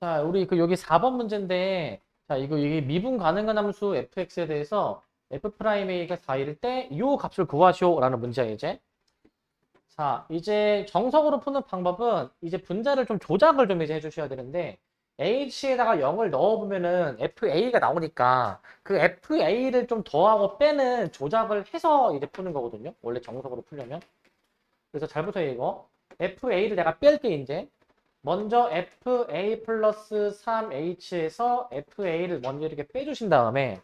자, 우리 여기 4번 문제인데, 자, 이게 미분 가능한 함수 fx에 대해서 f'a가 4일 때 이 값을 구하시오라는 문제야, 이제. 자, 이제 정석으로 푸는 방법은 이제 분자를 좀 조작을 좀 이제 해주셔야 되는데, h에다가 0을 넣어보면은 fa가 나오니까 그 fa를 좀 더하고 빼는 조작을 해서 이제 푸는 거거든요. 원래 정석으로 풀려면. 그래서 잘 보세요, 이거. fa를 내가 뺄게, 이제. 먼저 fa 플러스 3h에서 fa를 먼저 이렇게 빼주신 다음에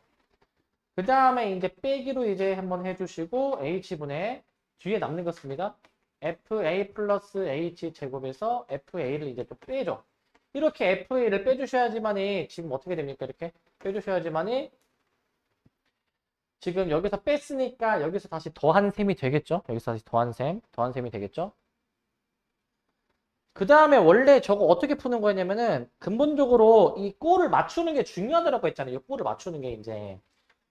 그 다음에 이제 빼기로 이제 한번 해주시고 h분의 뒤에 남는 거 씁니다. fa 플러스 h 제곱에서 fa를 이제 또 빼줘. 이렇게 fa를 빼주셔야지만이 지금 어떻게 됩니까? 이렇게 빼주셔야지만이 지금 여기서 뺐으니까 여기서 다시 더한 셈이 되겠죠? 여기서 다시 더한 셈이 되겠죠? 그 다음에 원래 저거 어떻게 푸는 거였냐면은 근본적으로 이 꼴을 맞추는 게 중요하다고 했잖아요. 이 꼴을 맞추는 게 이제.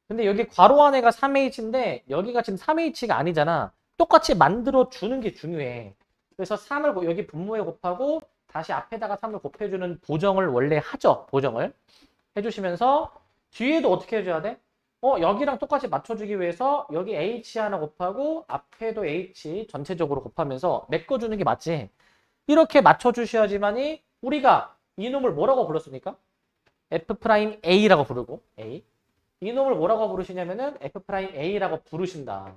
근데 여기 괄호 안에가 3h인데 여기가 지금 3h가 아니잖아. 똑같이 만들어 주는 게 중요해. 그래서 3을 여기 분모에 곱하고 다시 앞에다가 3을 곱해주는 보정을 원래 하죠. 보정을 해주시면서 뒤에도 어떻게 해줘야 돼? 여기랑 똑같이 맞춰주기 위해서 여기 h 하나 곱하고 앞에도 h 전체적으로 곱하면서 메꿔주는 게 맞지. 이렇게 맞춰주셔야지만이 우리가 이놈을 뭐라고 불렀습니까? F'A라고 부르고 A. 이놈을 뭐라고 부르시냐면은 F'A라고 부르신다.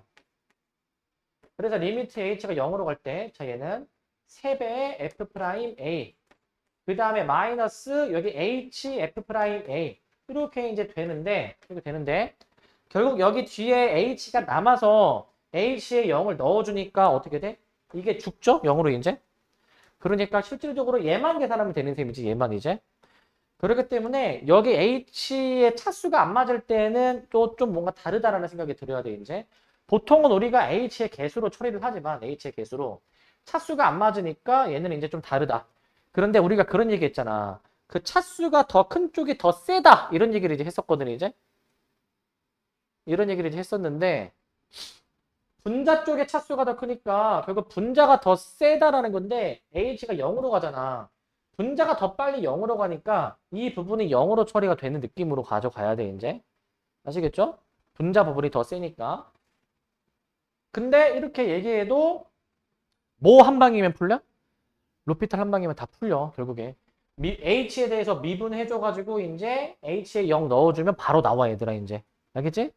그래서 리미트 H가 0으로 갈 때, 자 얘는 3배의 F'A. 그 다음에 마이너스 여기 H F'A. 이렇게 이제 되는데, 결국 여기 뒤에 H가 남아서 H에 0을 넣어주니까 어떻게 돼? 이게 죽죠? 0으로 이제. 그러니까 실질적으로 얘만 계산하면 되는 셈이지, 얘만 이제. 그렇기 때문에 여기 H의 차수가 안 맞을 때는 또 좀 뭔가 다르다라는 생각이 들어야 돼, 이제. 보통은 우리가 H의 개수로 처리를 하지만 H의 개수로 차수가 안 맞으니까 얘는 이제 좀 다르다. 그런데 우리가 그런 얘기 했잖아. 그 차수가 더 큰 쪽이 더 세다. 이런 얘기를 이제 했었거든, 이제. 이런 얘기를 이제 했었는데 분자 쪽의 차수가 더 크니까 결국 분자가 더 세다라는 건데 H가 0으로 가잖아. 분자가 더 빨리 0으로 가니까 이 부분이 0으로 처리가 되는 느낌으로 가져가야 돼, 이제. 아시겠죠? 분자 부분이 더 세니까. 근데 이렇게 얘기해도 뭐 한 방이면 풀려? 로피탈 한 방이면 다 풀려, 결국에. H에 대해서 미분해줘가지고 이제 H에 0 넣어주면 바로 나와, 얘들아, 이제. 알겠지?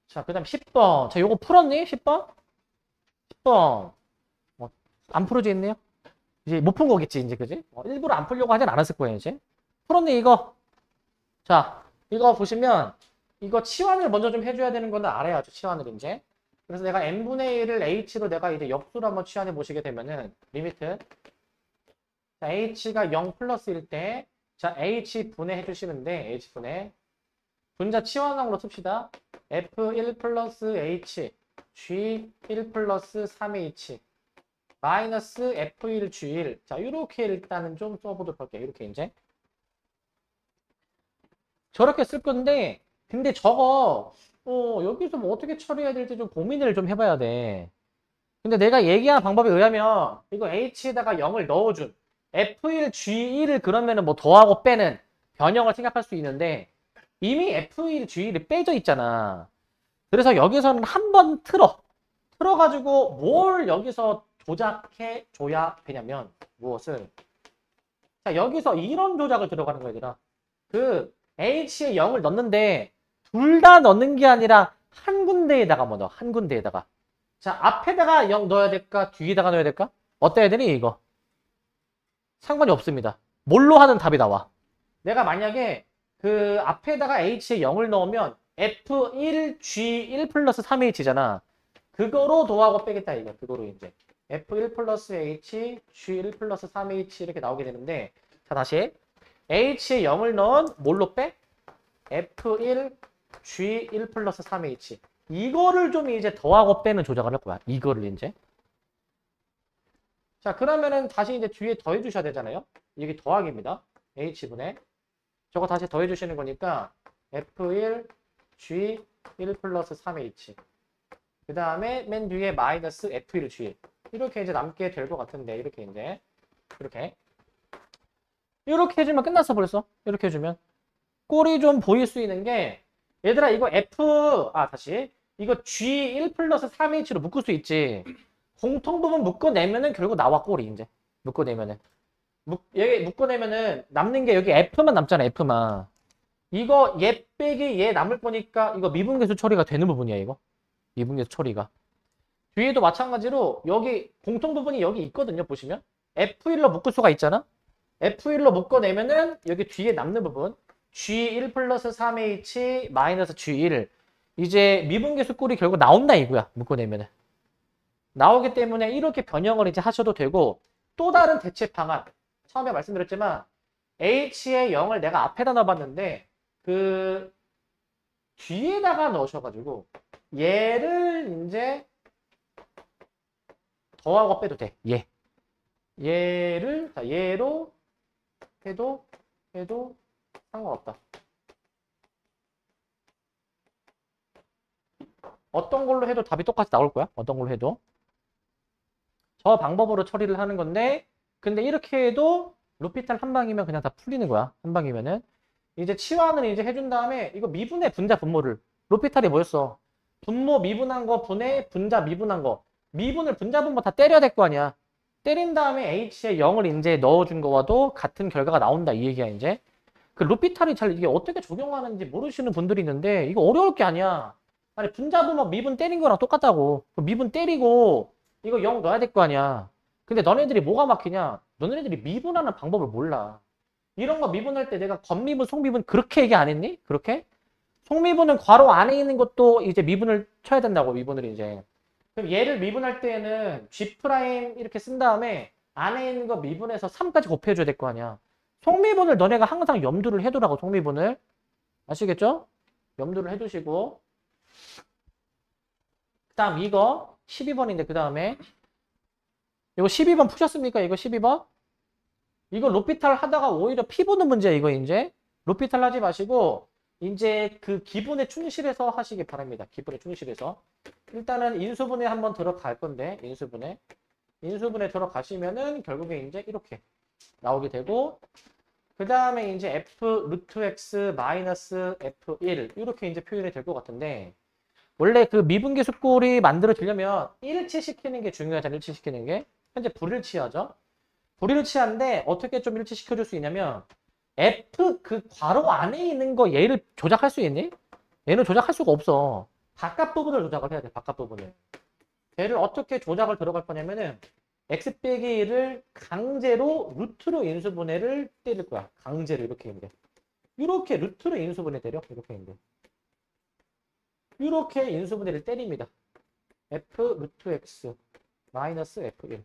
자, 그 다음 10번. 자, 요거 풀었니? 10번? 10번. 안 풀어져 있네요? 이제 못 푼 거겠지, 이제, 그지? 일부러 안 풀려고 하진 않았을 거예요, 이제. 풀었네, 이거. 자, 이거 보시면, 이거 치환을 먼저 좀 해줘야 되는 거는 알아야죠, 치환을 이제. 그래서 내가 n분의 1을 h로 내가 이제 역수로 한번 치환해 보시게 되면은, 리미트. 자, h가 0 플러스일 때, 자, h 분해 해주시는데, h 분해. 분자 치환항으로 씁시다. f1 플러스 h, g1 플러스 3h. 마이너스 F1 G1. 자, 이렇게 일단은 좀 써보도록 할게요. 이렇게 이제. 저렇게 쓸 건데, 근데 저거, 여기서 뭐 어떻게 처리해야 될지 좀 고민을 좀 해봐야 돼. 근데 내가 얘기한 방법에 의하면, 이거 H에다가 0을 넣어준 F1 G1을 그러면은 뭐 더하고 빼는 변형을 생각할 수 있는데, 이미 F1 G1이 빼져 있잖아. 그래서 여기서는 한 번 틀어가지고 뭘 여기서 조작해 줘야 되냐면, 무엇을? 자, 여기서 이런 조작을 들어가는 거야, 얘들아. 그 H에 0을 넣는데 둘 다 넣는 게 아니라 한 군데에다가 뭐 넣어. 한 군데에다가. 자, 앞에다가 0 넣어야 될까? 뒤에다가 넣어야 될까? 어때야 되니, 이거? 상관이 없습니다. 뭘로 하는 답이 나와. 내가 만약에 그 앞에다가 H에 0을 넣으면 F1, G1 플러스 3H잖아. 그거로 더하고 빼겠다, 이거. 그거로 이제. F1 플러스 H, G1 플러스 3H 이렇게 나오게 되는데, 자, 다시. H에 0을 넣은 뭘로 빼? F1, G1 플러스 3H. 이거를 좀 이제 더하고 빼는 조작을 할 거야. 이거를 이제. 자, 그러면은 다시 이제 뒤에 더해 주셔야 되잖아요. 이게 더하기입니다. H분의. 저거 다시 더해 주시는 거니까 F1, G1 플러스 3H. 그 다음에 맨 뒤에 마이너스 F1, G1. 이렇게 이제 남게 될 것 같은데, 이렇게 이제. 이렇게. 이렇게 해주면 끝났어 벌써. 이렇게 해주면. 꼴이 좀 보일 수 있는 게 얘들아 이거 다시 이거 G1 플러스 3H로 묶을 수 있지. 공통부분 묶어내면은 결국 나와 꼴이 이제. 묶어내면은. 여기 묶어내면은 남는 게 여기 F만 남잖아 F만. 이거 얘 빼기 얘 남을 거니까 이거 미분계수 처리가 되는 부분이야 이거. 미분계수 처리가. 뒤에도 마찬가지로 여기 공통 부분이 여기 있거든요. 보시면 F1로 묶을 수가 있잖아. F1로 묶어내면은 여기 뒤에 남는 부분 G1 플러스 3H 마이너스 G1 이제 미분계수 꼴이 결국 나온다 이거야. 묶어내면은. 나오기 때문에 이렇게 변형을 이제 하셔도 되고 또 다른 대체 방안 처음에 말씀드렸지만 H의 0을 내가 앞에다 넣어봤는데 그 뒤에다가 넣으셔가지고 얘를 이제 더하고 빼도 돼. 얘를 얘로 해도 상관없다. 어떤 걸로 해도 답이 똑같이 나올 거야. 어떤 걸로 해도. 저 방법으로 처리를 하는 건데 근데 이렇게 해도 로피탈 한 방이면 그냥 다 풀리는 거야. 한 방이면은. 이제 치환을 이제 해준 다음에 이거 미분의 분자 분모를 로피탈이 뭐였어? 분모 미분한 거 분의 분자 미분한 거 미분을 분자 분모 다 때려야 될 거 아니야. 때린 다음에 H에 0을 이제 넣어준 거와도 같은 결과가 나온다 이 얘기야 이제. 그 로피탈이 잘 이게 어떻게 적용하는지 모르시는 분들이 있는데 이거 어려울 게 아니야. 아니 분자 분모 미분 때린 거랑 똑같다고. 미분 때리고 이거 0 넣어야 될 거 아니야. 근데 너네들이 뭐가 막히냐? 너네들이 미분하는 방법을 몰라. 이런 거 미분할 때 내가 겉미분, 속미분 그렇게 얘기 안 했니? 그렇게? 속미분은 괄호 안에 있는 것도 이제 미분을 쳐야 된다고, 미분을 이제. 그럼 얘를 미분할 때에는 G' 이렇게 쓴 다음에 안에 있는 거 미분해서 3까지 곱해줘야 될 거 아니야. 속미분을 너네가 항상 염두를 해두라고, 속미분을. 아시겠죠? 염두를 해두시고. 그 다음 이거 12번인데 그 다음에 이거 12번 푸셨습니까? 이거 12번? 이거 로피탈 하다가 오히려 피 보는 문제야 이거 이제. 로피탈 하지 마시고 이제 그 기분에 충실해서 하시기 바랍니다. 기분에 충실해서. 일단은 인수분해 한번 들어갈 건데 인수분해 들어가시면은 결국에 이제 이렇게 나오게 되고 그 다음에 이제 f 루트 x 마이너스 f1 이렇게 이제 표현이 될 것 같은데 원래 그 미분계수 꼴이 만들어지려면 일치시키는 게 중요하잖아요. 일치시키는 게. 현재 불일치하죠. 불일치한데 어떻게 좀 일치시켜줄 수 있냐면 F 그 괄호 안에 있는 거 얘를 조작할 수 있니? 얘는 조작할 수가 없어. 바깥 부분을 조작을 해야 돼. 바깥 부분을. 얘를 어떻게 조작을 들어갈 거냐면은 x 빼기 1을 강제로 루트로 인수분해를 때릴 거야. 강제로 이렇게 인데. 이렇게 루트로 인수분해 때려. 이렇게 인데. 이렇게 인수분해를 때립니다. f 루트 x 마이너스 f1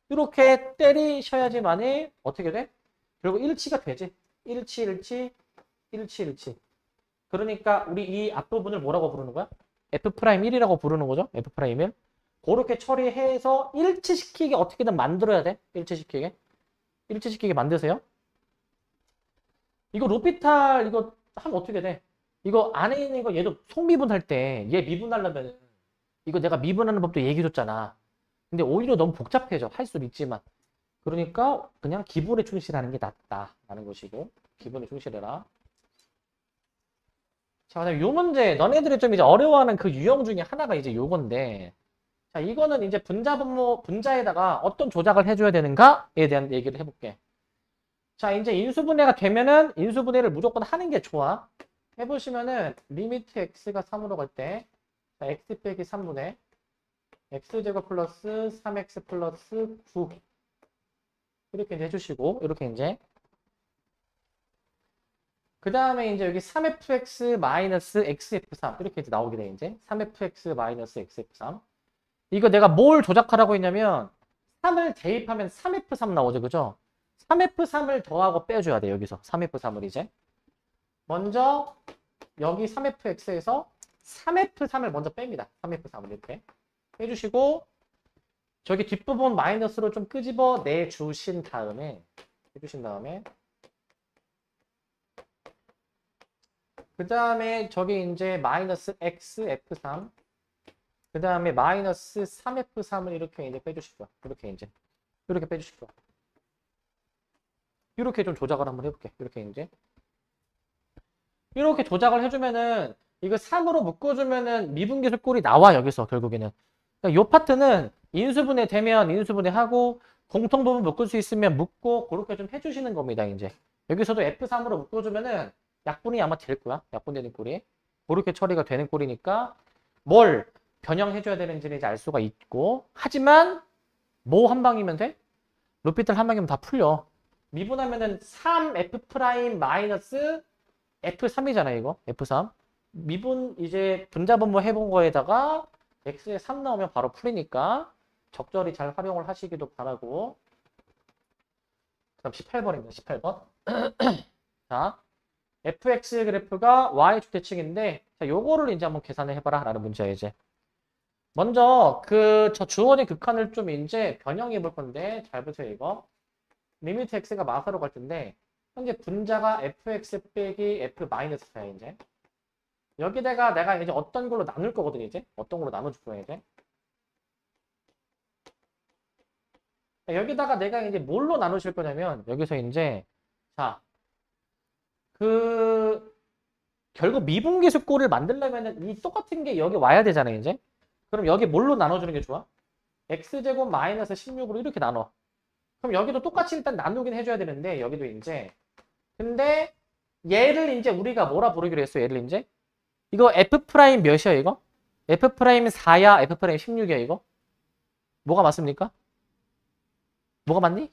이렇게 때리셔야지만이 어떻게 돼? 결국 일치가 되지. 일치. 그러니까 우리 이 앞부분을 뭐라고 부르는 거야? F'1이라고 부르는 거죠. F'1. 그렇게 처리해서 일치시키게 어떻게든 만들어야 돼. 일치시키게 만드세요. 이거 로피탈 이거 하면 어떻게 돼? 이거 안에 있는 거 얘도 속미분할 때 얘 미분하려면 이거 내가 미분하는 법도 얘기해줬잖아. 근데 오히려 너무 복잡해져. 할 수는 있지만. 그러니까 그냥 기본에 충실하는 게 낫다라는 것이고 기본에 충실해라. 자, 그다음에 요 문제 너네들이 좀 이제 어려워하는 그 유형 중에 하나가 이제 요건데 자, 이거는 이제 분자에다가 어떤 조작을 해줘야 되는가에 대한 얘기를 해볼게. 자, 이제 인수분해가 되면은 인수분해를 무조건 하는 게 좋아. 해보시면은 리미트 x가 3으로 갈 때 x 빼기 3분의 x제곱 플러스 3x 플러스 9 이렇게 이제 해주시고 이렇게 이제 그 다음에 이제 여기 3fx 마이너스 xf3 이렇게 이제 나오게 돼 이제 3fx 마이너스 xf3 이거 내가 뭘 조작하라고 했냐면 3을 대입하면 3f3 나오죠 그죠? 3f3을 더하고 빼줘야 돼 여기서 3f3을 이제 먼저 여기 3fx에서 3f3을 먼저 뺍니다 3f3을 이렇게 해주시고 저기 뒷부분 마이너스로 좀 끄집어 내주신 다음에 그 다음에 저기 이제 마이너스 x f3 그 다음에 마이너스 3f3을 이렇게 이제 빼주실 거야. 이렇게 이제 이렇게 빼주실 거야. 이렇게 좀 조작을 한번 해볼게. 이렇게 이제. 이렇게 조작을 해주면은 이거 3으로 묶어주면은 미분계수 꼴이 나와 여기서 결국에는. 그러니까 요 파트는 인수분해 되면 인수분해 하고 공통부분 묶을 수 있으면 묶고 그렇게 좀 해주시는 겁니다. 이제 여기서도 F3으로 묶어주면은 약분이 아마 될 거야. 약분되는 꼴이. 그렇게 처리가 되는 꼴이니까 뭘 변형해줘야 되는지는 이제 알 수가 있고 하지만 뭐 한 방이면 돼? 로피탈 한 방이면 다 풀려. 미분하면은 3F' 마이너스 F3이잖아요, 이거. F3. 미분 이제 분자분모 해본 거에다가 X에 3 나오면 바로 풀리니까 적절히 잘 활용을 하시기도 바라고. 그다음 18번입니다. 18번. 자, fx 그래프가 y축 대칭인데 자, 요거를 이제 한번 계산을 해봐라 라는 문제야, 이제. 먼저 저 주어진 극한을 좀 이제 변형해 볼 건데 잘 보세요, 이거. 리미트 x가 마사로 갈 텐데 현재 분자가 fx 빼기 f 마이너스야, 이제. 여기다가 내가 이제 어떤 걸로 나눌 거거든, 이제. 어떤 걸로 나눠줄 거야, 이제. 여기다가 내가 이제 뭘로 나누실 거냐면, 여기서 이제, 자, 결국 미분계수꼴을 만들려면은 이 똑같은 게 여기 와야 되잖아요, 이제. 그럼 여기 뭘로 나눠주는 게 좋아? x제곱 마이너스 16으로 이렇게 나눠. 그럼 여기도 똑같이 일단 나누긴 해줘야 되는데, 여기도 이제. 근데 얘를 이제 우리가 뭐라 부르기로 했어, 얘를 이제? 이거 f 프라임 몇이야, 이거? f 프라임 4야, f 프라임 16이야, 이거? 뭐가 맞습니까? 뭐가 맞니?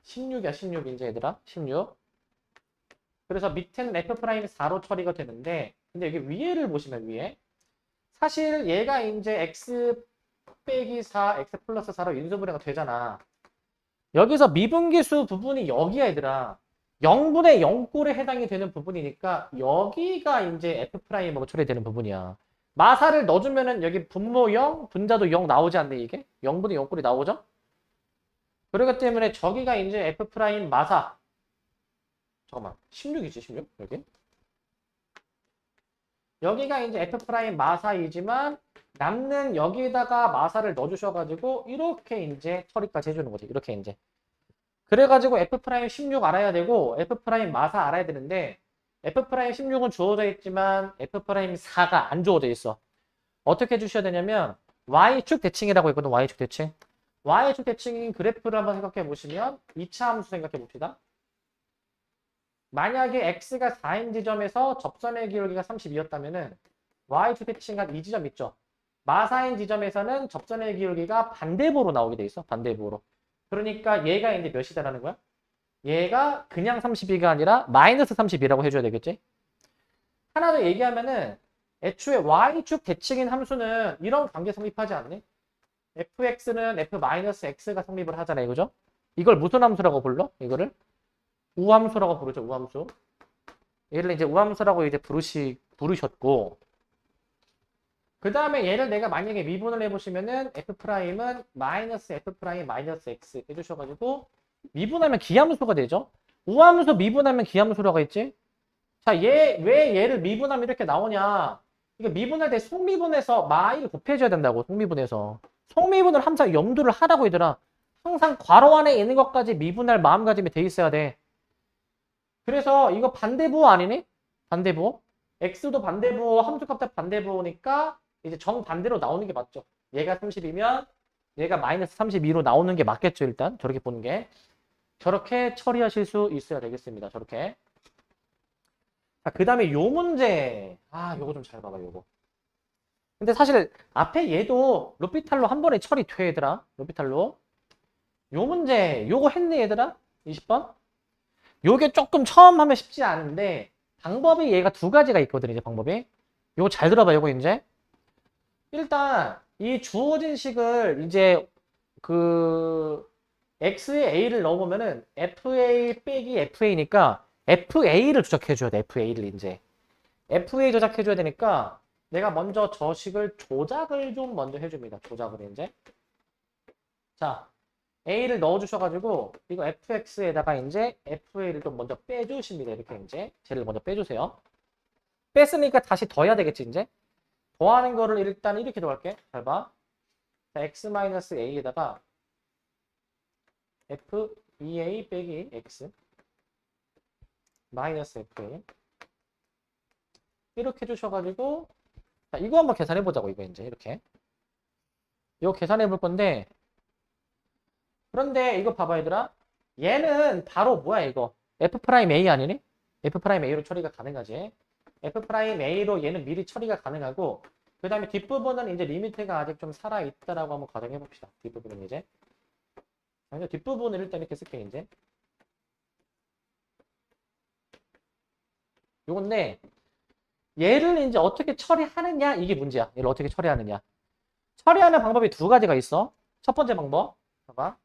16이야, 16 이제 얘들아. 16. 그래서 밑에는 f 프라임 4로 처리가 되는데, 근데 여기 위에를 보시면 위에 사실 얘가 이제 x 빼기 4, x 플러스 4로 인수분해가 되잖아. 여기서 미분계수 부분이 여기야, 얘들아. 0분의 0꼴에 해당이 되는 부분이니까 여기가 이제 F'으로 처리되는 부분이야. 마사를 넣어주면은 여기 분모 0, 분자도 0 나오지 않네, 이게? 0분의 0꼴이 나오죠? 그렇기 때문에 저기가 이제 F' 마사. 잠깐만, 16이지, 16? 여기? 여기가 이제 F' 마사이지만 남는 여기에다가 마사를 넣어주셔가지고 이렇게 이제 처리까지 해주는 거지. 이렇게 이제. 그래가지고 F'16 알아야 되고 F' 마사 알아야 되는데 F'16은 주어져 있지만 F'4가 안 주어져 있어. 어떻게 해주셔야 되냐면 Y축 대칭이라고 있거든. Y축 대칭. Y축 대칭인 그래프를 한번 생각해 보시면 2차 함수 생각해 봅시다. 만약에 X가 4인 지점에서 접선의 기울기가 32였다면은 Y축 대칭한 이 지점 있죠. 마사인 지점에서는 접선의 기울기가 반대부로 나오게 돼 있어. 반대부로. 그러니까 얘가 이제 몇이다라는 거야? 얘가 그냥 32가 아니라 마이너스 32라고 해줘야 되겠지? 하나 더 얘기하면은 애초에 y축 대칭인 함수는 이런 관계 성립하지 않니? fx는 f-x가 성립을 하잖아요. 그죠? 이걸 무슨 함수라고 불러? 이거를? 우함수라고 부르죠. 우함수. 얘를 이제 우함수라고 이제 부르셨고 그 다음에 얘를 내가 만약에 미분을 해보시면은 f'은 마이너스 f' 마이너스 x 해주셔가지고 미분하면 기함수가 되죠. 우함수 미분하면 기함수라고 했지. 자, 왜 얘를 미분하면 이렇게 나오냐. 이거 미분할 때 속미분해서 마이를 곱해줘야 된다고. 속미분해서. 속미분을 항상 염두를 하라고 얘들아. 항상 괄호 안에 있는 것까지 미분할 마음가짐이 돼 있어야 돼. 그래서 이거 반대부호 아니니? 반대부호. x도 반대부호, 함수값도 반대부호니까 이제 정반대로 나오는 게 맞죠. 얘가 30이면 얘가 마이너스 32로 나오는 게 맞겠죠. 일단 저렇게 보는 게. 저렇게 처리하실 수 있어야 되겠습니다. 저렇게. 자, 그 다음에 요 문제. 요거 좀 잘 봐봐, 요거. 근데 사실 앞에 얘도 로피탈로 한 번에 처리돼, 얘들아. 로피탈로. 요 문제, 요거 했네, 얘들아. 20번. 요게 조금 처음 하면 쉽지 않은데 방법이 얘가 두 가지가 있거든, 이제 방법이. 요거 잘 들어봐, 요거 이제. 일단 이 주어진 식을 이제 x에 a를 넣어보면은 fa 빼기 fa니까 fa를 조작해줘야 돼. fa를 이제 fa 조작해줘야 되니까 내가 먼저 저 식을 조작을 좀 먼저 해줍니다. 조작을 이제. 자, a를 넣어주셔가지고 이거 fx에다가 이제 fa를 좀 먼저 빼주십니다. 이렇게 이제 쟤를 먼저 빼주세요. 뺐으니까 다시 더해야 되겠지 이제. 더하는 거를 일단 이렇게 더할게. 잘 봐. 자, x-a에다가 f 2a 빼기 x 마이너스 fa 이렇게 해주셔가지고 자, 이거 한번 계산해 보자고. 이거 이제 이렇게 이거 계산해 볼 건데, 그런데 이거 봐봐 얘들아, 얘는 바로 뭐야 이거 F'A 아니니? F'A로 처리가 가능하지. F'A로 얘는 미리 처리가 가능하고, 그 다음에 뒷부분은 이제 리미트가 아직 좀 살아있다라고 한번 가정해 봅시다. 뒷부분은 이제 뒷부분을 일단 이렇게 쓸게. 이제 요건데, 얘를 이제 어떻게 처리하느냐 이게 문제야. 얘를 어떻게 처리하느냐. 처리하는 방법이 두 가지가 있어. 첫 번째 방법 봐봐.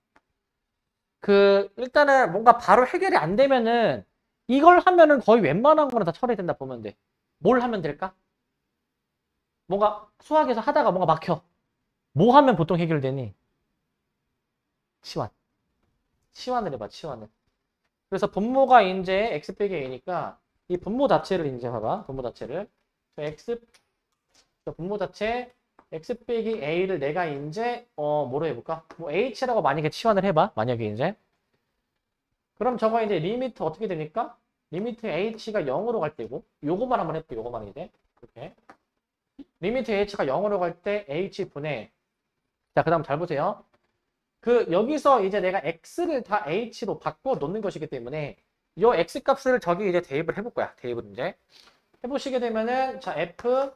일단은 뭔가 바로 해결이 안 되면은 이걸 하면은 거의 웬만한 거는 다 처리된다 보면 돼. 뭘 하면 될까? 뭔가 수학에서 하다가 뭔가 막혀. 뭐 하면 보통 해결되니? 치환. 치환을 해봐, 치환을. 그래서 분모가 이제 x 빼기 a니까 이 분모 자체를 이제 봐봐. 분모 자체를. 분모 자체 x 빼기 a를 내가 이제 뭐로 해볼까? 뭐 h라고 만약에 치환을 해봐. 만약에 이제. 그럼 저거 이제 리미트 어떻게 됩니까? 리미트 h가 0으로 갈 때고, 요거만 한번 해볼게. 요거만 이제. 이렇게. 리미트 h가 0으로 갈 때 h분의, 자, 그 다음 잘 보세요. 여기서 이제 내가 x를 다 h로 바꿔 놓는 것이기 때문에 요 x 값을 저기 이제 대입을 해볼 거야. 대입을 이제. 해보시게 되면은, 자, f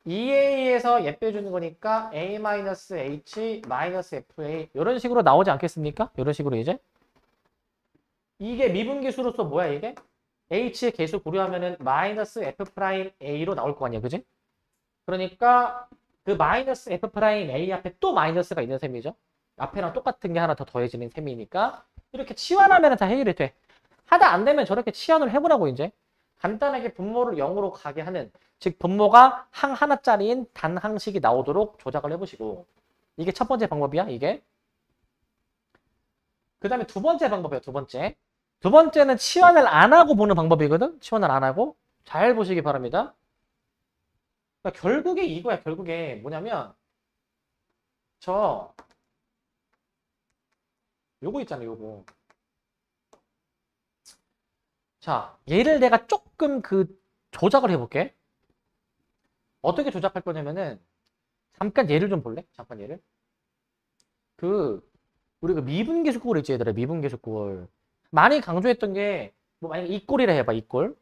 2a에서 얘 빼주는 거니까 a-h-fa 이런 식으로 나오지 않겠습니까? 이런 식으로 이제. 이게 미분계수로서 뭐야 이게? h의 계수 고려하면은 마이너스 f'a로 나올 거 아니야, 그지? 그러니까 그 마이너스 f'a 앞에 또 마이너스가 있는 셈이죠. 앞에랑 똑같은 게 하나 더 더해지는 셈이니까 이렇게 치환하면 다 해결이 돼. 하다 안 되면 저렇게 치환을 해보라고 이제. 간단하게 분모를 0으로 가게 하는, 즉 분모가 항 하나짜리인 단항식이 나오도록 조작을 해보시고, 이게 첫 번째 방법이야, 이게. 그 다음에 두 번째 방법이에요, 두 번째. 두 번째는 치환을 안 하고 보는 방법이거든. 치환을 안 하고. 잘 보시기 바랍니다. 그러니까 결국에 이거야. 결국에 뭐냐면 요거 있잖아요. 요거. 자, 얘를 내가 조금 조작을 해볼게. 어떻게 조작할 거냐면은, 잠깐 얘를 좀 볼래? 잠깐 얘를. 우리 미분계수꼴 있지, 얘들아. 미분계수꼴. 많이 강조했던 게, 뭐 만약에 이 꼴이라 해봐, 이 꼴.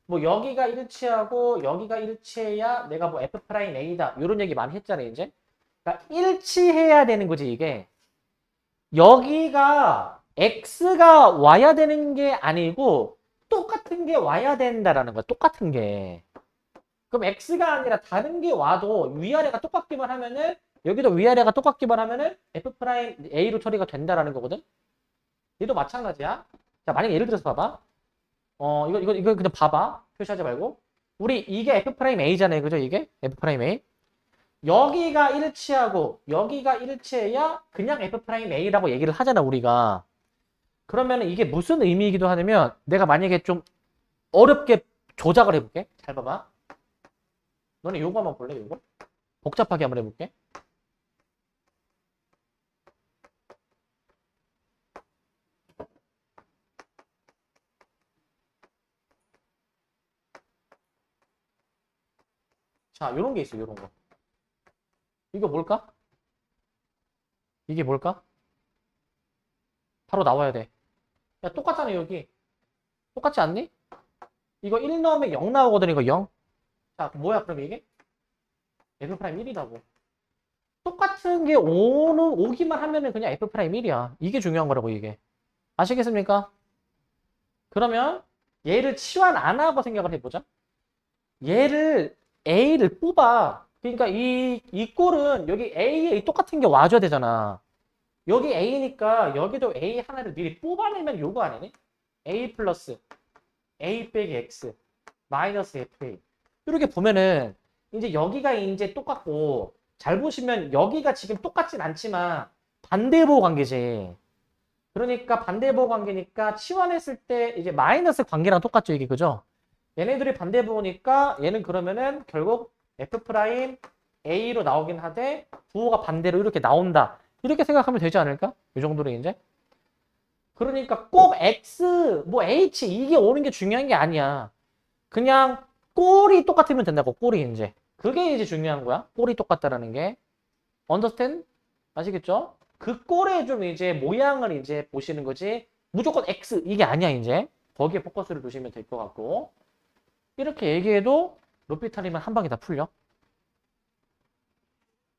뭐 여기가 일치하고 여기가 일치해야 내가 뭐 F'A다. 이런 얘기 많이 했잖아요, 이제. 그러니까 일치해야 되는 거지, 이게. 여기가 X가 와야 되는 게 아니고 똑같은 게 와야 된다라는 거야. 똑같은 게. 그럼 X가 아니라 다른 게 와도 위아래가 똑같기만 하면은, 여기도 위아래가 똑같기만 하면은 F'A로 처리가 된다라는 거거든. 얘도 마찬가지야. 자, 만약에 예를 들어서 봐봐. 이거 그냥 봐봐. 표시하지 말고. 우리 이게 F'A잖아요. 그죠? 이게 F'A. 여기가 일치하고 여기가 일치해야 그냥 F'A라고 얘기를 하잖아, 우리가. 그러면 이게 무슨 의미이기도 하냐면, 내가 만약에 좀 어렵게 조작을 해볼게. 잘 봐봐. 너네 요거 한번 볼래? 요거? 복잡하게 한번 해볼게. 자, 요런 게 있어. 요런 거. 이거 뭘까? 이게 뭘까? 바로 나와야 돼. 야, 똑같잖아, 여기. 똑같지 않니? 이거 1 넣으면 0 나오거든, 이거 0. 자, 뭐야, 그럼 이게? F'1이라고. 똑같은 게 오기만 하면은 그냥 F'1이야. 이게 중요한 거라고, 이게. 아시겠습니까? 그러면 얘를 치환 안 하고 생각을 해보자. 얘를 A를 뽑아. 그러니까 이 꼴은 여기 A에 똑같은 게 와줘야 되잖아. 여기 A니까 여기도 A 하나를 미리 뽑아내면 요거 아니니? A 플러스 A 빼기 X 마이너스 FA. 이렇게 보면은 이제 여기가 이제 똑같고, 잘 보시면 여기가 지금 똑같진 않지만 반대보 관계지. 그러니까 반대보 관계니까 치환했을 때 이제 마이너스 관계랑 똑같죠, 이게. 그죠? 얘네들이 반대보니까 얘는 그러면은 결국 F'A로 나오긴 하되 부호가 반대로 이렇게 나온다. 이렇게 생각하면 되지 않을까? 이 정도로 이제. 그러니까 꼭 X, 뭐 H 이게 오는 게 중요한 게 아니야. 그냥 꼴이 똑같으면 된다고, 꼴이 이제. 그게 이제 중요한 거야. 꼴이 똑같다라는 게. understand? 아시겠죠? 그 꼴의 좀 이제 모양을 이제 보시는 거지. 무조건 X 이게 아니야, 이제. 거기에 포커스를 두시면 될 것 같고. 이렇게 얘기해도 로피탈이면 한 방에 다 풀려.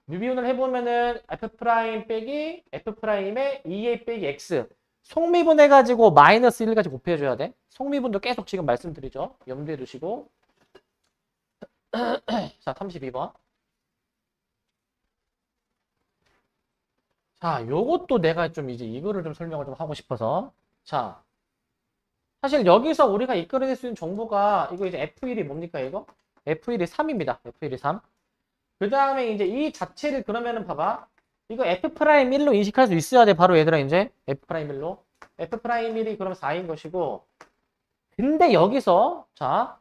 미비운을 해보면은 F' 빼기 F'의 2A 빼기 X. 속미분 해가지고 마이너스 1까지 곱해줘야 돼. 속미분도 계속 지금 말씀드리죠. 염두에 두시고. 자, 32번. 자, 요것도 내가 좀 이제 이거를 좀 설명을 좀 하고 싶어서. 자, 사실 여기서 우리가 이끌어낼 수 있는 정보가 이거 이제 F1이 뭡니까, 이거? F1이 3입니다. F1이 3. 그 다음에 이제 이 자체를 그러면은 봐봐. 이거 F'1로 인식할 수 있어야 돼. 바로 얘들아, 이제. F'1로. F'1이 그럼 4인 것이고. 근데 여기서, 자,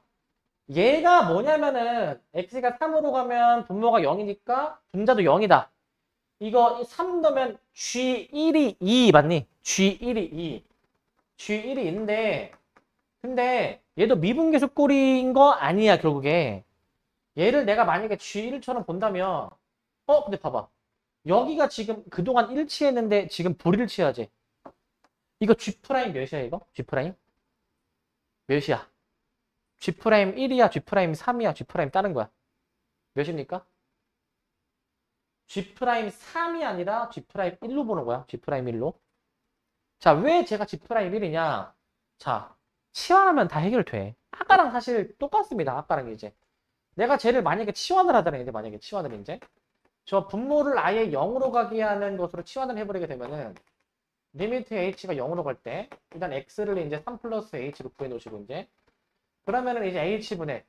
얘가 뭐냐면은, x가 3으로 가면 분모가 0이니까 분자도 0이다. 이거 3 넣으면 G1이 2 맞니? G1이 2. G1이 있는데, 근데 얘도 미분계수꼴인 거 아니야, 결국에. 얘를 내가 만약에 G1처럼 본다면, 근데 봐봐. 여기가 지금 그동안 일치했는데 지금 불일치하지. 이거 G' 몇이야, 이거? G'? 몇이야? G'1이야, G'3이야, G' 다른 거야. 몇입니까? G'3이 아니라 G'1로 보는 거야. G'1로. 자, 왜 제가 G'1이냐? 자, 치환하면 다 해결돼. 아까랑 사실 똑같습니다. 아까랑 이제. 내가 쟤를 만약에 치환을 하잖아. 이제 만약에 치환을 이제. 저 분모를 아예 0으로 가게 하는 것으로 치환을 해버리게 되면은 리미트 h가 0으로 갈 때 일단 x를 이제 3 플러스 h로 구해 놓으시고 이제 그러면은 이제 h분의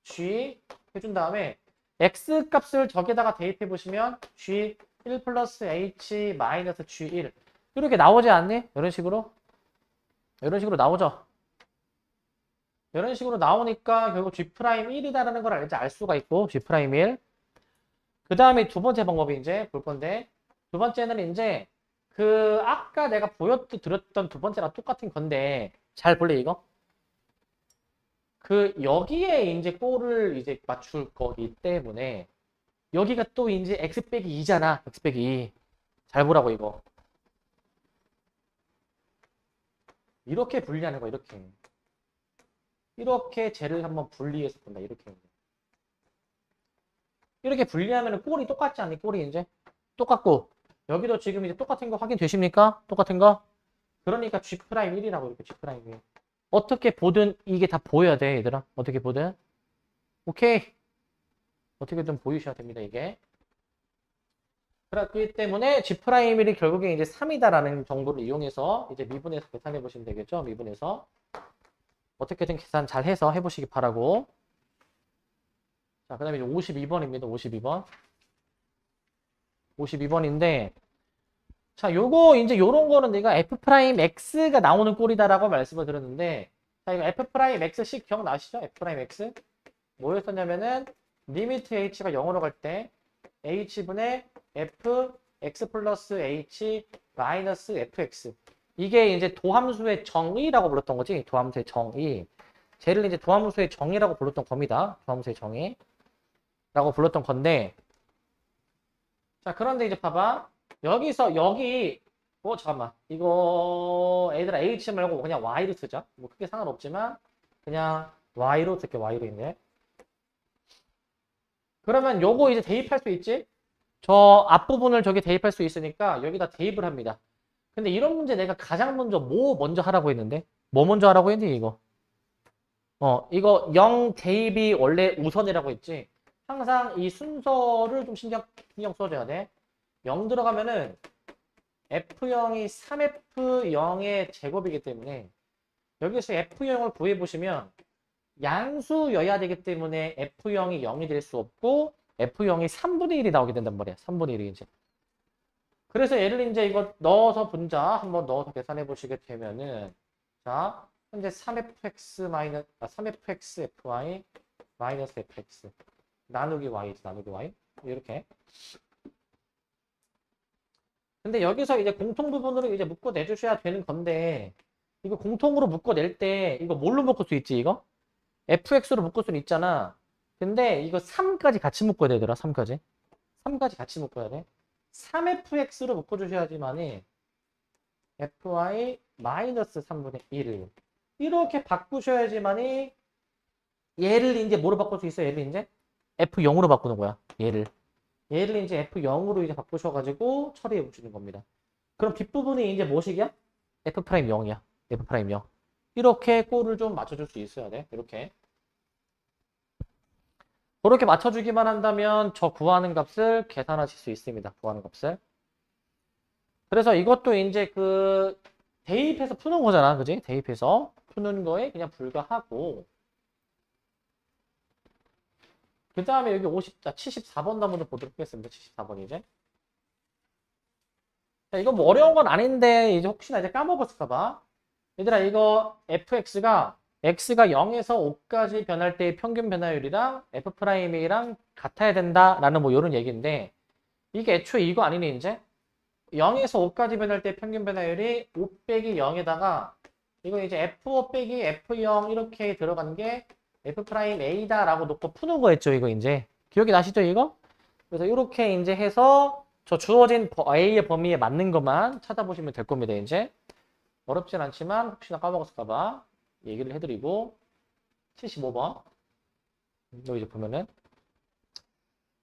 g 해준 다음에 x 값을 저기다가 대입해 보시면 g 1 플러스 h 마이너스 g1 이렇게 나오지 않니? 이런 식으로 나오죠. 이런 식으로 나오니까 결국 G'1이다라는 걸 이제 알 수가 있고 G'1. 그 다음에 두 번째 방법이 이제 볼 건데 두 번째는 이제 그 아까 내가 보여드렸던 두 번째랑 똑같은 건데 잘 볼래 이거? 그 여기에 이제 꼴을 이제 맞출 거기 때문에 여기가 또 이제 x 빼기 2잖아. x 빼기 2. 잘 보라고 이거. 이렇게 분리하는 거 이렇게. 이렇게 쟤를 한번 분리해서 본다. 이렇게 분리하면 꼴이 똑같지 않니? 꼴이 이제 똑같고 여기도 지금 이제 똑같은 거 확인되십니까? 똑같은 거? 그러니까 G'1이라고 이렇게 G'1. 어떻게 보든 이게 다 보여야 돼, 얘들아. 어떻게 보든. 오케이. 어떻게 좀 보이셔야 됩니다, 이게. 그렇기 때문에 G'1이 결국에 이제 3이다라는 정보를 이용해서 이제 미분해서 계산해 보시면 되겠죠? 미분해서. 어떻게든 계산 잘 해서 해보시기 바라고. 자, 그 다음에 이제 52번입니다. 52번. 52번인데, 자, 요거, 이제 요런 거는 내가 F'X가 나오는 꼴이다라고 말씀을 드렸는데, 자, 이거 F'X 기억나시죠? F'X. 뭐였었냐면은, 리미트 H가 0으로 갈 때, H분의 F, X 플러스 H 마이너스 FX. 이게 이제 도함수의 정의라고 불렀던 거지. 도함수의 정의. 쟤를 이제 도함수의 정의라고 불렀던 겁니다. 도함수의 정의. 라고 불렀던 건데, 자, 그런데 이제 봐봐. 여기서 여기 잠깐만. 이거 애들아 H 말고 그냥 Y로 쓰자. 뭐 크게 상관없지만 그냥 Y로 쓸게. Y로 있네. 그러면 요거 이제 대입할 수 있지? 저 앞부분을 저기 대입할 수 있으니까 여기다 대입을 합니다. 근데 이런 문제 내가 가장 먼저 뭐 먼저 하라고 했는데? 뭐 먼저 하라고 했니 이거? 이거 0 대입이 원래 우선이라고 했지. 항상 이 순서를 좀 신경 써줘야 돼. 0 들어가면은 F0이 3F0의 제곱이기 때문에 여기서 F0을 구해보시면 양수여야 되기 때문에 F0이 0이 될 수 없고 F0이 3분의 1이 나오게 된단 말이야. 3분의 1이 이제. 그래서 얘를 이제 이거 넣어서 분자 한번 넣어서 계산해 보시게 되면은 자 현재 3fx fy 마이너스 fx 나누기 y 이렇게 근데 여기서 이제 공통 부분으로 이제 묶어내주셔야 되는 건데, 이거 공통으로 묶어낼 때, 이거 뭘로 묶을 수 있지, 이거? fx로 묶을 수는 있잖아. 근데 이거 3까지 같이 묶어야 되더라, 3까지. 3까지 같이 묶어야 돼. 3fx로 묶어주셔야지만이 fy 마이너스 3분의 1을 이렇게 바꾸셔야지만이 얘를 이제 뭐로 바꿀 수 있어? 얘를 이제 f0으로 바꾸는 거야. 얘를 이제 f0으로 이제 바꾸셔가지고 처리해 보시는 겁니다. 그럼 뒷부분이 이제 뭐식이야? f'0이야. f'0. 이렇게 꼴을 좀 맞춰줄 수 있어야 돼. 이렇게. 그렇게 맞춰주기만 한다면 저 구하는 값을 계산하실 수 있습니다. 구하는 값을. 그래서 이것도 이제 그 대입해서 푸는 거잖아. 그지? 대입해서 푸는 거에 그냥 불과하고. 그 다음에 여기 74번 한번 보도록 하겠습니다. 74번 이제. 자, 이거 뭐 어려운 건 아닌데 이제 혹시나 이제 까먹었을까봐. 얘들아 이거 fx가 x가 0에서 5까지 변할 때의 평균 변화율이랑 f'A랑 같아야 된다라는 뭐 이런 얘기인데 이게 애초에 이거 아니니 이제? 0에서 5까지 변할 때 평균 변화율이 5 빼기 0에다가 이거 이제 f5 빼기 f0 이렇게 들어간 게 f'A다라고 놓고 푸는 거였죠 이거 이제. 기억이 나시죠 이거? 그래서 이렇게 이제 해서 저 주어진 A의 범위에 맞는 것만 찾아보시면 될 겁니다 이제. 어렵진 않지만 혹시나 까먹었을까봐 얘기를 해드리고 75번 여기 이제 보면은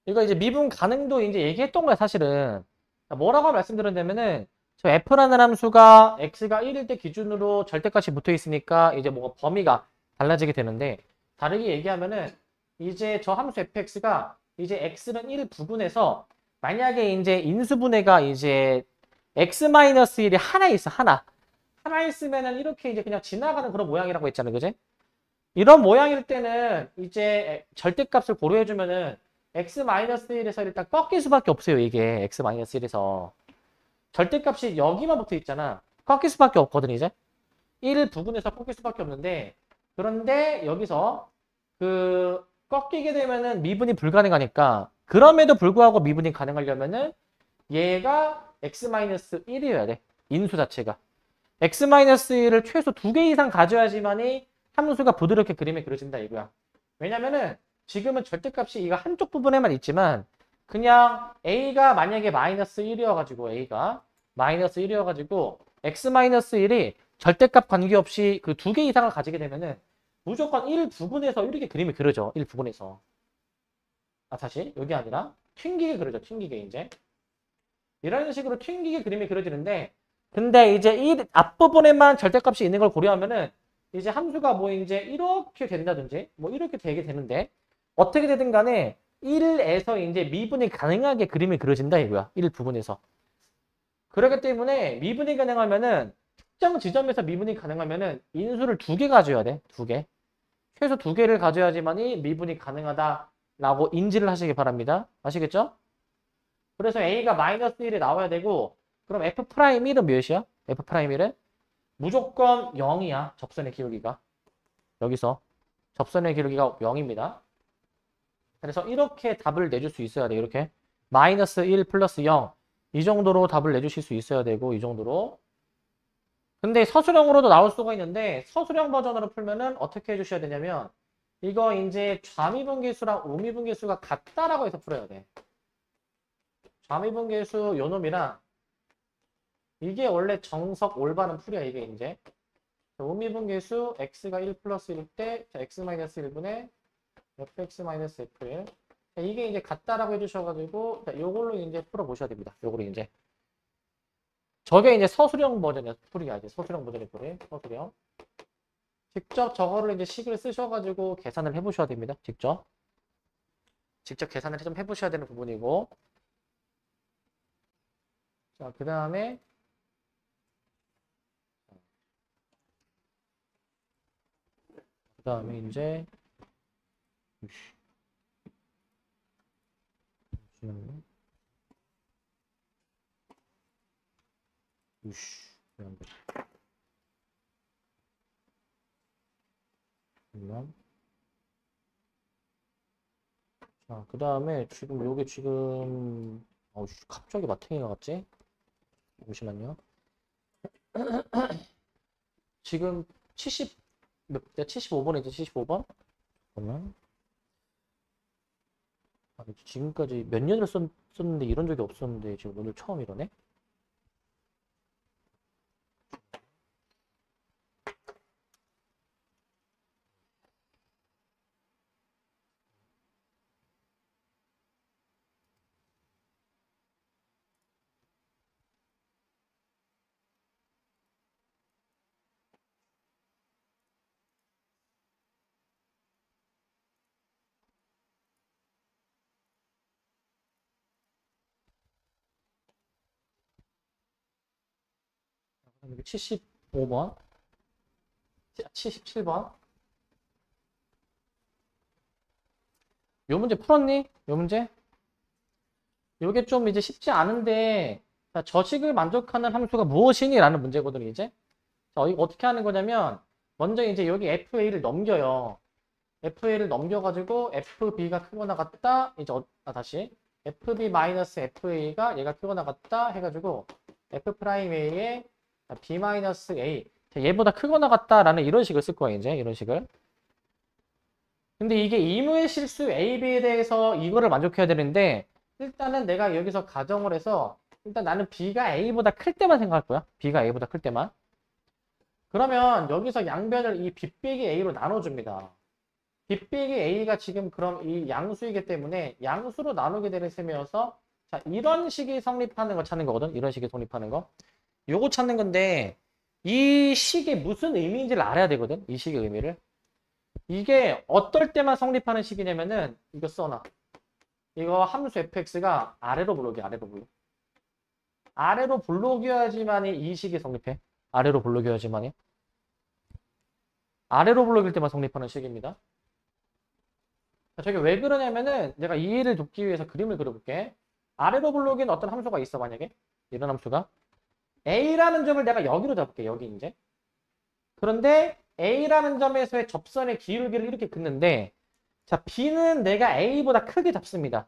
이거 이제 미분 가능도 이제 얘기했던 거야 사실은. 뭐라고 말씀드렸냐면은 저 f라는 함수가 x가 1일 때 기준으로 절대값이 붙어 있으니까 이제 뭐가 범위가 달라지게 되는데 다르게 얘기하면은 이제 저 함수 fx가 이제 x는 1 부분에서 만약에 이제 인수분해가 이제 x-1이 하나 있어 하나 있으면은 이렇게 이제 그냥 지나가는 그런 모양이라고 했잖아요. 그지? 이런 모양일 때는 이제 절대값을 고려해주면은 x-1에서 일단 꺾일 수밖에 없어요. 이게 x-1에서. 절대값이 여기만 붙어 있잖아. 꺾일 수밖에 없거든 이제. 1 부분에서 꺾일 수밖에 없는데 그런데 여기서 그 꺾이게 되면은 미분이 불가능하니까 그럼에도 불구하고 미분이 가능하려면은 얘가 x-1이어야 돼. 인수 자체가. x-1을 최소 2개 이상 가져야지만이 함수가 부드럽게 그림이 그려진다 이거야. 왜냐면은 지금은 절대값이 이거 한쪽 부분에만 있지만 그냥 a가 만약에 마이너스 1이어가지고 a가 마이너스 1이어가지고 x-1이 절대값 관계없이 그 2개 이상을 가지게 되면은 무조건 1 부분에서 이렇게 그림이 그려져. 1 부분에서. 아 다시 여기 아니라 튕기게 그려져. 튕기게 이제. 이런 식으로 튕기게 그림이 그려지는데 근데 이제 이 앞부분에만 절대값이 있는 걸 고려하면은 이제 함수가 뭐 이제 이렇게 된다든지 뭐 이렇게 되게 되는데 어떻게 되든 간에 1에서 이제 미분이 가능하게 그림이 그려진다 이거야. 1 부분에서. 그렇기 때문에 미분이 가능하면은 특정 지점에서 미분이 가능하면은 인수를 2개 가져야 돼. 2개. 최소 2개를 가져야지만이 미분이 가능하다라고 인지를 하시기 바랍니다. 아시겠죠? 그래서 A가 마이너스 1이 나와야 되고 그럼 F'1은 몇이야? F'1은 무조건 0이야. 접선의 기울기가. 여기서 접선의 기울기가 0입니다. 그래서 이렇게 답을 내줄 수 있어야 돼. 이렇게 마이너스 1 플러스 0 이 정도로 답을 내주실 수 있어야 되고 이 정도로. 근데 서술형으로도 나올 수가 있는데 서술형 버전으로 풀면은 어떻게 해주셔야 되냐면 이거 이제 좌미분계수랑 우미분계수가 같다라고 해서 풀어야 돼. 좌미분계수 요놈이랑 이게 원래 정석 올바른 풀이야 이게 이제. 우미분계수 x가 1 플러스 1일 때 x-1분의 fx-f1 이게 이제 같다라고 해주셔가지고 요걸로 이제 풀어보셔야 됩니다. 요걸로 이제 저게 이제 서술형 버전이야. 풀이야 이제 서술형 버전의 풀이 서술형. 직접 저거를 이제 식을 쓰셔가지고 계산을 해보셔야 됩니다. 직접 계산을 좀 해보셔야 되는 부분이고. 자, 그 다음에 이제 잠시만요. 자, 그 다음에 지금 요게 지금 갑자기 마탱이가 갔지? 잠시만요. 지금 몇 대? 75번이죠, 75번? 그러면 아니, 지금까지 몇 년을 썼는데 이런 적이 없었는데 지금 오늘 처음 이러네? 여기 75번, 77번. 요 문제 풀었니? 요 문제? 요게 좀 이제 쉽지 않은데, 자, 저식을 만족하는 함수가 무엇이니? 라는 문제거든요, 이제. 자, 이거 어떻게 하는 거냐면, 먼저 이제 여기 FA를 넘겨요. FA를 넘겨가지고, FB가 크거나 같다. 이제, 다시. FB-FA가 얘가 크거나 같다. 해가지고, F'A에 B-A. 얘보다 크거나 같다라는 이런 식을 쓸 거예요, 이제. 이런 식을. 근데 이게 이무의 실수 A, B에 대해서 이거를 만족해야 되는데, 일단은 내가 여기서 가정을 해서, 일단 나는 B가 A보다 클 때만 생각할 거야. B가 A보다 클 때만. 그러면 여기서 양변을 이 B 빼기 A로 나눠줍니다. B 빼기 A가 지금 그럼 이 양수이기 때문에 양수로 나누게 되는 셈이어서, 자, 이런 식이 성립하는 거 찾는 거거든. 이런 식이 성립하는 거. 요거 찾는 건데, 이 식이 무슨 의미인지를 알아야 되거든. 이 식의 의미를. 이게 어떨 때만 성립하는 식이냐면은, 이거 써놔. 이거 함수 fx가 아래로 블록이야, 아래로 블록. 아래로 블록이어야지만이 이 식이 성립해. 아래로 블록이어야지만이. 아래로 블록일 때만 성립하는 식입니다. 저게 왜 그러냐면은 내가 이해를 돕기 위해서 그림을 그려볼게. 아래로 블록인 어떤 함수가 있어, 만약에. 이런 함수가. A라는 점을 내가 여기로 잡을게, 여기 이제. 그런데 A라는 점에서의 접선의 기울기를 이렇게 긋는데, 자, B는 내가 A보다 크게 잡습니다.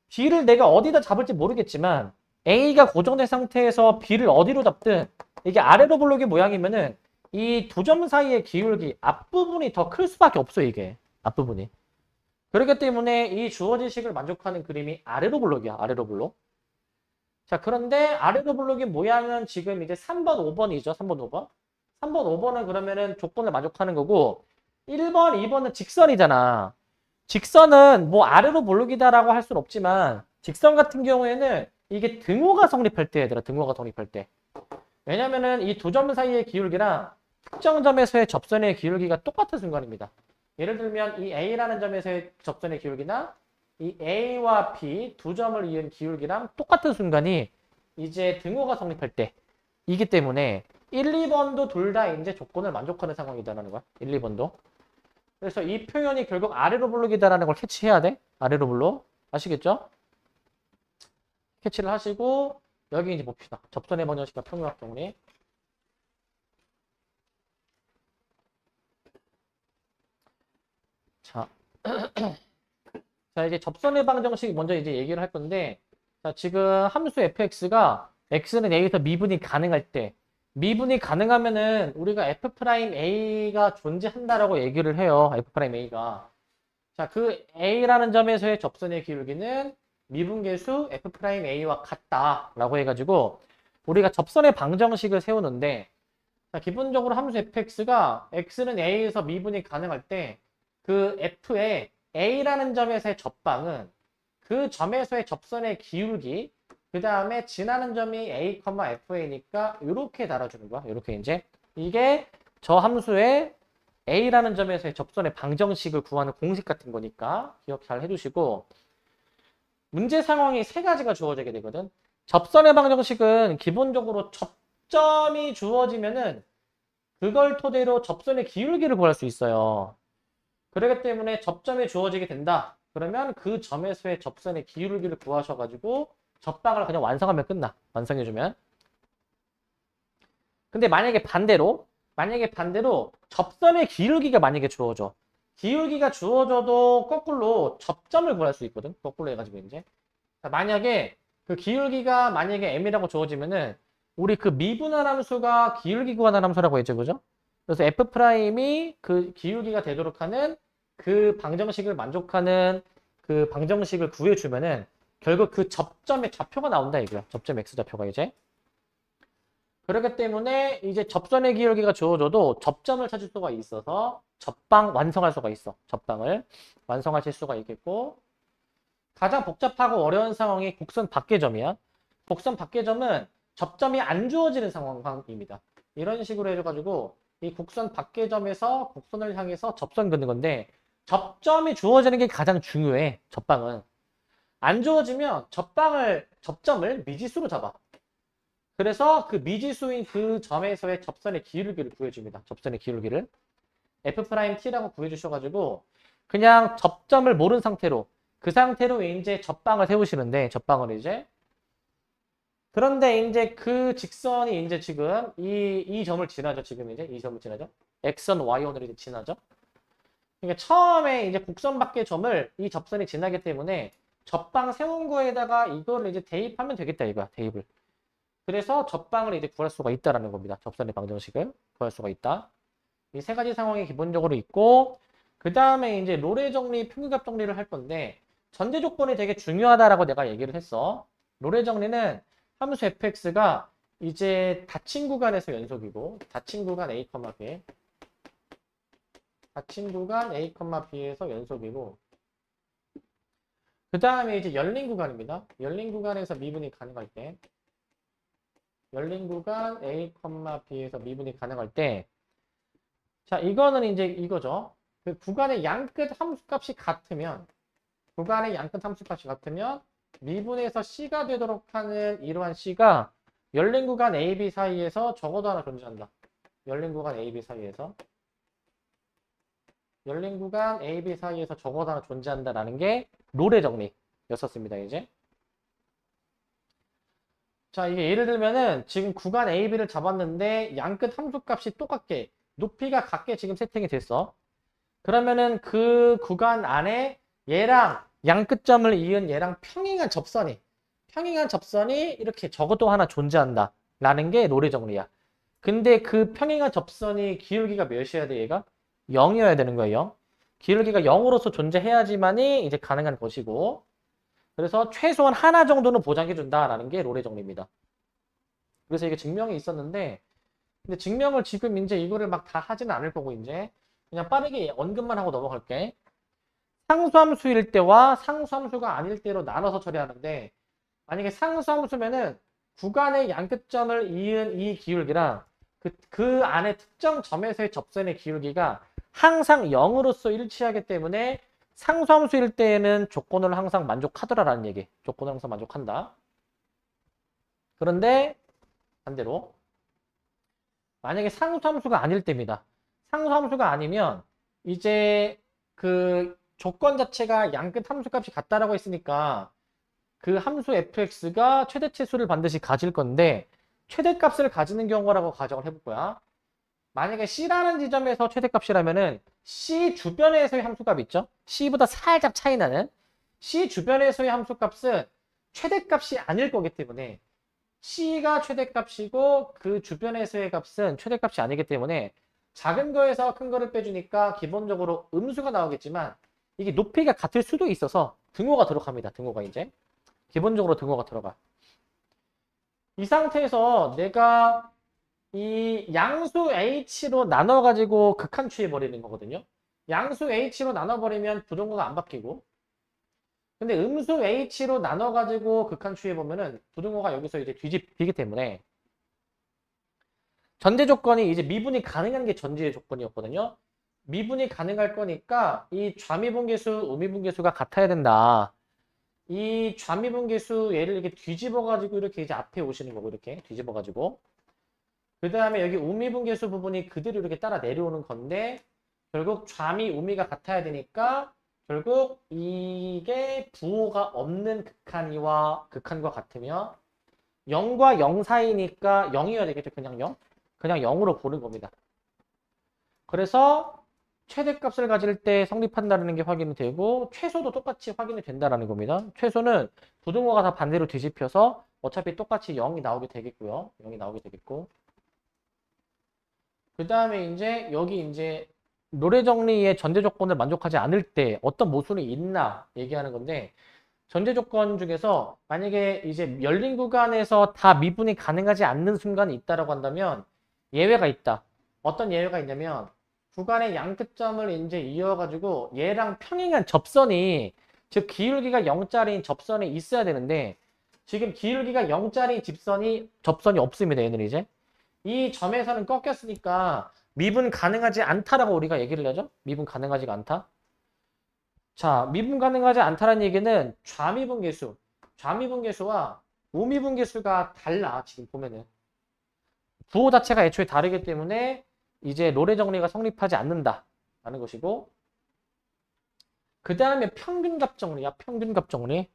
B를 내가 어디다 잡을지 모르겠지만 A가 고정된 상태에서 B를 어디로 잡든 이게 아래로 블록의 모양이면은 이 두 점 사이의 기울기 앞부분이 더 클 수밖에 없어, 이게. 앞부분이. 그렇기 때문에 이 주어진 식을 만족하는 그림이 아래로 블록이야, 아래로 블록. 자, 그런데 아래로 블록의 모양은 지금 이제 3번, 5번이죠. 3번, 5번. 3번, 5번은 그러면은 조건을 만족하는 거고 1번, 2번은 직선이잖아. 직선은 뭐 아래로 블록이다라고 할 수는 없지만 직선 같은 경우에는 이게 등호가 성립할 때, 얘들아, 등호가 성립할 때. 왜냐면은 이 두 점 사이의 기울기랑 특정 점에서의 접선의 기울기가 똑같은 순간입니다. 예를 들면 이 A라는 점에서의 접선의 기울기나 이 A와 B 두 점을 이은 기울기랑 똑같은 순간이 이제 등호가 성립할 때 이기 때문에 1, 2번도 둘 다 이제 조건을 만족하는 상황이다라는 거야. 1, 2번도. 그래서 이 표현이 결국 아래로 블록이다라는 걸 캐치해야 돼. 아래로 블록. 아시겠죠? 캐치를 하시고 여기 이제 봅시다. 접선의 방정식과 평균합 정리. 자, 자 이제 접선의 방정식 먼저 이제 얘기를 할 건데, 자 지금 함수 fx가 x는 a에서 미분이 가능할 때, 미분이 가능하면은 우리가 f'a가 존재한다라고 얘기를 해요. f'a가. 자, 그 a라는 점에서의 접선의 기울기는 미분계수 f'a와 같다라고 해가지고 우리가 접선의 방정식을 세우는데, 자, 기본적으로 함수 fx가 x는 a에서 미분이 가능할 때 그 f의 a라는 점에서의 접방은 그 점에서의 접선의 기울기, 그 다음에 지나는 점이 a, fa니까 이렇게 달아주는 거야. 이렇게 이제 이게 저 함수의 a라는 점에서의 접선의 방정식을 구하는 공식 같은 거니까 기억 잘 해두시고, 문제 상황이 세 가지가 주어지게 되거든. 접선의 방정식은 기본적으로 접점이 주어지면은 그걸 토대로 접선의 기울기를 구할 수 있어요. 그렇기 때문에 접점이 주어지게 된다. 그러면 그 점에서의 접선의 기울기를 구하셔가지고 접방을 그냥 완성하면 끝나. 완성해주면. 근데 만약에 반대로 접선의 기울기가 만약에 주어져. 기울기가 주어져도 거꾸로 접점을 구할 수 있거든. 거꾸로 해가지고 이제. 만약에 그 기울기가 만약에 m이라고 주어지면은 우리 그 미분할 함수가 기울기 구하는 함수라고 했죠, 그죠? 그래서 F'이 그 기울기가 되도록 하는 그 방정식을 만족하는 그 방정식을 구해주면은 결국 그 접점의 좌표가 나온다 이거야. 접점 X좌표가 이제. 그렇기 때문에 이제 접선의 기울기가 주어져도 접점을 찾을 수가 있어서 접방 완성할 수가 있어. 접방을 완성하실 수가 있겠고, 가장 복잡하고 어려운 상황이 곡선 밖의 점이야. 곡선 밖의 점은 접점이 안 주어지는 상황입니다. 이런 식으로 해줘가지고 이 곡선 밖의 점에서 곡선을 향해서 접선 긋는 건데, 접점이 주어지는 게 가장 중요해. 접방은. 안 주어지면 접점을 미지수로 잡아. 그래서 그 미지수인 그 점에서의 접선의 기울기를 구해줍니다. 접선의 기울기를. F'T라고 구해주셔가지고 그냥 접점을 모른 상태로 그 상태로 이제 접방을 세우시는데, 접방을 이제. 그런데 이제 그 직선이 이제 지금 이 점을 지나죠. 지금 이제 이 점을 지나죠. X선, Y선으로 이제 지나죠. 그러니까 처음에 이제 곡선 밖의 점을 이 접선이 지나기 때문에 접방 세운 거에다가 이거를 이제 대입하면 되겠다 이거야. 대입을. 그래서 접방을 이제 구할 수가 있다라는 겁니다. 접선의 방정식을 구할 수가 있다. 이 세 가지 상황이 기본적으로 있고, 그 다음에 이제 롤의 정리, 평균값 정리를 할 건데, 전제 조건이 되게 중요하다라고 내가 얘기를 했어. 롤의 정리는 함수 fx가 이제 닫힌 구간에서 연속이고, 닫힌 구간 a, b, 닫힌 구간 a, b에서 연속이고, 그 다음에 이제 열린 구간입니다. 열린 구간에서 미분이 가능할 때, 열린 구간 a, b에서 미분이 가능할 때, 자, 이거는 이제 이거죠. 그 구간의 양끝 함수값이 같으면, 구간의 양끝 함수값이 같으면 미분에서 C가 되도록 하는 이러한 C가 열린 구간 A, B 사이에서 적어도 하나 존재한다. 열린 구간 A, B 사이에서. 열린 구간 A, B 사이에서 적어도 하나 존재한다라는 게 롤의 정리였었습니다, 이제. 자, 이게 예를 들면은 지금 구간 A, B를 잡았는데 양끝 함수값이 똑같게, 높이가 같게 지금 세팅이 됐어. 그러면은 그 구간 안에 얘랑 양끝점을 이은 얘랑 평행한 접선이 이렇게 적어도 하나 존재한다 라는 게 롤의 정리야. 근데 그 평행한 접선이 기울기가 몇이어야 돼, 얘가? 0이어야 되는 거예요. 0. 기울기가 0으로서 존재해야지만이 이제 가능한 것이고, 그래서 최소한 하나 정도는 보장해 준다라는 게 롤의 정리입니다. 그래서 이게 증명이 있었는데, 근데 증명을 지금 이제 이거를 막 다 하지는 않을 거고, 이제 그냥 빠르게 언급만 하고 넘어갈게. 상수함수일 때와 상수함수가 아닐 때로 나눠서 처리하는데, 만약에 상수함수면은 구간의 양끝점을 이은 이 기울기랑 그 안에 특정 점에서의 접선의 기울기가 항상 0으로서 일치하기 때문에 상수함수일 때에는 조건을 항상 만족하더라라는 얘기. 조건을 항상 만족한다. 그런데 반대로 만약에 상수함수가 아닐 때입니다. 상수함수가 아니면 이제 그 조건 자체가 양끝 함수값이 같다라고 했으니까 그 함수 fx가 최대치수를 반드시 가질 건데, 최대값을 가지는 경우라고 가정을 해볼 거야. 만약에 C라는 지점에서 최대값이라면은 C 주변에서의 함수값 있죠? C보다 살짝 차이 나는 C 주변에서의 함수값은 최대값이 아닐 거기 때문에, C가 최대값이고 그 주변에서의 값은 최대값이 아니기 때문에 작은 거에서 큰 거를 빼주니까 기본적으로 음수가 나오겠지만 이게 높이가 같을 수도 있어서 등호가 들어갑니다. 등호가 이제 기본적으로 등호가 들어가. 이 상태에서 내가 이 양수 h로 나눠가지고 극한취해버리는 거거든요. 양수 h로 나눠버리면 부등호가 안 바뀌고, 근데 음수 h로 나눠가지고 극한취해보면은 부등호가 여기서 이제 뒤집히기 때문에 전제 조건이 이제 미분이 가능한 게 전제 조건이었거든요. 미분이 가능할 거니까 이 좌미분계수, 우미분계수가 같아야 된다. 이 좌미분계수 얘를 이렇게 뒤집어가지고 이렇게 이제 앞에 오시는 거고, 이렇게 뒤집어가지고. 그 다음에 여기 우미분계수 부분이 그대로 이렇게 따라 내려오는 건데, 결국 좌미, 우미가 같아야 되니까 결국 이게 부호가 없는 극한이와 극한과 같으며 0과 0 사이니까 0이어야 되겠죠. 그냥 0. 그냥 0으로 보는 겁니다. 그래서 최대값을 가질 때 성립한다는 게 확인이 되고, 최소도 똑같이 확인이 된다는 겁니다. 최소는 부등호가 다 반대로 뒤집혀서 어차피 똑같이 0이 나오게 되겠고요. 0이 나오게 되겠고. 그 다음에 이제 여기 이제 노래 정리의 전제 조건을 만족하지 않을 때 어떤 모순이 있나 얘기하는 건데 전제 조건 중에서 만약에 이제 열린 구간에서 다 미분이 가능하지 않는 순간이 있다라고 한다면 예외가 있다. 어떤 예외가 있냐면 구간의 양끝점을 이제 이어가지고 얘랑 평행한 접선이 즉 기울기가 0짜리인 접선이 있어야 되는데 지금 기울기가 0짜리 접선이 없습니다. 얘는 이제 이 점에서는 꺾였으니까 미분 가능하지 않다라고 우리가 얘기를 하죠. 미분 가능하지가 않다. 자, 미분 가능하지 않다는 얘기는 좌미분계수와 우미분계수가 달라. 지금 보면은 부호 자체가 애초에 다르기 때문에 이제 로레 정리가 성립하지 않는다라는 것이고 그 다음에 평균값 정리야. 평균값 정리.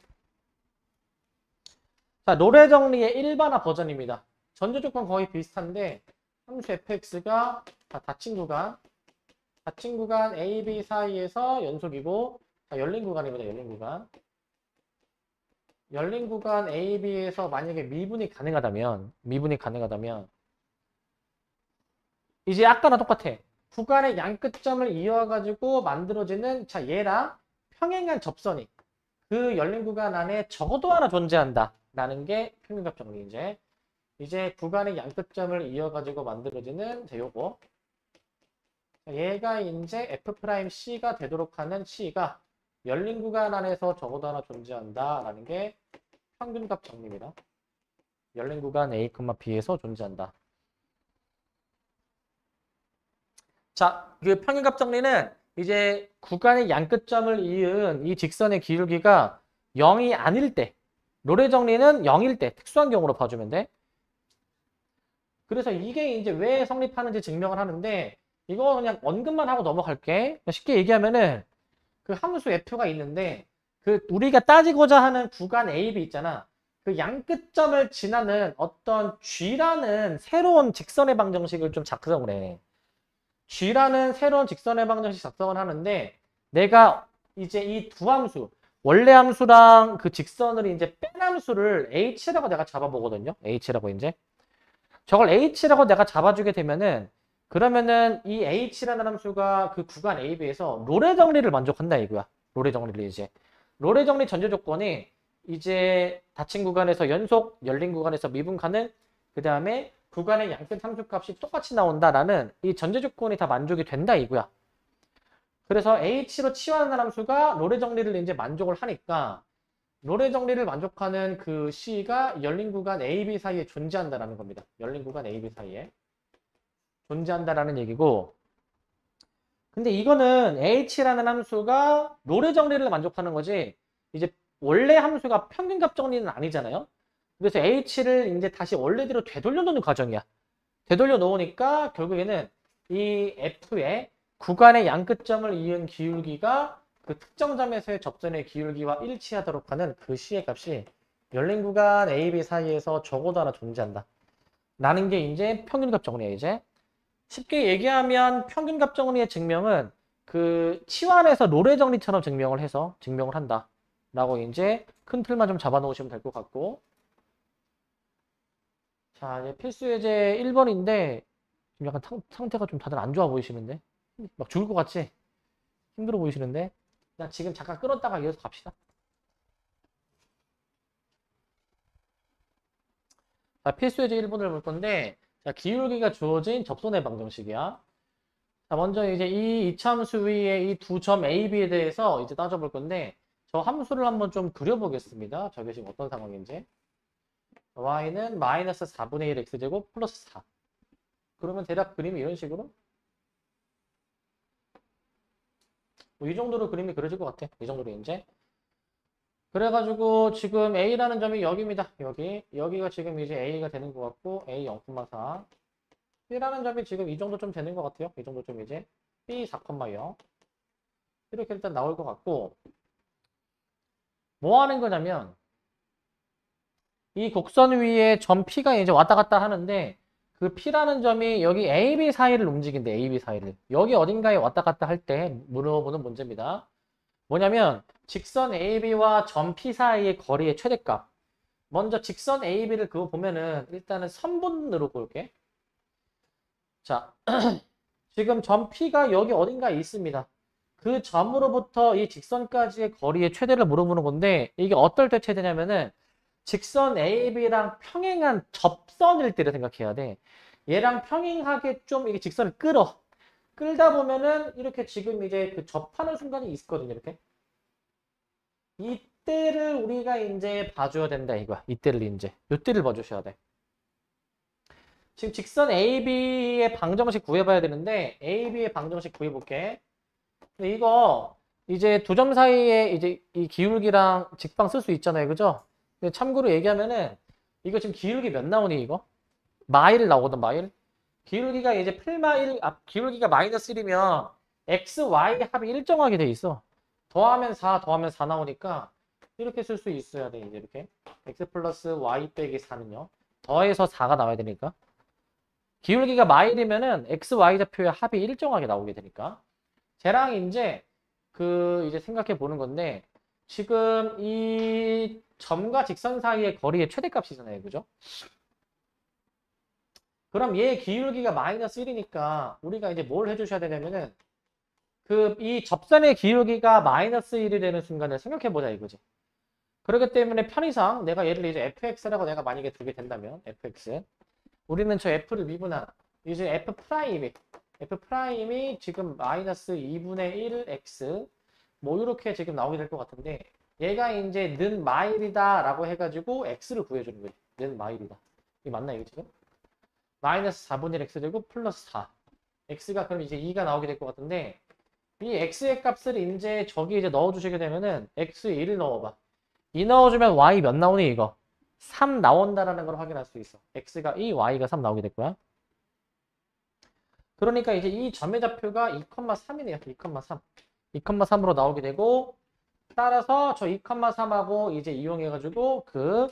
자, 로레 정리의 일반화 버전입니다. 전제 조건 거의 비슷한데 함수 fx가 닫힌 구간 a, b 사이에서 연속이고 자, 열린 구간입니다. 열린 구간 a, b에서 만약에 미분이 가능하다면 이제 아까랑 똑같아. 구간의 양끝점을 이어가지고 만들어지는 자 얘랑 평행한 접선이 그 열린 구간 안에 적어도 하나 존재한다. 라는 게 평균값 정리 이제 구간의 양끝점을 이어가지고 만들어지는 자 요거 얘가 이제 F'C가 되도록 하는 C가 열린 구간 안에서 적어도 하나 존재한다. 라는 게 평균값 정리입니다. 열린 구간 A, B에서 존재한다. 자, 그 평균값 정리는 이제 구간의 양끝점을 이은 이 직선의 기울기가 0이 아닐 때, 로레 정리는 0일 때 특수한 경우로 봐주면 돼. 그래서 이게 이제 왜 성립하는지 증명을 하는데 이거 그냥 언급만 하고 넘어갈게. 쉽게 얘기하면은 그 함수 f가 있는데 그 우리가 따지고자 하는 구간 A, B 있잖아. 그 양끝점을 지나는 어떤 G라는 새로운 직선의 방정식을 좀 작성을 해. G라는 새로운 직선의 방정식 작성을 하는데 내가 이제 이 두 함수 원래 함수랑 그 직선을 이제 뺀 함수를 H라고 내가 잡아보거든요. H라고 이제 저걸 H라고 내가 잡아주게 되면은 그러면은 이 H라는 함수가 그 구간 AB에서 로레 정리를 만족한다 이거야. 로레 정리를 이제 로레 정리 전제 조건이 이제 닫힌 구간에서 연속, 열린 구간에서 미분 가능, 그 다음에 구간의 양끝 함수값이 똑같이 나온다라는 이 전제 조건이 다 만족이 된다 이거야. 그래서 H로 치환하는 함수가 로레 정리를 이제 만족을 하니까 로레 정리를 만족하는 그 C가 열린 구간 A, B 사이에 존재한다라는 겁니다. 열린 구간 A, B 사이에 존재한다라는 얘기고 근데 이거는 H라는 함수가 로레 정리를 만족하는 거지 이제 원래 함수가 평균값 정리는 아니잖아요. 그래서 H를 이제 다시 원래대로 되돌려 놓는 과정이야. 되돌려 놓으니까 결국에는 이 F의 구간의 양끝점을 이은 기울기가 그 특정 점에서의 접선의 기울기와 일치하도록 하는 그 C의 값이 열린 구간 A, B 사이에서 적어도 하나 존재한다. 라는 게 이제 평균값 정리야, 이제. 쉽게 얘기하면 평균값 정리의 증명은 그 치환에서 로레 정리처럼 증명을 한다. 라고 이제 큰 틀만 좀 잡아 놓으시면 될 것 같고. 자, 이제 필수 예제 1번인데 지금 약간 상태가 좀 다들 안 좋아 보이시는데 막 죽을 것 같지? 힘들어 보이시는데 나 지금 잠깐 끊었다가 이어서 갑시다. 자, 필수 예제 1번을 볼 건데 자, 기울기가 주어진 접선의 방정식이야. 자, 먼저 이제 이 이차함수 위에 이 두 점 A, B에 대해서 이제 따져볼 건데 저 함수를 한번 좀 그려보겠습니다. 저게 지금 어떤 상황인지. y는 마이너스 4분의 1 x제곱 플러스 4. 그러면 대략 그림이 이런 식으로 뭐 이 정도로 그림이 그려질 것 같아. 이 정도로 이제. 그래가지고 지금 A라는 점이 여기입니다. 여기가 지금 이제 A가 되는 것 같고 A 0,4. B라는 점이 지금 이 정도 좀 되는 것 같아요. 이 정도 좀 이제 B 4,0 이렇게 일단 나올 것 같고 뭐 하는 거냐면 이 곡선 위에 점 P가 이제 왔다 갔다 하는데 그 P라는 점이 여기 A, B 사이를 움직인대. A, B 사이를. 여기 어딘가에 왔다 갔다 할 때 물어보는 문제입니다. 뭐냐면 직선 AB와 점 P 사이의 거리의 최대값. 먼저 직선 AB를 그거 보면은 일단은 선분으로 볼게. 자, 지금 점 P가 여기 어딘가에 있습니다. 그 점으로부터 이 직선까지의 거리의 최대를 물어보는 건데 이게 어떨 때 최대냐면은 직선 AB랑 평행한 접선일 때를 생각해야 돼. 얘랑 평행하게 좀 이게 직선을 끌어. 끌다 보면은 이렇게 지금 이제 그 접하는 순간이 있거든요. 이렇게. 이때를 우리가 이제 봐줘야 된다 이거야. 이때를 이제. 이때를 봐주셔야 돼. 지금 직선 AB의 방정식 구해봐야 되는데 AB의 방정식 구해볼게. 근데 이거 이제 두 점 사이에 이제 이 기울기랑 직방 쓸 수 있잖아요. 그죠? 근데 참고로 얘기하면은 이거 지금 기울기 몇 나오니 이거? 마일 나오거든 마일. 기울기가 이제 풀마일 기울기가 마이너스 1이면 x, y 합이 일정하게 돼 있어. 더하면 4 나오니까 이렇게 쓸 수 있어야 돼. 이제 이렇게 x 플러스 y 빼기 4는요. 더해서 4가 나와야 되니까. 기울기가 마일이면은 x, y 좌표의 합이 일정하게 나오게 되니까. 쟤랑 이제 이제 생각해 보는 건데 지금 이 점과 직선 사이의 거리의 최대값이잖아요. 그죠? 그럼 얘 기울기가 마이너스 1이니까 우리가 이제 뭘 해주셔야 되냐면은 이 접선의 기울기가 마이너스 1이 되는 순간을 생각해 보자 이거지. 그렇기 때문에 편의상 내가 얘를 이제 fx라고 내가 만약에 두게 된다면 fx 우리는 저 f를 미분한 이제 f'이 지금 마이너스 2분의 1 x 뭐 이렇게 지금 나오게 될 것 같은데 얘가 이제 는 마일이다 라고 해가지고 x를 구해주는 거지. 는 마일이다. 이게 맞나 이거 지금? 마이너스 4분의 1 x제곱 플러스 4 x가 그럼 이제 2가 나오게 될 것 같은데 이 x의 값을 이제 저기 이제 넣어주시게 되면은 x 1을 넣어봐. 2 넣어주면 y 몇 나오니 이거? 3 나온다라는 걸 확인할 수 있어. x가 2, y가 3 나오게 될 거야. 그러니까 이제 이 점의 좌표가 2,3이네요. 2,3. 2,3으로 나오게 되고 따라서 저 2,3하고 이제 이용해가지고 그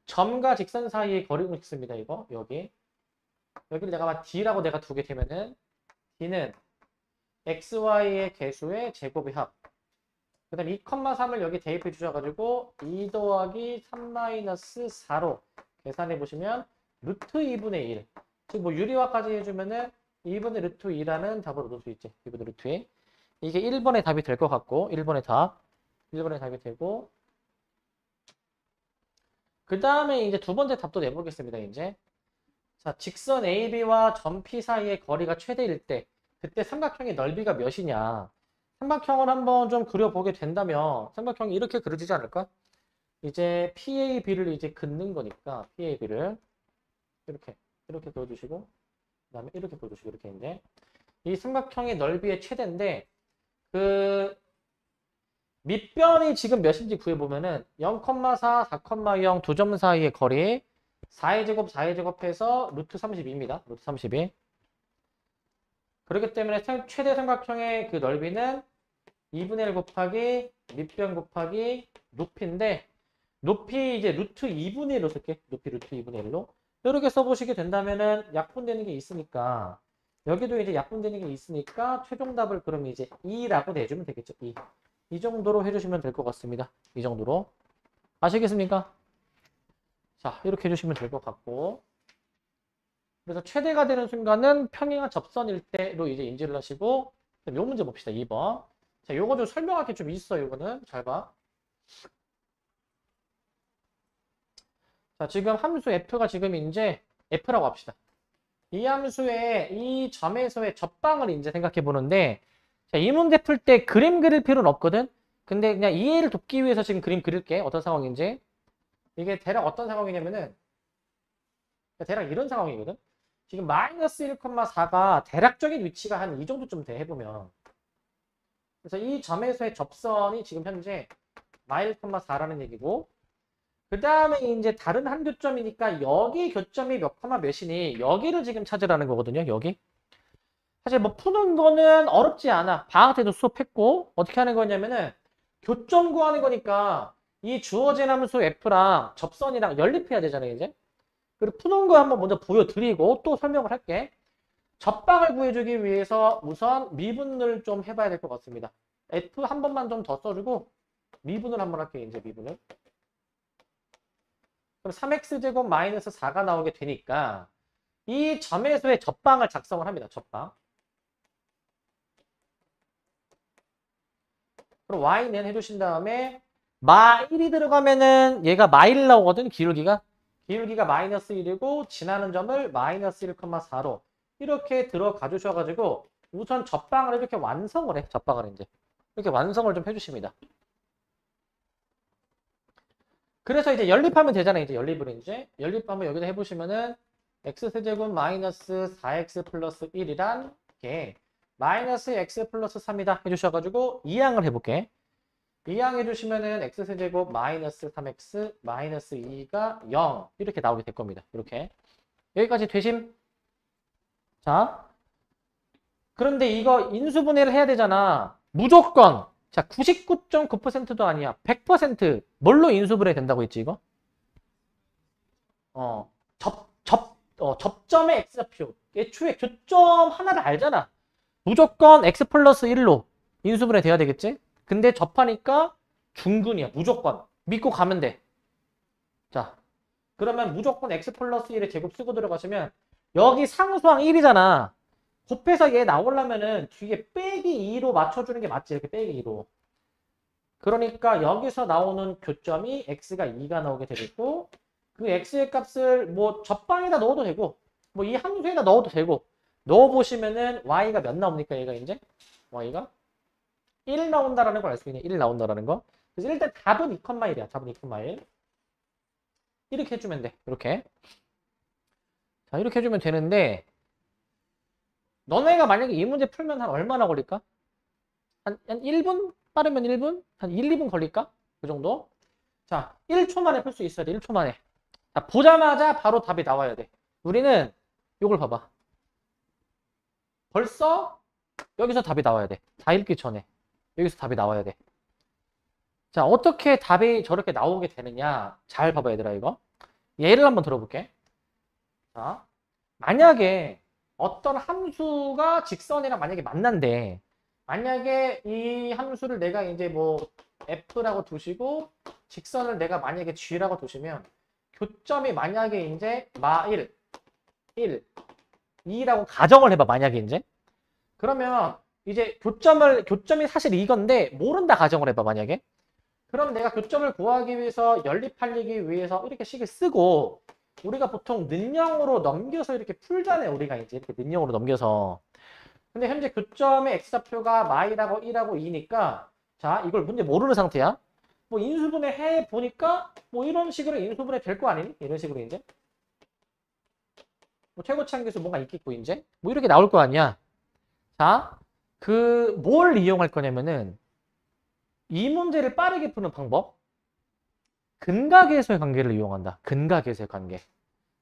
점과 직선 사이의 거리를 씁니다. 이거 여기. 여기를 내가 d라고 내가 두게 되면은 d는 xy의 개수의 제곱의 합. 그 다음에 2,3을 여기 대입해 주셔가지고 2 더하기 3-4로 계산해 보시면 루트 2분의 1. 즉 뭐 유리화까지 해주면은 2분의 루트 2라는 답을 얻을 수 있지. 2분의 루트 2. 이게 1번의 답이 될 것 같고 1번의 답이 되고 그 다음에 이제 두 번째 답도 내보겠습니다. 이제 자 직선 AB와 점 P 사이의 거리가 최대일 때 그때 삼각형의 넓이가 몇이냐. 삼각형을 한번 좀 그려보게 된다면 삼각형이 이렇게 그려지지 않을까? 이제 PAB를 이제 긋는 거니까 PAB를 이렇게 그려주시고 그 다음에 이렇게 그려주시고 이렇게 이제 이 삼각형의 넓이의 최대인데 그 밑변이 지금 몇인지 구해보면은 0,4, 4,0 두 점 사이의 거리 4의 제곱, 4의 제곱해서 루트 32입니다. 루트 32. 그렇기 때문에 최대 삼각형의 그 넓이는 2분의 1 곱하기 밑변 곱하기 높이인데 높이 이제 루트 2분의 1로 쓸게. 높이 루트 2분의 1로. 이렇게 써보시게 된다면은 약분되는 게 있으니까 여기도 이제 약분되는 게 있으니까 최종 답을 그럼 이제 2라고 내주면 되겠죠. 2. 이 정도로 해주시면 될 것 같습니다. 이 정도로. 아시겠습니까? 자, 이렇게 해주시면 될 것 같고. 그래서 최대가 되는 순간은 평행한 접선일 때로 이제 인지를 하시고, 요 문제 봅시다. 2번. 자, 요거 좀 설명할 게 좀 있어. 요거는. 잘 봐. 자, 지금 함수 f가 지금 이제 f라고 합시다. 이 함수의 이 점에서의 접방을 이제 생각해 보는데, 자, 이 문제 풀 때 그림 그릴 필요는 없거든? 근데 그냥 이해를 돕기 위해서 지금 그림 그릴게. 어떤 상황인지. 이게 대략 어떤 상황이냐면은, 대략 이런 상황이거든? 지금 마이너스 1,4가 대략적인 위치가 한 이 정도쯤 돼 해보면. 그래서 이 점에서의 접선이 지금 현재 마일 1,4라는 얘기고, 그 다음에 이제 다른 한 교점이니까 여기 교점이 몇 컴마 몇이니 여기를 지금 찾으라는 거거든요. 여기. 사실 뭐 푸는 거는 어렵지 않아. 방학 때도 수업했고 어떻게 하는 거냐면은 교점 구하는 거니까 이 주어진 함수 f랑 접선이랑 연립해야 되잖아요. 이제. 그리고 푸는 거 한번 먼저 보여드리고 또 설명을 할게. 접방을 구해주기 위해서 우선 미분을 좀 해봐야 될 것 같습니다. f 한 번만 좀 더 써주고 미분을 한번 할게요. 이제 미분을. 그럼 3x제곱 마이너스 4가 나오게 되니까 이 점에서의 접방을 작성을 합니다. 접방. 그럼 y는 해주신 다음에 마 1이 들어가면은 얘가 마 1 나오거든. 기울기가 마이너스 1이고 지나는 점을 마이너스 1,4로 이렇게 들어가 주셔가지고 우선 접방을 이렇게 완성을 해. 접방을 이제 이렇게 완성을 좀 해주십니다. 그래서 이제 연립하면 되잖아요. 이제 연립을 이제 연립하면 여기다 해보시면은 x세제곱 마이너스 4x 플러스 1이란 게 마이너스 x 플러스 3이다 해주셔가지고 이항을 해볼게. 이항 해주시면은 x세제곱 마이너스 3x 마이너스 2가 0 이렇게 나오게 될 겁니다. 이렇게 여기까지 되심? 자, 그런데 이거 인수분해를 해야 되잖아. 무조건 자 99.9%도 아니야. 100% 뭘로 인수분해 된다고 했지 이거? 접점의 x좌표. 애초에 교점 하나를 알잖아. 무조건 x 플러스 1로 인수분해 돼야 되겠지? 근데 접하니까 중근이야. 무조건. 믿고 가면 돼. 자, 그러면 무조건 x 플러스 1의 제곱 쓰고 들어가시면 여기 상수항 1이잖아. 곱해서 얘 나오려면은 뒤에 빼기 2로 맞춰주는 게 맞지. 이렇게 빼기 2로. 그러니까 여기서 나오는 교점이 x가 2가 나오게 되겠고 그 x의 값을 뭐 접방에다 넣어도 되고 뭐 이 함수에다 넣어도 되고 넣어보시면은 y가 몇 나옵니까? 얘가 이제 y가 1 나온다라는 걸 알 수 있네. 1 나온다라는 거. 그래서 일단 답은 2,1이야. 답은 2,1. 이렇게 해주면 돼. 이렇게. 자, 이렇게 해주면 되는데 너네가 만약에 이 문제 풀면 한 얼마나 걸릴까? 한 1분? 빠르면 1분? 한 1, 2분 걸릴까? 그 정도? 자, 1초 만에 풀 수 있어야 돼. 1초 만에. 자, 보자마자 바로 답이 나와야 돼. 우리는 이걸 봐봐. 벌써 여기서 답이 나와야 돼. 다 읽기 전에. 여기서 답이 나와야 돼. 자, 어떻게 답이 저렇게 나오게 되느냐. 잘 봐봐, 얘들아, 이거. 예를 한번 들어볼게. 자, 만약에 어떤 함수가 직선이랑 만약에 만난대. 만약에 이 함수를 내가 이제 뭐 f라고 두시고 직선을 내가 만약에 g라고 두시면 교점이 만약에 이제 마 1, 2라고 가정을 해봐. 만약에 이제. 그러면 이제 교점이 사실 이건데 모른다 가정을 해봐. 만약에. 그럼 내가 교점을 구하기 위해서 연립하기 위해서 이렇게 식을 쓰고 우리가 보통 는형으로 넘겨서 이렇게 풀잖아요. 우리가 이제 이렇게 는형으로 넘겨서. 근데 현재 교점의 x좌표가 마이라고 1하고 2니까 자 이걸 문제 모르는 상태야. 뭐 인수분해 해 보니까 뭐 이런 식으로 인수분해 될 거 아니니? 이런 식으로 이제 뭐 최고치 한계수 뭔가 있겠고 이제 뭐 이렇게 나올 거 아니야. 자, 그 뭘 이용할 거냐면은 이 문제를 빠르게 푸는 방법. 근각에서의 관계를 이용한다. 근각에서의 관계.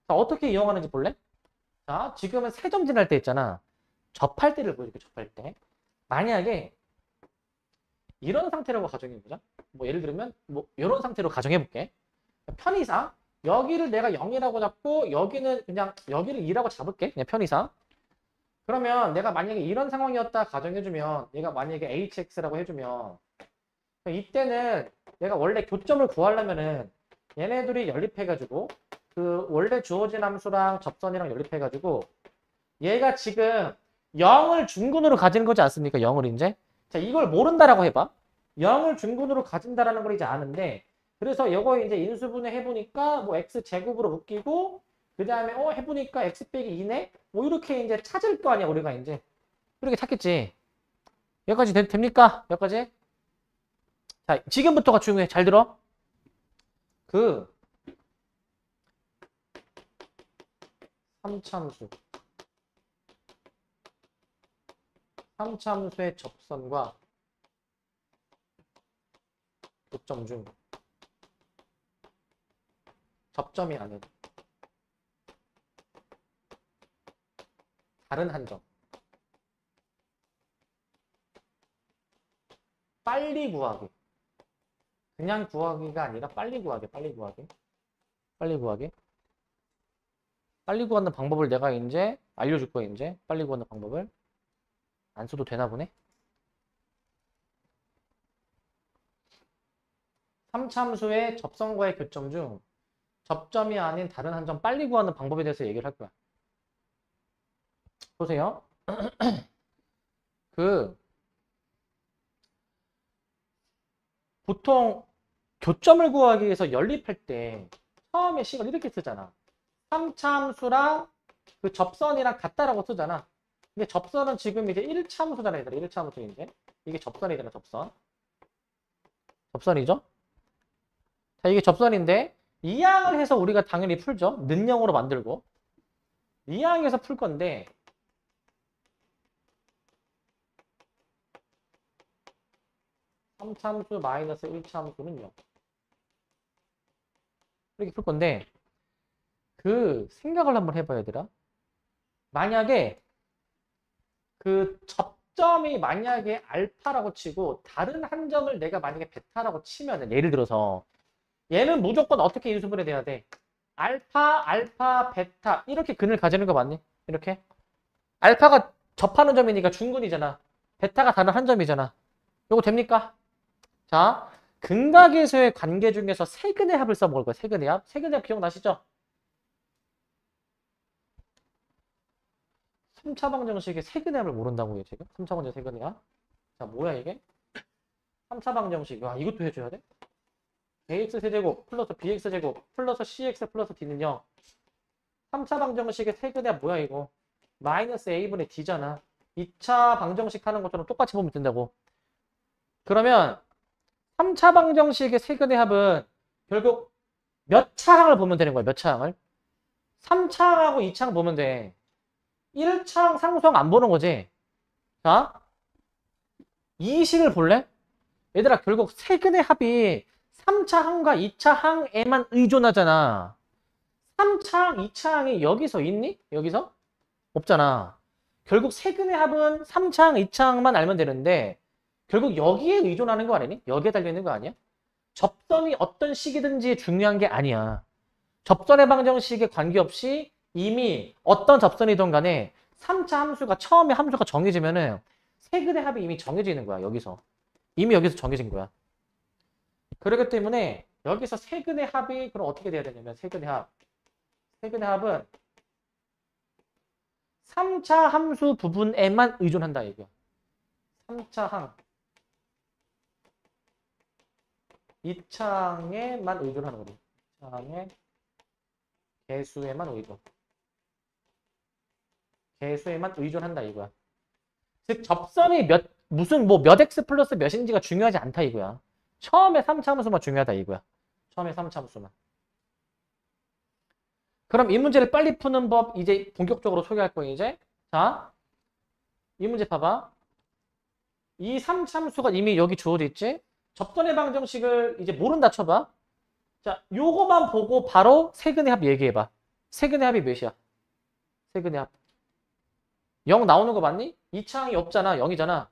자, 어떻게 이용하는지 볼래? 자, 지금은 세점진할 때 있잖아. 접할 때를 보여줄게. 접할 때. 만약에 이런 상태라고 가정해보자. 뭐 예를 들면 뭐 이런 상태로 가정해볼게. 편의상 여기를 내가 0이라고 잡고 여기는 그냥 여기를 2라고 잡을게. 그냥 편의상. 그러면 내가 만약에 이런 상황이었다 가정해주면 얘가 만약에 hx라고 해주면 이때는 내가 원래 교점을 구하려면은 얘네들이 연립해가지고 그 원래 주어진 함수랑 접선이랑 연립해가지고 얘가 지금 0을 중근으로 가지는 거지 않습니까? 0을 이제. 자, 이걸 모른다라고 해봐. 0을 중근으로 가진다라는 걸 이제 아는데 그래서 이거 이제 인수분해 해보니까 뭐 x제곱으로 묶이고 그 다음에 해보니까 x 빼기 2네? 뭐 이렇게 이제 찾을 거 아니야 우리가 이제. 이렇게 찾겠지. 여기까지 됩니까? 여기까지? 자, 지금부터가 중요해. 잘 들어. 그 3참수의 접선과 교점 중 접점이 아닌 다른 한 점. 빨리 구하기. 그냥 구하기가 아니라 빨리 구하기. 빨리 구하는 방법을 내가 이제 알려줄 거야. 이제 빨리 구하는 방법을. 안 써도 되나 보네. 3참수의 접선과의 교점 중 접점이 아닌 다른 한 점 빨리 구하는 방법에 대해서 얘기를 할 거야. 보세요. 그 보통 교점을 구하기 위해서 연립할 때 처음에 식을 이렇게 쓰잖아. 3차 함수랑 그 접선이랑 같다라고 쓰잖아. 근데 접선은 지금 이제 1차 함수잖아, 얘들아. 1차 함수 이제. 이게 접선이잖아, 접선. 접선이죠? 자, 이게 접선인데 이항을 해서 우리가 당연히 풀죠. 는형으로 만들고. 이항에서 풀 건데 3차 함수 마이너스 1차 함수는요. 이렇게 풀 건데 그 생각을 한번 해봐야 되라. 만약에 그 접점이 만약에 알파라고 치고 다른 한 점을 내가 만약에 베타라고 치면 예를 들어서 얘는 무조건 어떻게 인수분해 돼야 돼? 알파, 베타 이렇게 근을 가지는 거 맞니? 이렇게 알파가 접하는 점이니까 중근이잖아. 베타가 다른 한 점이잖아. 이거 됩니까? 자, 근각에서의 관계 중에서 세근의 합을 써먹을 거야. 세근의 합. 세근의 합 기억나시죠? 3차 방정식의 세근의 합을 모른다고요, 지금? 3차 방정식 세근의 합. 자, 뭐야 이게? 3차 방정식. 와, 이것도 해줘야 돼? ax 세제곱 플러스 bx 제곱 플러스 cx 플러스 d는 0. 3차 방정식의 세근의 합 뭐야 이거? 마이너스 a분의 d잖아. 2차 방정식 하는 것처럼 똑같이 보면 된다고. 그러면 3차 방정식의 세근의 합은 결국 몇 차항을 보면 되는 거야, 몇 차항을? 3차항하고 2차항 보면 돼. 1차항 상수항 안 보는 거지. 자, 이 식을 볼래? 얘들아, 결국 세근의 합이 3차항과 2차항에만 의존하잖아. 3차항, 2차항이 여기서 있니? 여기서? 없잖아. 결국 세근의 합은 3차항, 2차항만 알면 되는데 결국 여기에 의존하는 거 아니니? 여기에 달려있는 거 아니야? 접선이 어떤 식이든지 중요한 게 아니야. 접선의 방정식에 관계없이 이미 어떤 접선이든 간에 3차 함수가 처음에 함수가 정해지면은 세근의 합이 이미 정해지는 거야. 여기서. 이미 여기서 정해진 거야. 그렇기 때문에 여기서 세근의 합이 그럼 어떻게 돼야 되냐면 세근의 합. 세근의 합은 3차 함수 부분에만 의존한다 이거. 3차 항. 2차항에만 의존하는 거죠. 2차항의 개수에만 의존. 개수에만 의존한다 이거야. 즉 접선이 무슨 몇 x 플러스 몇인지가 중요하지 않다 이거야. 처음에 3차 함수만 중요하다 이거야. 처음에 3차 함수만. 그럼 이 문제를 빨리 푸는 법 이제 본격적으로 소개할 거예요 이제. 자, 이 문제 봐봐. 이 3차 함수가 이미 여기 주어져 있지. 접선의 방정식을 이제 모른다 쳐봐. 자, 요거만 보고 바로 세근의 합 얘기해봐. 세근의 합이 몇이야? 세근의 합. 0 나오는 거 맞니? 2차항이 없잖아. 0이잖아.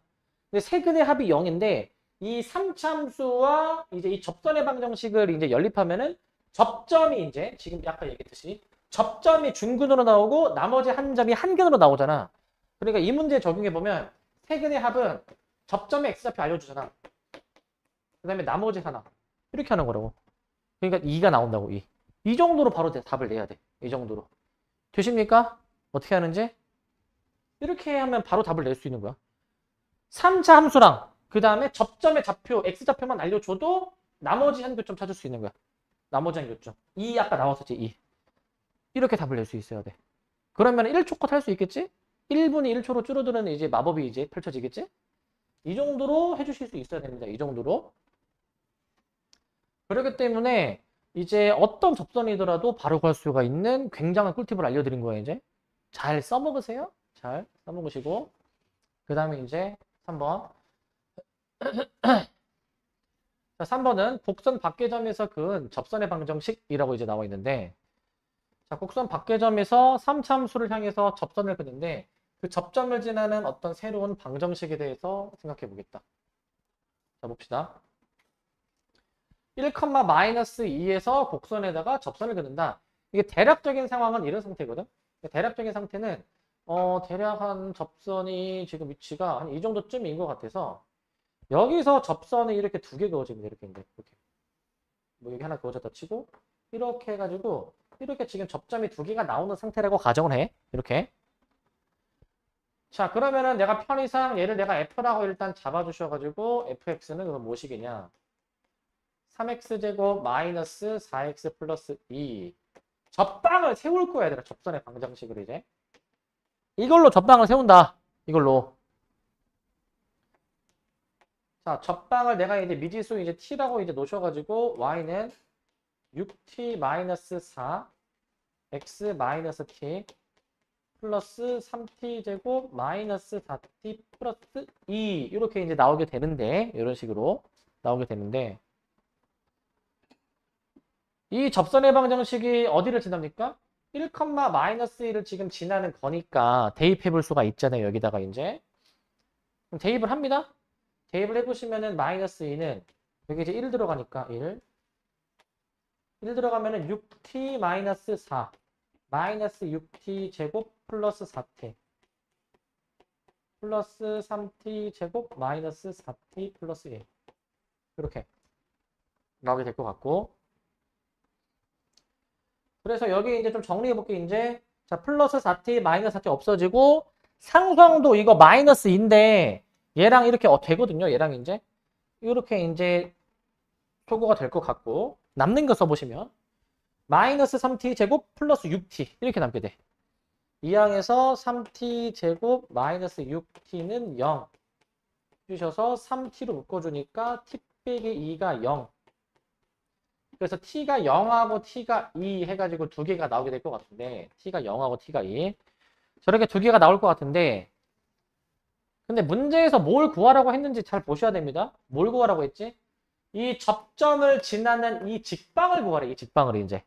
근데 세근의 합이 0인데 이 3차 함수와 이제 이 접선의 방정식을 이제 연립하면은 접점이 이제 지금 아까 얘기했듯이 접점이 중근으로 나오고 나머지 한 점이 한근으로 나오잖아. 그러니까 이 문제 적용해 보면 세근의 합은 접점의 x좌표 알려주잖아. 그 다음에 나머지 하나 이렇게 하는 거라고. 그러니까 2가 나온다고. 2. 이 정도로 바로 답을 내야 돼. 이 정도로. 되십니까? 어떻게 하는지? 이렇게 하면 바로 답을 낼 수 있는 거야. 3차 함수랑 그 다음에 접점의 좌표, x좌표만 알려줘도 나머지 한 교점 찾을 수 있는 거야. 나머지 한 교점. 2 아까 나왔었지, 2. 이렇게 답을 낼 수 있어야 돼. 그러면 1초 컷 할 수 있겠지? 1분이 1초로 줄어드는 이제 마법이 이제 펼쳐지겠지? 이 정도로 해주실 수 있어야 됩니다. 이 정도로. 그렇기 때문에 이제 어떤 접선이더라도 바로 구할 수가 있는 굉장한 꿀팁을 알려드린 거예요, 이제. 잘 써먹으세요. 잘 써먹으시고. 그 다음에 이제 3번. 자, 3번은 곡선 밖의점에서 그은 접선의 방정식이라고 이제 나와 있는데, 자, 곡선 밖의점에서 3차 함수를 향해서 접선을 그는데 그 접점을 지나는 어떤 새로운 방정식에 대해서 생각해 보겠다. 자, 봅시다. 1,-2에서 곡선에다가 접선을 그는다. 이게 대략적인 상황은 이런 상태거든. 대략적인 상태는 대략 한 접선이 지금 위치가 한 이 정도쯤인 것 같아서 여기서 접선이 이렇게 두 개 그어집니다. 이렇게 이제 이렇게 뭐 여기 하나 그어졌다 치고 이렇게 해가지고 이렇게 지금 접점이 두 개가 나오는 상태라고 가정을 해. 이렇게. 자, 그러면은 내가 편의상 얘를 내가 f라고 일단 잡아주셔가지고 fx는 그럼 무엇이겠냐? 3x제곱 마이너스 4x 플러스 2. 접방을 세울 거야, 얘들아. 접선의 방정식으로 이제. 이걸로 접방을 세운다. 이걸로. 자, 접방을 내가 이제 미지수 이제 t라고 이제 놓으셔가지고 y는 6t 마이너스 4 x 마이너스 t 플러스 3t 제곱 마이너스 4t 플러스 2 이렇게 이제 나오게 되는데 이런 식으로 나오게 되는데 이 접선의 방정식이 어디를 지납니까? 1, 마이너스 1을 지금 지나는 거니까 대입해 볼 수가 있잖아요. 여기다가 이제 그럼 대입을 합니다. 대입을 해보시면은 마이너스 2는 여기 이제 1 들어가니까 1 들어가면은 6t 마이너스 4 마이너스 6t 제곱 플러스 4t 플러스 3t 제곱 마이너스 4t 플러스 1 이렇게 나오게 될 것 같고 그래서 여기 이제 좀 정리해 볼게 이제 자 플러스 4t 마이너스 4t 없어지고 상수항도 이거 마이너스 2인데 얘랑 이렇게 되거든요. 얘랑 이제 이렇게 이제 표고가 될 것 같고 남는 거 써보시면 마이너스 3t 제곱 플러스 6t 이렇게 남게 돼. 이 항에서 3t 제곱 마이너스 6t는 0 주셔서 3t로 묶어주니까 t 빼기 2가 0. 그래서 t가 0하고 t가 2 해가지고 두 개가 나오게 될 것 같은데 t가 0하고 t가 2 저렇게 두 개가 나올 것 같은데 근데 문제에서 뭘 구하라고 했는지 잘 보셔야 됩니다. 뭘 구하라고 했지? 이 접점을 지나는 이 직방을 구하래. 이 직방을 이제.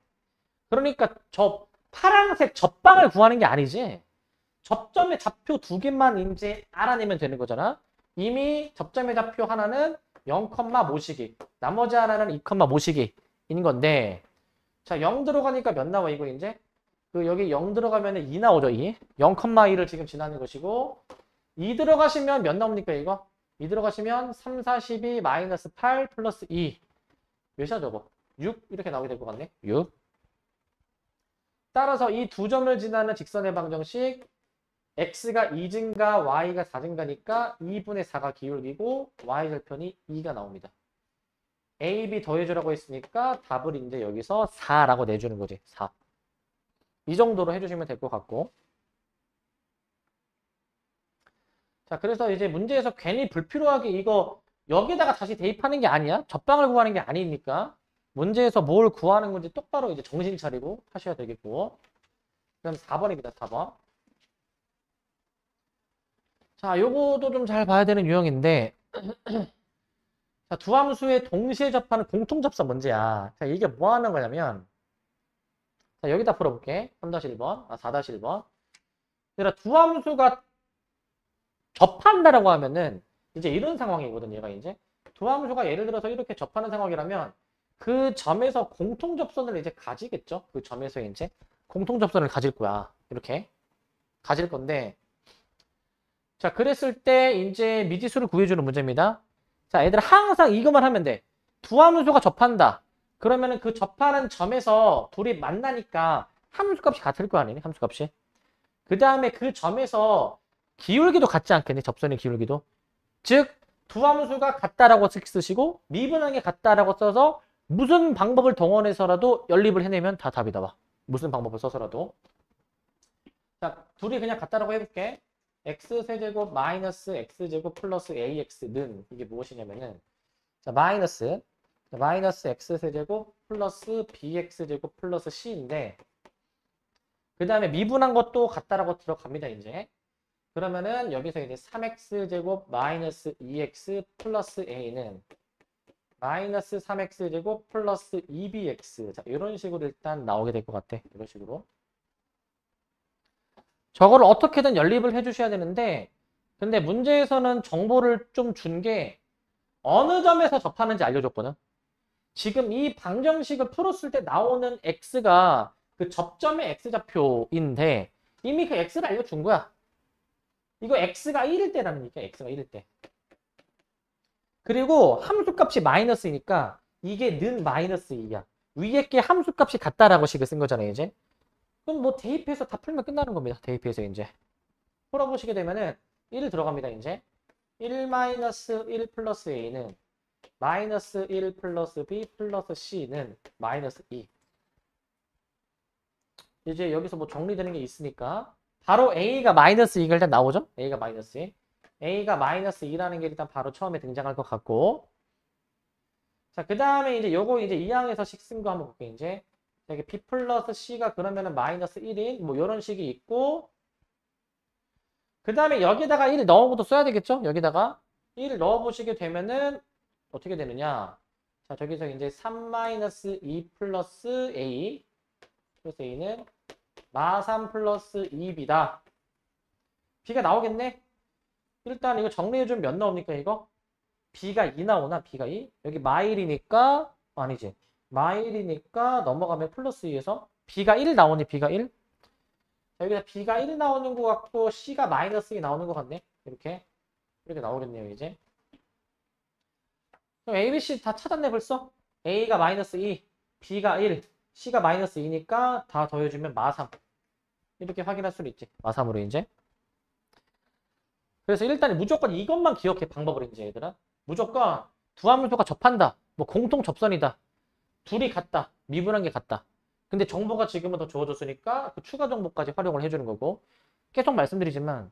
그러니까 저 파란색 접방을 구하는 게 아니지. 접점의 좌표 두 개만 이제 알아내면 되는 거잖아. 이미 접점의 좌표 하나는 0, 모시기. 나머지 하나는 2, 모시기인 건데 자, 0 들어가니까 몇 나와 이거 이제? 그 여기 0 들어가면 2 나오죠. 2. 0, 2를 지금 지나는 것이고 2 들어가시면 몇 나옵니까 이거? 2 들어가시면 3, 4, 12 마이너스 8 플러스 2 몇이야 저거? 6 이렇게 나오게 될 것 같네. 6 따라서 이 두 점을 지나는 직선의 방정식 x가 2증가 y가 4증가니까 2분의 4가 기울기고 y절편이 2가 나옵니다. a, b 더해주라고 했으니까 답을 이제 여기서 4라고 내주는 거지. 4. 이 정도로 해주시면 될 것 같고 자, 그래서 이제 문제에서 괜히 불필요하게 이거 여기다가 다시 대입하는 게 아니야. 접방을 구하는 게 아니니까 문제에서 뭘 구하는 건지 똑바로 이제 정신 차리고 하셔야 되겠고 그럼 4번입니다. 4번. 자, 요거도 좀 잘 봐야 되는 유형인데 자, 두 함수의 동시에 접하는 공통접선 문제야. 자, 이게 뭐 하는 거냐면 자, 여기다 풀어볼게. 3-1번, 4-1번. 얘들아, 두 함수가 접한다라고 하면은 이제 이런 상황이거든. 얘가 이제 두 함수가 예를 들어서 이렇게 접하는 상황이라면 그 점에서 공통접선을 이제 가지겠죠. 그 점에서 이제 공통접선을 가질 거야. 이렇게 가질 건데 자, 그랬을 때 이제 미지수를 구해주는 문제입니다. 자, 얘들아 항상 이것만 하면 돼. 두 함수가 접한다. 그러면은 그 접하는 점에서 둘이 만나니까 함수값이 같을 거 아니니? 함수값이. 그 다음에 그 점에서 기울기도 같지 않겠니? 접선의 기울기도. 즉, 두 함수가 같다라고 쓰시고 미분한 게 같다라고 써서 무슨 방법을 동원해서라도 연립을 해내면 다 답이 나와. 무슨 방법을 써서라도. 자, 둘이 그냥 같다라고 해볼게. x세제곱 마이너스 x제곱 플러스 ax는 이게 무엇이냐면은 자, 마이너스 x세제곱 플러스 bx제곱 플러스 c인데 그 다음에 미분한 것도 같다라고 들어갑니다. 이제 그러면은 여기서 이제 3x제곱 마이너스 2x 플러스 a는 마이너스 3x제곱 플러스 2bx 자, 이런 식으로 일단 나오게 될 것 같아. 이런 식으로 저거를 어떻게든 연립을 해주셔야 되는데 근데 문제에서는 정보를 좀 준 게 어느 점에서 접하는지 알려줬거든. 지금 이 방정식을 풀었을 때 나오는 x가 그 접점의 x좌표인데 이미 그 x를 알려준 거야. 이거 x가 1일 때라는 얘기야. x가 1일 때. 그리고 함수값이 마이너스이니까 이게 는 마이너스 2야. 위에 게 함수값이 같다라고 식을 쓴 거잖아요, 이제. 그럼 뭐 대입해서 다 풀면 끝나는 겁니다. 대입해서 이제. 풀어보시게 되면은 1 들어갑니다, 이제. 1-1 플러스 a는 마이너스 1 플러스 b 플러스 c는 마이너스 2. 이제 여기서 뭐 정리되는 게 있으니까 바로 a가 마이너스 2가 일단 나오죠? a가 마이너스 2. a가 마이너스 2라는 게 일단 바로 처음에 등장할 것 같고, 자, 그 다음에 이제 요거 이제 2항에서 식 쓴 거 한번 볼게요, 이제. 여기 b 플러스 c가 그러면은 마이너스 1인 뭐 요런 식이 있고, 그 다음에 여기다가 1 넣어도 써야 되겠죠? 여기다가 1 넣어보시게 되면은 어떻게 되느냐? 자, 저기서 이제 3-2 플러스 a 플러스 a는 마3 플러스 2b다. b가 나오겠네? 일단 이거 정리해주면 몇 나옵니까, 이거? b가 2 나오나? b가 2? 여기 마1이니까 아니지. 마1이니까 넘어가면 플러스 2에서 b가 1 나오니, b가 1? 자, 여기다 b가 1 나오는 것 같고 c가 마이너스 2 나오는 것 같네. 이렇게 나오겠네요, 이제. 그럼 A, B, C 다 찾았네, 벌써? A가 마이너스 2, B가 1, C가 마이너스 2니까 다 더해주면 마3. 이렇게 확인할 수는 있지. 마3으로 이제. 그래서 일단 무조건 이것만 기억해, 방법을 이제 얘들아. 무조건 두 함수가 접한다. 뭐 공통 접선이다. 둘이 같다. 미분한 게 같다. 근데 정보가 지금은 더 주어졌으니까 그 추가 정보까지 활용을 해주는 거고. 계속 말씀드리지만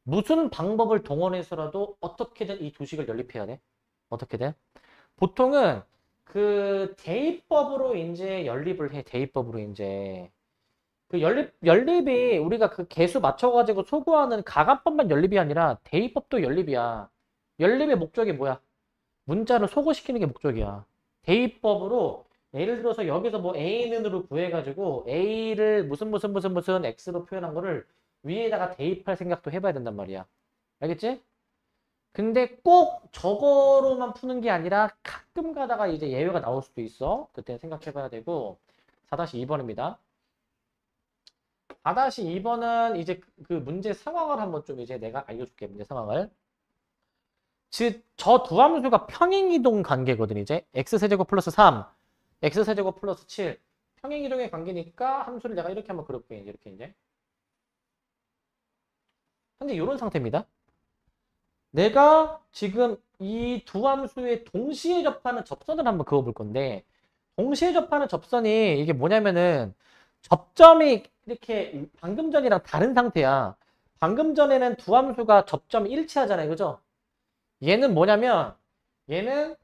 무슨 방법을 동원해서라도 어떻게든 이 두 식을 연립해야 돼. 어떻게든. 보통은 그 대입법으로 이제 연립을 해. 대입법으로 이제. 그 연립이 우리가 그 개수 맞춰가지고 소구하는 가간법만 연립이 아니라 대입법도 연립이야. 연립의 목적이 뭐야? 문자를 소구시키는 게 목적이야. 대입법으로 예를 들어서 여기서 뭐 a는으로 구해가지고 a를 무슨 x로 표현한 거를 위에다가 대입할 생각도 해봐야 된단 말이야. 알겠지? 근데 꼭 저거로만 푸는 게 아니라 가끔 가다가 이제 예외가 나올 수도 있어. 그때 생각해봐야 되고. 4-2번입니다. 4-2번은 이제 그 문제 상황을 한번 좀 이제 내가 알려줄게. 문제 상황을. 즉, 저 두 함수가 평행이동 관계거든, 이제. x세제곱 플러스 3, x세제곱 플러스 7. 평행이동의 관계니까 함수를 내가 이렇게 한번 그려볼게. 이렇게 이제. 현재 이런 상태입니다. 내가 지금 이 두 함수의 동시에 접하는 접선을 한번 그어볼 건데, 동시에 접하는 접선이 이게 뭐냐면은 접점이 이렇게 방금 전이랑 다른 상태야. 방금 전에는 두 함수가 접점이 일치하잖아요. 그죠? 얘는 뭐냐면 얘는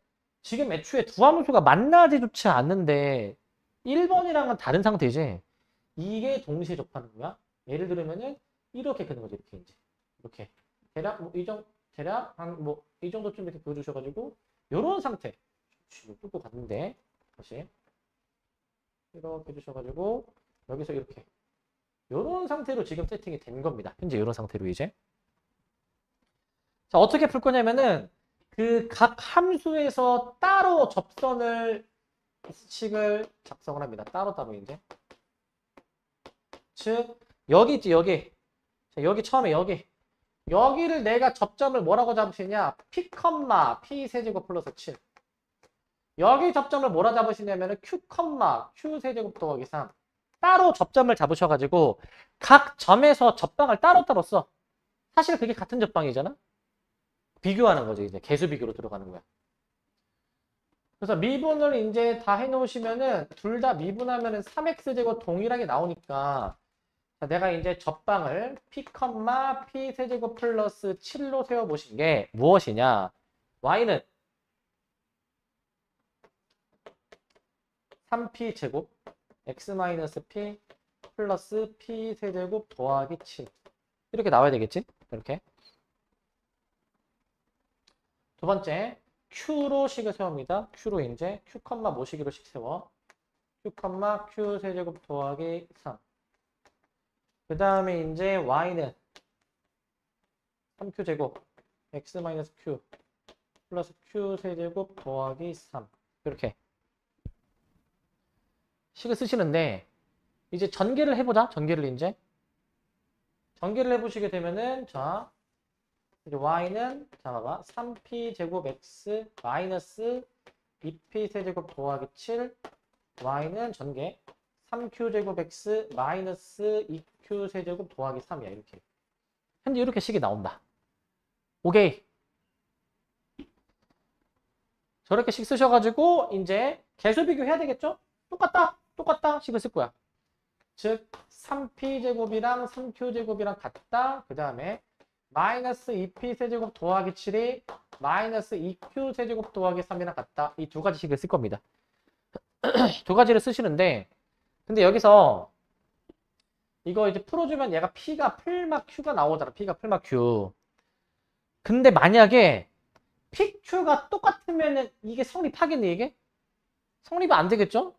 지금 애초에 두 함수가 만나지조차 않는데 1번이랑은 다른 상태지. 이게 동시에 접하는 거야. 예를 들면은 이렇게 그는 거지. 이렇게 이제. 이렇게. 대략 뭐 대략 한 뭐 이 정도쯤 이렇게 보여주셔가지고 요런 상태. 뚫고 갔는데 다시 이렇게 해주셔가지고 여기서 이렇게 요런 상태로 지금 세팅이 된 겁니다. 현재 요런 상태로 이제. 자, 어떻게 풀 거냐면은 그 각 함수에서 따로 접선을 식을 작성을 합니다. 따로따로 이제. 즉 여기 있지, 여기. 자, 여기 처음에 여기를 내가 접점을 뭐라고 잡으시냐? p, p 세제곱 플러스 7. 여기 접점을 뭐라 잡으시냐면은 q, q 세제곱 더하기 3. 따로 접점을 잡으셔가지고 각 점에서 접방을 따로따로 써. 사실 그게 같은 접방이잖아? 비교하는 거죠. 이제 개수 비교로 들어가는 거야. 그래서 미분을 이제 다 해놓으시면은 둘 다 미분하면은 3x제곱 동일하게 나오니까 자, 내가 이제 접방을 p, p 세제곱 플러스 7로 세워보신 게 무엇이냐? y는 3p 제곱 x-p 플러스 p 세제곱 더하기 7 이렇게 나와야 되겠지? 이렇게. 두 번째 q로 식을 세웁니다. q로 이제 q, 모시기로 식 세워. q, q 세제곱 더하기 3. 그 다음에 이제 y는 3q 제곱 x-q 플러스 q 세제곱 더하기 3 이렇게 식을 쓰시는데 이제 전개를 해보자. 전개를 해보시게 되면은 자 이제 y는 자 봐봐 3p 제곱 x 마이너스 2p 세제곱 더하기 7 y는 전개 3q제곱 x 마이너스 2q 세제곱 더하기 3이야. 이렇게. 현재 이렇게 식이 나온다. 오케이. 저렇게 식 쓰셔가지고 이제 개수 비교해야 되겠죠? 똑같다 식을 쓸 거야. 즉 3p제곱이랑 3q제곱이랑 같다. 그 다음에 마이너스 2p 세제곱 더하기 7이 마이너스 2q 세제곱 더하기 3이랑 같다. 이 두 가지 식을 쓸 겁니다. 두 가지를 쓰시는데 근데 여기서 이거 이제 풀어주면 얘가 p가 풀막 q가 나오잖아. p가 풀막 q. 근데 만약에 PQ가 똑같으면은 이게 성립하겠네, 이게? 성립이 안 되겠죠?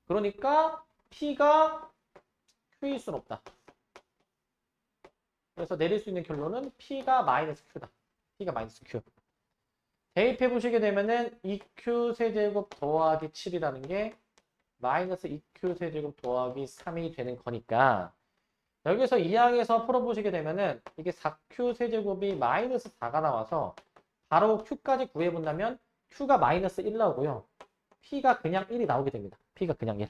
그러니까 P가 Q일 수는 없다. 그래서 내릴 수 있는 결론은 P가 마이너스 Q다. P가 마이너스 Q. 대입해 보시게 되면은 2Q 세제곱 더하기 7이라는 게 마이너스 2Q 세제곱 더하기 3이 되는 거니까 여기서 2항에서 풀어보시게 되면은 이게 4Q 세제곱이 마이너스 4가 나와서 바로 Q까지 구해본다면 Q가 마이너스 1 나오고요. P가 그냥 1이 나오게 됩니다. P가 그냥 1.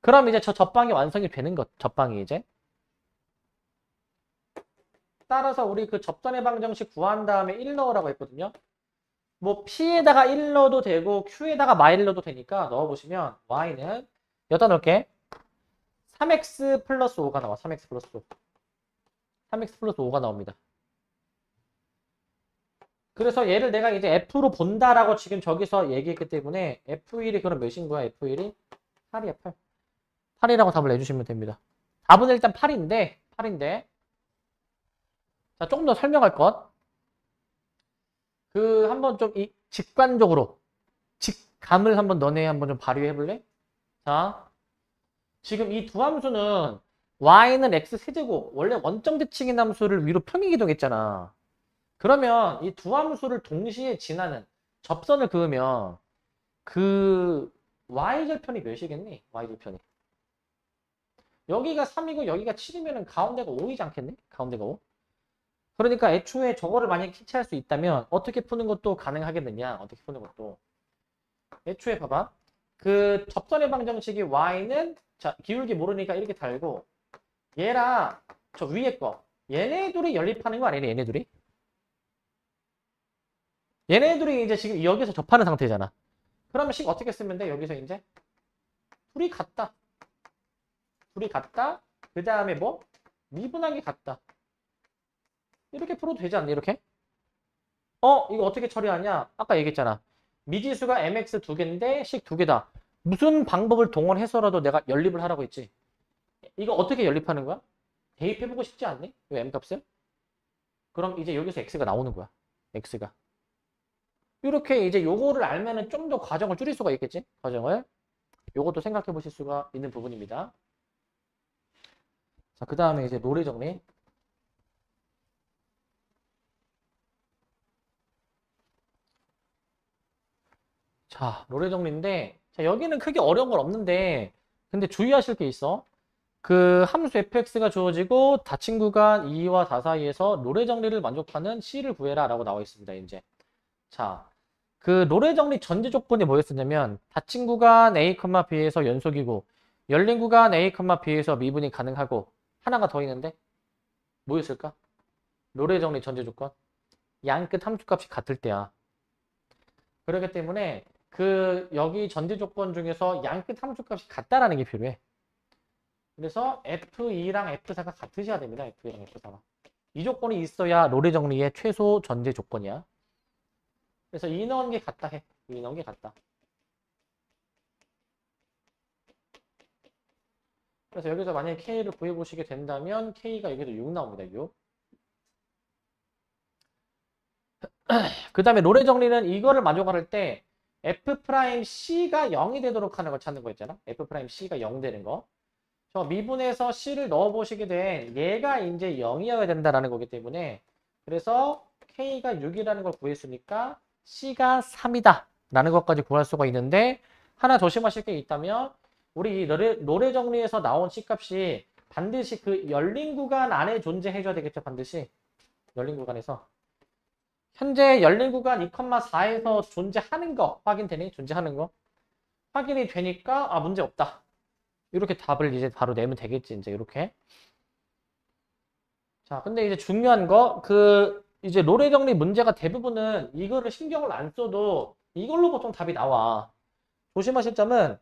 그럼 이제 저 접방이 완성이 되는 것, 접방이 이제. 따라서 우리 그 접선의 방정식 구한 다음에 1 넣으라고 했거든요. 뭐 P에다가 1 넣어도 되고 Q에다가 마일 넣어도 되니까 넣어보시면 Y는 여기다 넣을게. 3x 플러스 5가 나와. 3x 플러스 5. 3x 플러스 5가 나옵니다. 그래서 얘를 내가 이제 F로 본다라고 지금 저기서 얘기했기 때문에 F1이 그럼 몇인 거야? F1이 8이야, 8. 8이라고 답을 내주시면 됩니다. 답은 일단 8인데 자, 조금 더 설명할 것. 한번 좀 이 직관적으로 직감을 한번 너네 한번 좀 발휘해 볼래? 자, 지금 이 두 함수는 y는 x 세제곱, 원래 원점 대칭인 함수를 위로 평행이동했잖아. 그러면 이 두 함수를 동시에 지나는 접선을 그으면 그 y절편이 몇이겠니? y절편이. 여기가 3이고 여기가 7이면 가운데가 5이지 않겠니? 가운데가 5. 그러니까 애초에 저거를 만약에 캐치할 수 있다면 어떻게 푸는 것도 가능하겠느냐? 어떻게 푸는 것도. 애초에 봐봐. 그 접선의 방정식이 y는 자 기울기 모르니까 이렇게 달고 얘랑 저 위에 거 얘네 둘이 연립하는 거 아니냐? 얘네 둘이? 얘네들이 이제 지금 여기서 접하는 상태잖아. 그러면 식 어떻게 쓰면 돼? 여기서 이제 둘이 같다. 둘이 같다. 그 다음에 뭐? 미분하기 같다. 이렇게 풀어도 되지 않니? 이렇게? 이거 어떻게 처리하냐? 아까 얘기했잖아. 미지수가 mx 두 개인데 식 두 개다. 무슨 방법을 동원해서라도 내가 연립을 하라고 했지. 이거 어떻게 연립하는 거야? 대입해보고 싶지 않니? 이 m값을? 그럼 이제 여기서 x가 나오는 거야. x가. 이렇게 이제 요거를 알면은 좀 더 과정을 줄일 수가 있겠지? 과정을. 요것도 생각해 보실 수가 있는 부분입니다. 자, 그 다음에 이제 노래 정리. 자, 노래 정리인데, 자, 여기는 크게 어려운 건 없는데, 근데 주의하실 게 있어. 그 함수 fx가 주어지고 닫힌 구간 2와 4 사이에서 노래 정리를 만족하는 c를 구해라 라고 나와 있습니다. 이제. 자, 그 노래 정리 전제 조건이 뭐였었냐면 닫힌 구간 a, b에서 연속이고 열린 구간 a, b에서 미분이 가능하고 하나가 더 있는데 뭐였을까? 노래 정리 전제 조건. 양끝 함수값이 같을 때야. 그렇기 때문에 그 여기 전제 조건 중에서 양끝 함수값이 같다라는 게 필요해. 그래서 F2랑 F4가 같으셔야 됩니다. F2랑 F4가. 이 조건이 있어야 노래 정리의 최소 전제 조건이야. 그래서 2 넣은 게 같다 해. 2 넣은 게 같다. 그래서 여기서 만약에 K를 구해보시게 된다면 K가 여기도 6 나옵니다. 6. 그 다음에 노래 정리는 이거를 만족할 때 F'C가 0이 되도록 하는 걸 찾는 거 있잖아. F'C가 0 되는 거. 저 미분에서 C를 넣어보시게 된 얘가 이제 0이어야 된다라는 거기 때문에 그래서 K가 6이라는 걸 구했으니까 C가 3이다 라는 것까지 구할 수가 있는데 하나 조심하실 게 있다면 우리 이 노래 정리에서 나온 C값이 반드시 그 열린 구간 안에 존재해줘야 되겠죠. 반드시 열린 구간에서 현재 열린 구간 2,4에서 존재하는 거 확인되니? 존재하는 거 확인이 되니까 문제 없다. 이렇게 답을 이제 바로 내면 되겠지. 이제 이렇게. 자, 근데 이제 중요한 거, 이제 롤의 정리 문제가 대부분은 이거를 신경을 안 써도 이걸로 보통 답이 나와. 조심하실 점은,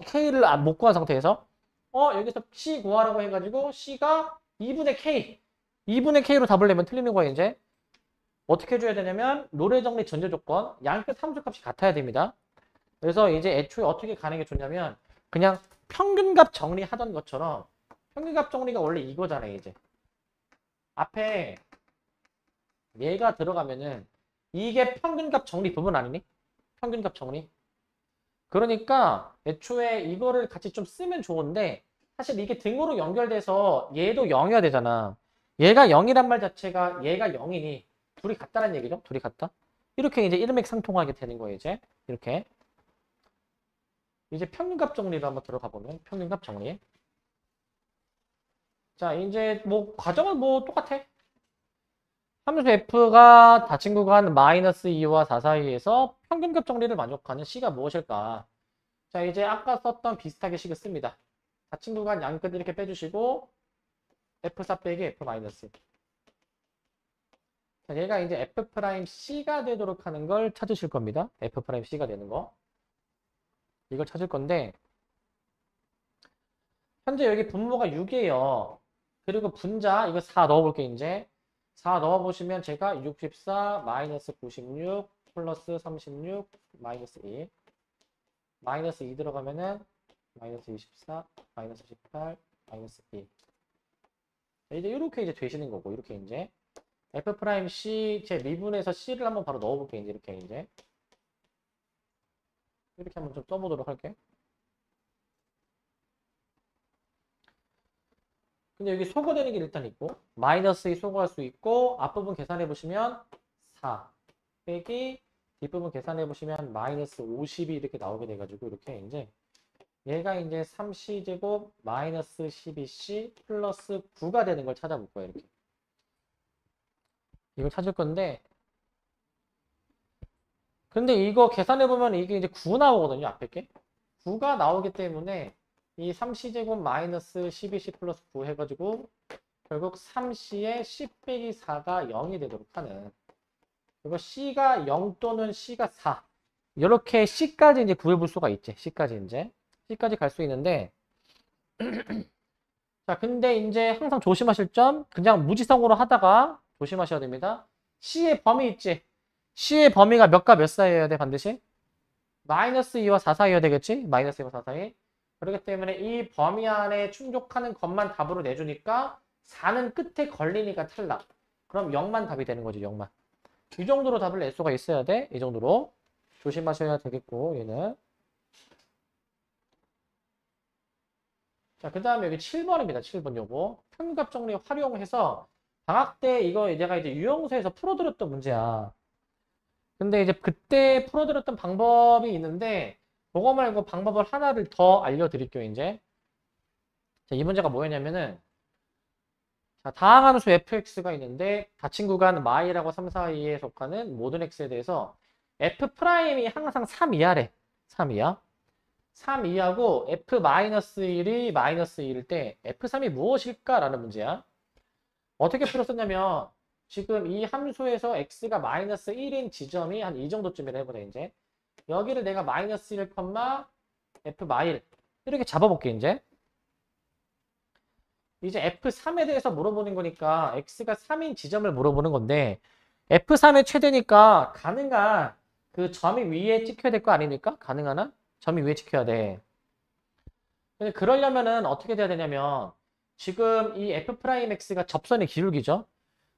K를 못 구한 상태에서, 여기서 C 구하라고 해가지고, C가 2분의 K. 2분의 K로 답을 내면 틀리는 거야, 이제. 어떻게 해줘야 되냐면, 롤의 정리 전제 조건, 양끝 함수값이 같아야 됩니다. 그래서 이제 애초에 어떻게 가는 게 좋냐면, 그냥 평균값 정리하던 것처럼, 평균값 정리가 원래 이거잖아요, 이제. 앞에 얘가 들어가면은 이게 평균값 정리 부분 아니니? 평균값 정리. 그러니까 애초에 이거를 같이 좀 쓰면 좋은데 사실 이게 등호로 연결돼서 얘도 0이어야 되잖아. 얘가 0이란 말 자체가 얘가 0이니 둘이 같다는 얘기죠. 둘이 같다. 이렇게 이제 일맥상통하게 되는 거예요. 이제 이렇게. 이제 평균값 정리로 한번 들어가 보면 평균값 정리. 자, 이제 뭐 과정은 뭐 똑같아. 함수 f가 닫힌 구간 마이너스 2와 4 사이에서 평균값 정리를 만족하는 c가 무엇일까? 자, 이제 아까 썼던 비슷하게 식을 씁니다. 닫힌 구간 양끝 이렇게 빼주시고 f4 빼기 f 마이너스. 자, 얘가 이제 f'c가 되도록 하는 걸 찾으실 겁니다. f'c가 되는 거. 이걸 찾을 건데 현재 여기 분모가 6이에요. 그리고 분자 이거 4 넣어볼게요. 이제 4 넣어보시면 제가 64 마이너스 96 플러스 36 마이너스 2 마이너스 2 들어가면은 마이너스 24 마이너스 18 마이너스 2 이제 이렇게 이제 되시는 거고 이렇게 이제 F'C 제 미분에서 C를 한번 바로 넣어볼게요. 이제 이렇게 이제 이렇게 한번 좀 써보도록 할게요. 근데 여기 소거되는 게 일단 있고 마이너스 2 소거할 수 있고 앞부분 계산해 보시면 4 빼기 뒷부분 계산해 보시면 마이너스 50이 이렇게 나오게 돼가지고 이렇게 이제 얘가 이제 3c제곱 마이너스 12c 플러스 9가 되는 걸 찾아볼 거예요. 이렇게 이걸 찾을 건데 근데 이거 계산해 보면 이게 이제 9 나오거든요. 앞에 게 9가 나오기 때문에 이 3c제곱 마이너스 12c 플러스 9 해가지고 결국 3c에 c 빼기 4가 0이 되도록 하는 그리고 c가 0 또는 c가 4 이렇게 c까지 이제 구해볼 수가 있지. c까지 갈 수 있는데 자 근데 이제 항상 조심하실 점 그냥 무지성으로 하다가 조심하셔야 됩니다. c의 범위 있지. c의 범위가 몇과 몇 사이여야 돼 반드시? 마이너스 2와 4 사이여야 되겠지? 마이너스 2와 4 사이. 그렇기 때문에 이 범위 안에 충족하는 것만 답으로 내주니까 4는 끝에 걸리니까 탈락. 그럼 0만 답이 되는 거지, 0만. 이 정도로 답을 낼 수가 있어야 돼. 이 정도로. 조심하셔야 되겠고, 얘는. 자, 그 다음에 여기 7번입니다. 7번 요거. 평균값 정리 활용해서 방학 때 이거 내가 이제 유형서에서 풀어드렸던 문제야. 근데 이제 그때 풀어드렸던 방법이 있는데 그거 말고 방법을 하나를 더 알려드릴게요. 이제 자, 이 문제가 뭐였냐면은 자, 다항함수 fx가 있는데 닫힌 구간 y라고 3, 4, 2에 속하는 모든 x에 대해서 f'이 항상 3 이하래. 3 이하. 3 이하고 f-1이 마이너스 1일 때 f3이 무엇일까라는 문제야. 어떻게 풀었었냐면 지금 이 함수에서 x가 마이너스 1인 지점이 한 이 정도쯤이라 해보자 이제. 여기를 내가 마이너스 1, f 마일 이렇게 잡아볼게 이제. 이제 f3에 대해서 물어보는 거니까 x가 3인 지점을 물어보는 건데 f3의 최대니까 가능한 그 점이 위에 찍혀야 될 거 아닙니까? 가능한 한 점이 위에 찍혀야 돼. 근데 그러려면은 어떻게 돼야 되냐면 지금 이 f'x가 접선의 기울기죠.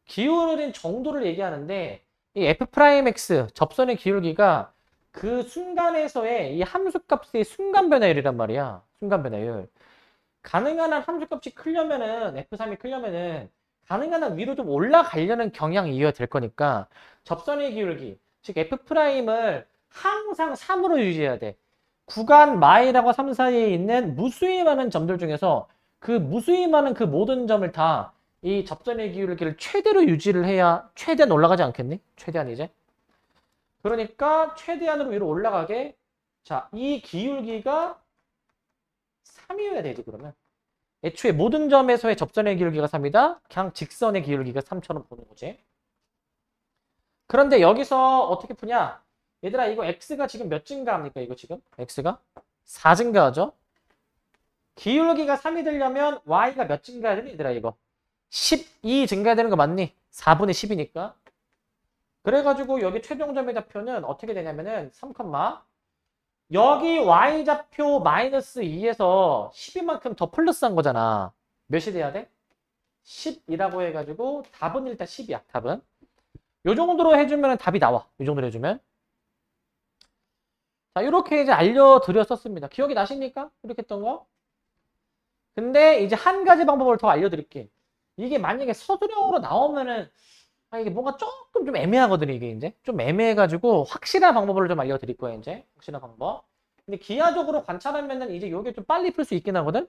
기울어진 정도를 얘기하는데 이 f'x 접선의 기울기가 그 순간에서의 이 함수값의 순간 변화율이란 말이야. 순간 변화율. 가능한 한 함수값이 크려면은 f3이 크려면은 가능한 한 위로 좀 올라가려는 경향이 이어질 거니까 접선의 기울기 즉 f'을 항상 3으로 유지해야 돼. 구간 마이라고 3 사이에 있는 무수히 많은 점들 중에서 그 무수히 많은 그 모든 점을 다 이 접선의 기울기를 최대로 유지를 해야 최대한 올라가지 않겠니? 최대한 이제. 그러니까 최대한으로 위로 올라가게 자, 이 기울기가 3이어야 되지, 그러면. 애초에 모든 점에서의 접선의 기울기가 3이다. 그냥 직선의 기울기가 3처럼 보는 거지. 그런데 여기서 어떻게 푸냐? 얘들아, 이거 x가 지금 몇 증가합니까? 이거 지금? x가 4 증가하죠? 기울기가 3이 되려면 y가 몇 증가해야 되니? 얘들아, 이거 12 증가해야 되는 거 맞니? 4분의 10이니까. 그래가지고 여기 최종점의 좌표는 어떻게 되냐면은 3, 여기 y좌표 마이너스 2에서 12만큼 더 플러스한 거잖아. 몇이 돼야 돼? 10이라고 해가지고 답은 일단 10이야. 답은. 요 정도로 해주면 답이 나와. 요 정도로 해주면. 자, 이렇게 이제 알려드렸었습니다. 기억이 나십니까? 이렇게 했던 거? 근데 이제 한 가지 방법을 더 알려드릴게. 이게 만약에 서술형으로 나오면은 이게 뭔가 조금 좀 애매하거든요. 이게 이제 좀 애매해가지고 확실한 방법을 좀 알려드릴 거예요. 이제 확실한 방법. 근데 기하적으로 관찰하면은 이제 요게 좀 빨리 풀 수 있긴 하거든.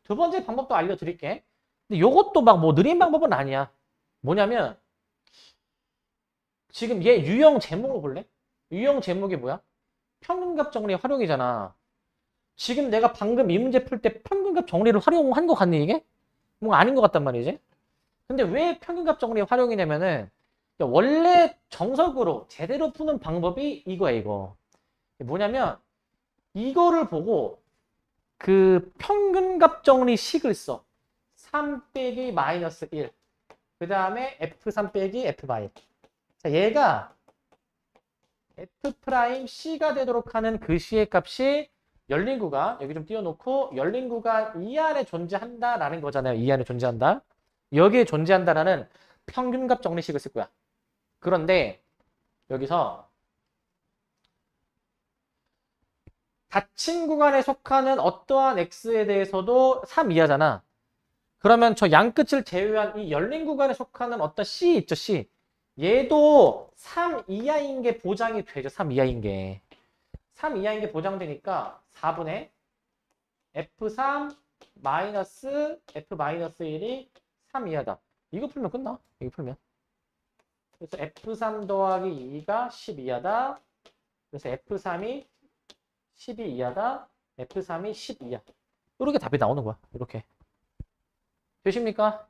두 번째 방법도 알려드릴게. 근데 요것도 막 뭐 느린 방법은 아니야. 뭐냐면 지금 얘 유형 제목을 볼래? 유형 제목이 뭐야? 평균값 정리 활용이잖아. 지금 내가 방금 이 문제 풀 때 평균값 정리를 활용한 거 같니 이게? 뭔가 아닌 것 같단 말이지. 근데 왜 평균값 정리 활용이냐면은 원래 정석으로 제대로 푸는 방법이 이거야 이거. 뭐냐면 이거를 보고 그 평균값 정리 식을 써. 3 빼기 마이너스 1. 그 다음에 F3 빼기 F 마이. 자, 얘가 F'C가 되도록 하는 그 C의 값이 열린 구간, 여기 좀 띄워놓고 열린 구간 이 안에 존재한다라는 거잖아요. 이 안에 존재한다. 여기에 존재한다라는 평균값 정리식을 쓸 거야. 그런데 여기서 닫힌 구간에 속하는 어떠한 x에 대해서도 3 이하잖아. 그러면 저 양끝을 제외한 이 열린 구간에 속하는 어떤 c 있죠, c. 얘도 3 이하인 게 보장이 되죠. 3 이하인 게. 3 이하인 게 보장되니까 4분의 F3 마이너스 F-1이 3 이하다. 이거 풀면 끝나. 이거 풀면. 그래서 F3 더하기 2가 10 이하다. 그래서 F3이 12 이하다. F3이 10 이하. 이렇게 답이 나오는 거야. 이렇게. 되십니까?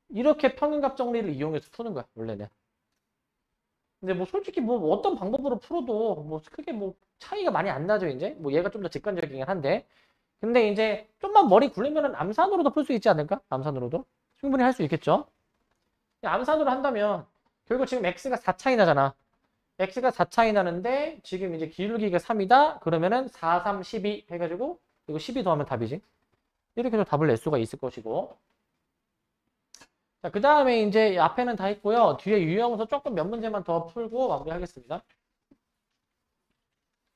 이렇게 평균값 정리를 이용해서 푸는 거야. 원래는. 근데 뭐 솔직히 뭐 어떤 방법으로 풀어도 뭐 크게 뭐 차이가 많이 안 나죠. 이제. 뭐 얘가 좀 더 직관적이긴 한데. 근데 이제 좀만 머리 굴리면은 암산으로도 풀 수 있지 않을까? 암산으로도. 충분히 할 수 있겠죠? 암산으로 한다면 결국 지금 x가 4 차이 나잖아. x가 4 차이 나는데 지금 이제 기울기가 3이다. 그러면은 4, 3, 12 해가지고 이거 12 더하면 답이지. 이렇게 해서 답을 낼 수가 있을 것이고. 자, 그 다음에 이제 앞에는 다 했고요. 뒤에 유형서 조금 몇 문제만 더 풀고 마무리하겠습니다.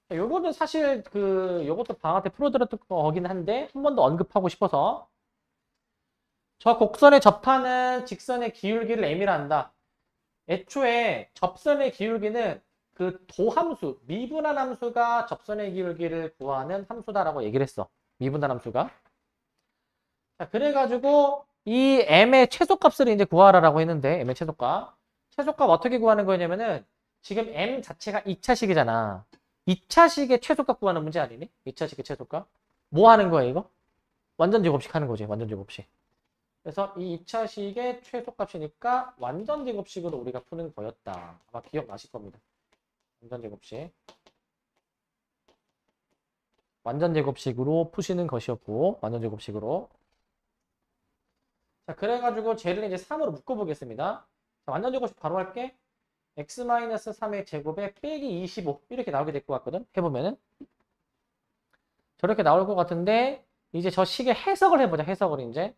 자, 요거는 사실 요것도 방학 때 풀어드렸던 거긴 한데 한 번 더 언급하고 싶어서 저 곡선에 접하는 직선의 기울기를 m이라 한다. 애초에 접선의 기울기는 그 도함수, 미분한 함수가 접선의 기울기를 구하는 함수다라고 얘기를 했어. 미분한 함수가. 자, 그래가지고 이 m의 최소값을 이제 구하라라고 했는데 m의 최소값. 최소값 어떻게 구하는 거냐면은 지금 m 자체가 2차식이잖아. 2차식의 최소값 구하는 문제 아니니? 2차식의 최소값. 뭐 하는 거야 이거? 완전 제곱식 하는 거지. 완전 제곱식. 그래서 이 2차식의 최소값이니까 완전 제곱식으로 우리가 푸는 거였다. 아마 기억나실 겁니다. 완전 제곱식. 완전 제곱식으로 푸시는 것이었고, 완전 제곱식으로. 자, 그래가지고 쟤를 이제 3으로 묶어보겠습니다. 자, 완전 제곱식 바로 할게. x-3의 제곱에 빼기 25 이렇게 나오게 될 것 같거든. 해보면은. 저렇게 나올 것 같은데 이제 저 식의 해석을 해보자. 해석을 이제.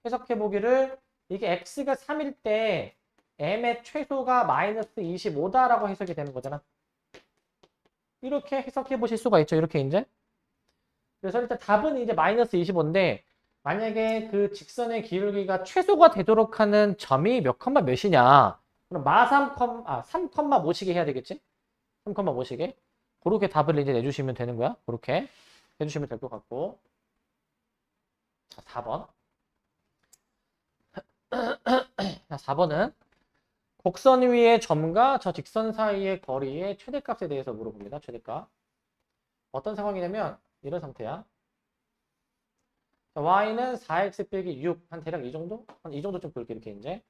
해석해보기를 이게 x가 3일 때 m의 최소가 마이너스 25다라고 해석이 되는 거잖아. 이렇게 해석해 보실 수가 있죠. 이렇게 이제. 그래서 일단 답은 이제 마이너스 25인데 만약에 그 직선의 기울기가 최소가 되도록 하는 점이 몇 컴마 몇이냐. 그럼 3,5시게 해야 되겠지? 3,5시게. 그렇게 답을 이제 내주시면 되는 거야. 그렇게 해주시면 될 것 같고. 자, 4번. 자, 4번은 곡선 위의 점과 저 직선 사이의 거리의 최대값에 대해서 물어봅니다. 최대값. 어떤 상황이냐면 이런 상태야. 자, y는 4x 빼기 6, 한 대략 이 정도? 한 이 정도 좀 볼게 이렇게 이제.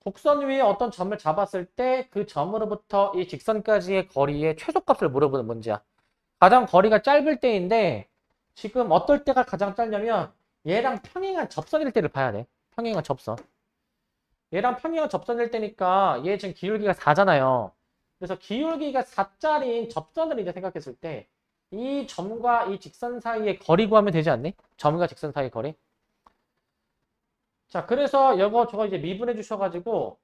곡선 위에 어떤 점을 잡았을 때 그 점으로부터 이 직선까지의 거리의 최소값을 물어보는 문제야. 가장 거리가 짧을 때인데 지금 어떨 때가 가장 짧냐면 얘랑 평행한 접선일 때를 봐야 돼. 평행한 접선. 얘랑 평행한 접선일 때니까 얘 지금 기울기가 4잖아요. 그래서 기울기가 4짜리인 접선을 이제 생각했을 때 이 점과 이 직선 사이의 거리 구하면 되지 않니? 점과 직선 사이의 거리. 자, 그래서 저거 이제 미분해 주셔가지고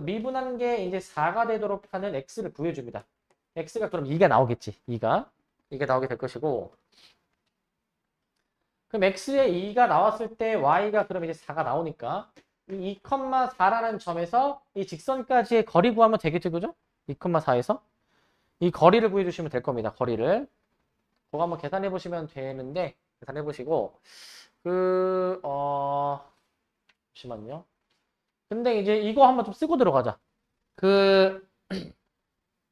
미분한 게 이제 4가 되도록 하는 x를 구해줍니다. x가 그럼 2가 나오겠지. 2가. 이게 나오게 될 것이고 그럼 x에 2가 나왔을 때 y가 그럼 이제 4가 나오니까 이 2,4라는 점에서 이 직선까지의 거리 구하면 되겠지, 그죠? 2,4에서 이 거리를 구해주시면 될 겁니다. 거리를. 그거 한번 계산해 보시면 되는데 계산해 보시고 잠시만요. 근데 이제 이거 한번 좀 쓰고 들어가자.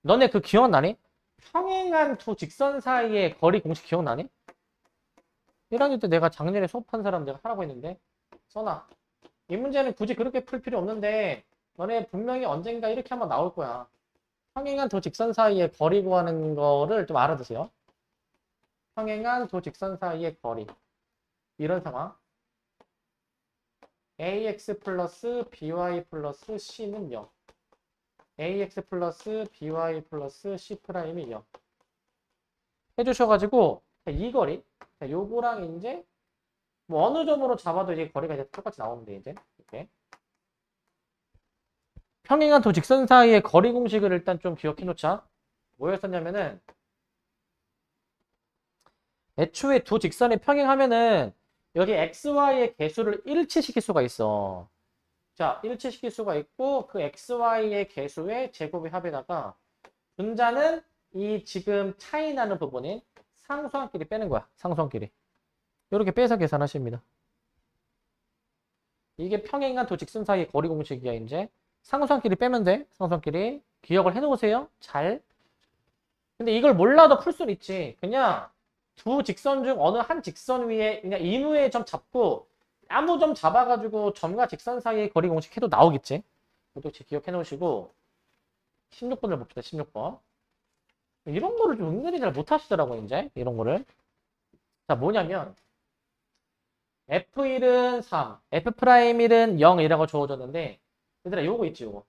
너네 기억나니? 평행한 두 직선 사이의 거리 공식 기억나니? 1학년 때 내가 작년에 수업한 사람 내가 하라고 했는데 써놔. 이 문제는 굳이 그렇게 풀 필요 없는데 너네 분명히 언젠가 이렇게 한번 나올 거야. 평행한 두 직선 사이의 거리 구하는 거를 좀 알아두세요. 평행한 두 직선 사이의 거리. 이런 상황. ax 플러스 by 플러스 c는 0. ax 플러스 by 플러스 c 프라임이 0. 해주셔가지고 이 거리, 요거랑 이제 뭐 어느 점으로 잡아도 이제 거리가 이제 똑같이 나오는데 이제 이렇게 평행한 두 직선 사이의 거리 공식을 일단 좀 기억해 놓자. 뭐였었냐면은 애초에 두 직선이 평행하면은 여기 xy의 개수를 일치시킬 수가 있어. 자, 일치시킬 수가 있고 그 xy의 개수의 제곱의 합에다가 분자는 이 지금 차이 나는 부분인 상수항끼리 빼는 거야. 상수항끼리. 이렇게 빼서 계산하십니다. 이게 평행한 두 직선 사이의 거리 공식이야 이제. 상수항끼리 빼면 돼. 상수항끼리. 기억을 해놓으세요. 잘. 근데 이걸 몰라도 풀 수는 있지. 그냥 두 직선 중 어느 한 직선 위에 그냥 임의의 점 잡고 아무 점 잡아가지고 점과 직선 사이의 거리 공식 해도 나오겠지. 이것도 기억해 놓으시고 16번을 봅시다. 16번. 이런 거를 좀 은근히 잘 못하시더라고 이제. 이런 거를. 자, 뭐냐면 F1은 3, F'1은 0이라고 주어졌는데 얘들아 요거 있지 요거.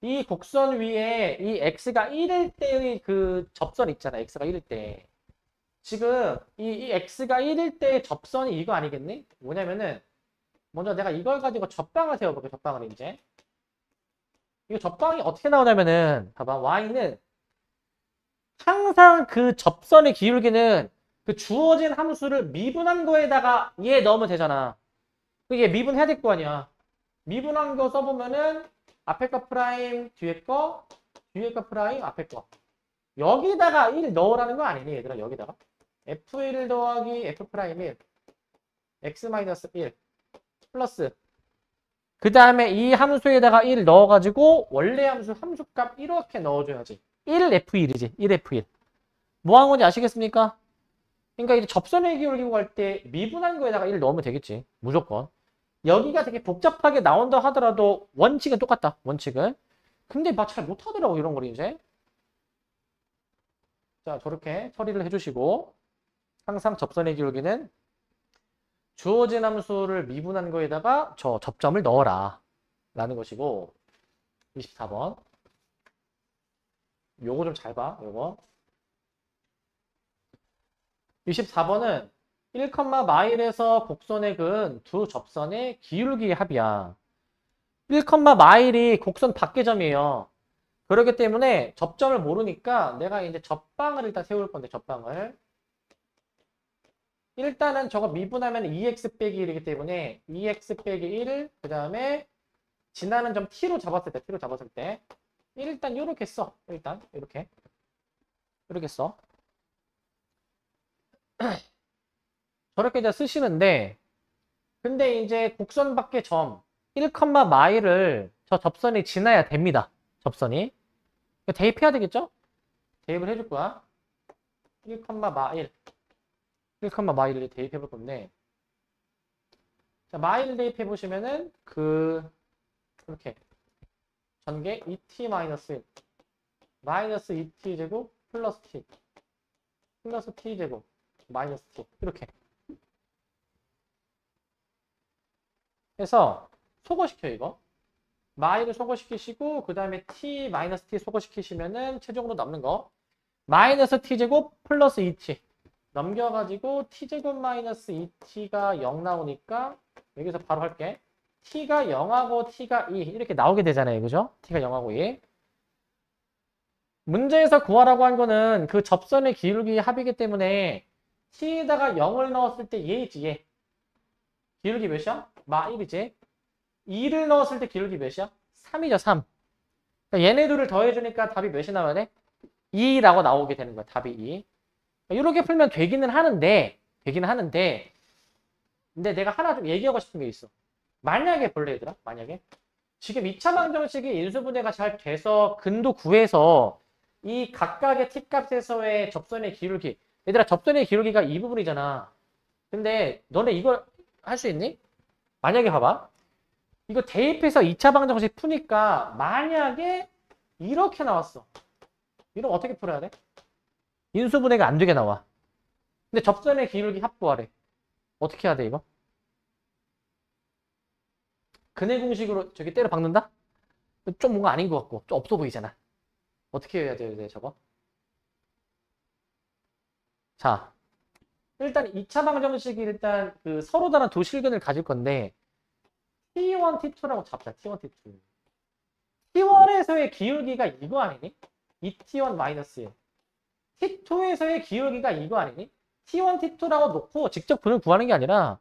이 곡선 위에 이 x가 1일 때의 그 접선 있잖아. x가 1일 때. 지금 이 x가 1일 때의 접선이 이거 아니겠니? 뭐냐면은 먼저 내가 이걸 가지고 접방을 세워볼게. 접방을 이제. 이거 접방이 어떻게 나오냐면은 봐봐. y는 항상 그 접선의 기울기는 그 주어진 함수를 미분한 거에다가 얘 넣으면 되잖아. 그게 미분해야 될 거 아니야. 미분한 거 써보면은 앞에 거 프라임, 뒤에 거, 뒤에 거 프라임, 앞에 거. 여기다가 1 넣으라는 거 아니니 얘들아. 여기다가 f1 더하기 f 프라임 1 x-1 플러스 그 다음에 이 함수에다가 1 넣어가지고 원래 함수값 이렇게 넣어줘야지. 1f1이지. 1f1. 뭐 한 건지 아시겠습니까? 그러니까 이제 접선의 기울기 구할 때 미분한 거에다가 1 넣으면 되겠지. 무조건. 여기가 되게 복잡하게 나온다 하더라도 원칙은 똑같다. 원칙은. 근데 막 잘 못하더라고 이런 걸 이제. 자, 저렇게 처리를 해주시고 항상 접선의 기울기는 주어진 함수를 미분한 거에다가 저 접점을 넣어라 라는 것이고 24번 요거 좀 잘 봐. 요거 24번은 1, 마일에서 곡선의 근 두 접선의 기울기의 합이야. 1, 마일이 곡선 밖의 점이에요. 그렇기 때문에 접점을 모르니까 내가 이제 접방을 일단 세울 건데 접방을 일단은 저거 미분하면 2x 빼기 1이기 때문에 2x 빼기 1 그 다음에 지나는 점 t로 잡았을 때 일단 이렇게 써. 일단 이렇게 써. 저렇게 이제 쓰시는데 근데 이제 곡선 밖의 점 1, 마일을 저 접선이 지나야 됩니다. 접선이. 대입해야 되겠죠? 대입을 해줄 거야. 1, 마1. 1, 마1을 대입해 볼 건데. 자, 마일 대입해 보시면은 이렇게 전개 2t 마이너스 1 마이너스 2t 제곱 플러스 t 플러스 t 제곱 마이너스 t 이렇게 해서 소거시켜 이거. 마이를 소거시키시고 그 다음에 t 마이너스 t 소거시키시면은 최종으로 남는 거 마이너스 t 제곱 플러스 2t 넘겨가지고 t제곱 마이너스 2t가 0 나오니까 여기서 바로 할게. t가 0하고 t가 2 이렇게 나오게 되잖아요. 그죠? t가 0하고 2. 문제에서 구하라고 한 거는 그 접선의 기울기 합이기 때문에 t에다가 0을 넣었을 때 얘지 얘. 기울기 몇이야? 마 1이지. 2를 넣었을 때 기울기 몇이야? 3이죠 3. 그러니까 얘네 둘을 더해주니까 답이 몇이 나와야 돼? 2라고 나오게 되는 거야. 답이 2. 이렇게 풀면 되기는 하는데 근데 내가 하나 좀 얘기하고 싶은 게 있어. 만약에 볼래 얘들아? 만약에 지금 2차 방정식이 인수분해가 잘 돼서 근도 구해서 이 각각의 t값에서의 접선의 기울기 얘들아 접선의 기울기가 이 부분이잖아. 근데 너네 이걸 할 수 있니? 만약에 봐봐. 이거 대입해서 2차 방정식 푸니까 만약에 이렇게 나왔어. 이러면 어떻게 풀어야 돼? 인수분해가 안 되게 나와. 근데 접선의 기울기 합구하래. 어떻게 해야 돼 이거? 근해 공식으로 저기 때려 박는다? 좀 뭔가 아닌 것 같고 좀 없어 보이잖아. 어떻게 해야 돼요 저거? 자 일단 2차 방정식이 일단 그 서로 다른 두 실근을 가질 건데 T1, T2라고 잡자. T1, T2. T1에서의 기울기가 이거 아니니? 2T1 마이너스 1. T2에서의 기울기가 이거 아니니? T1, T2라고 놓고 직접 근을 구하는 게 아니라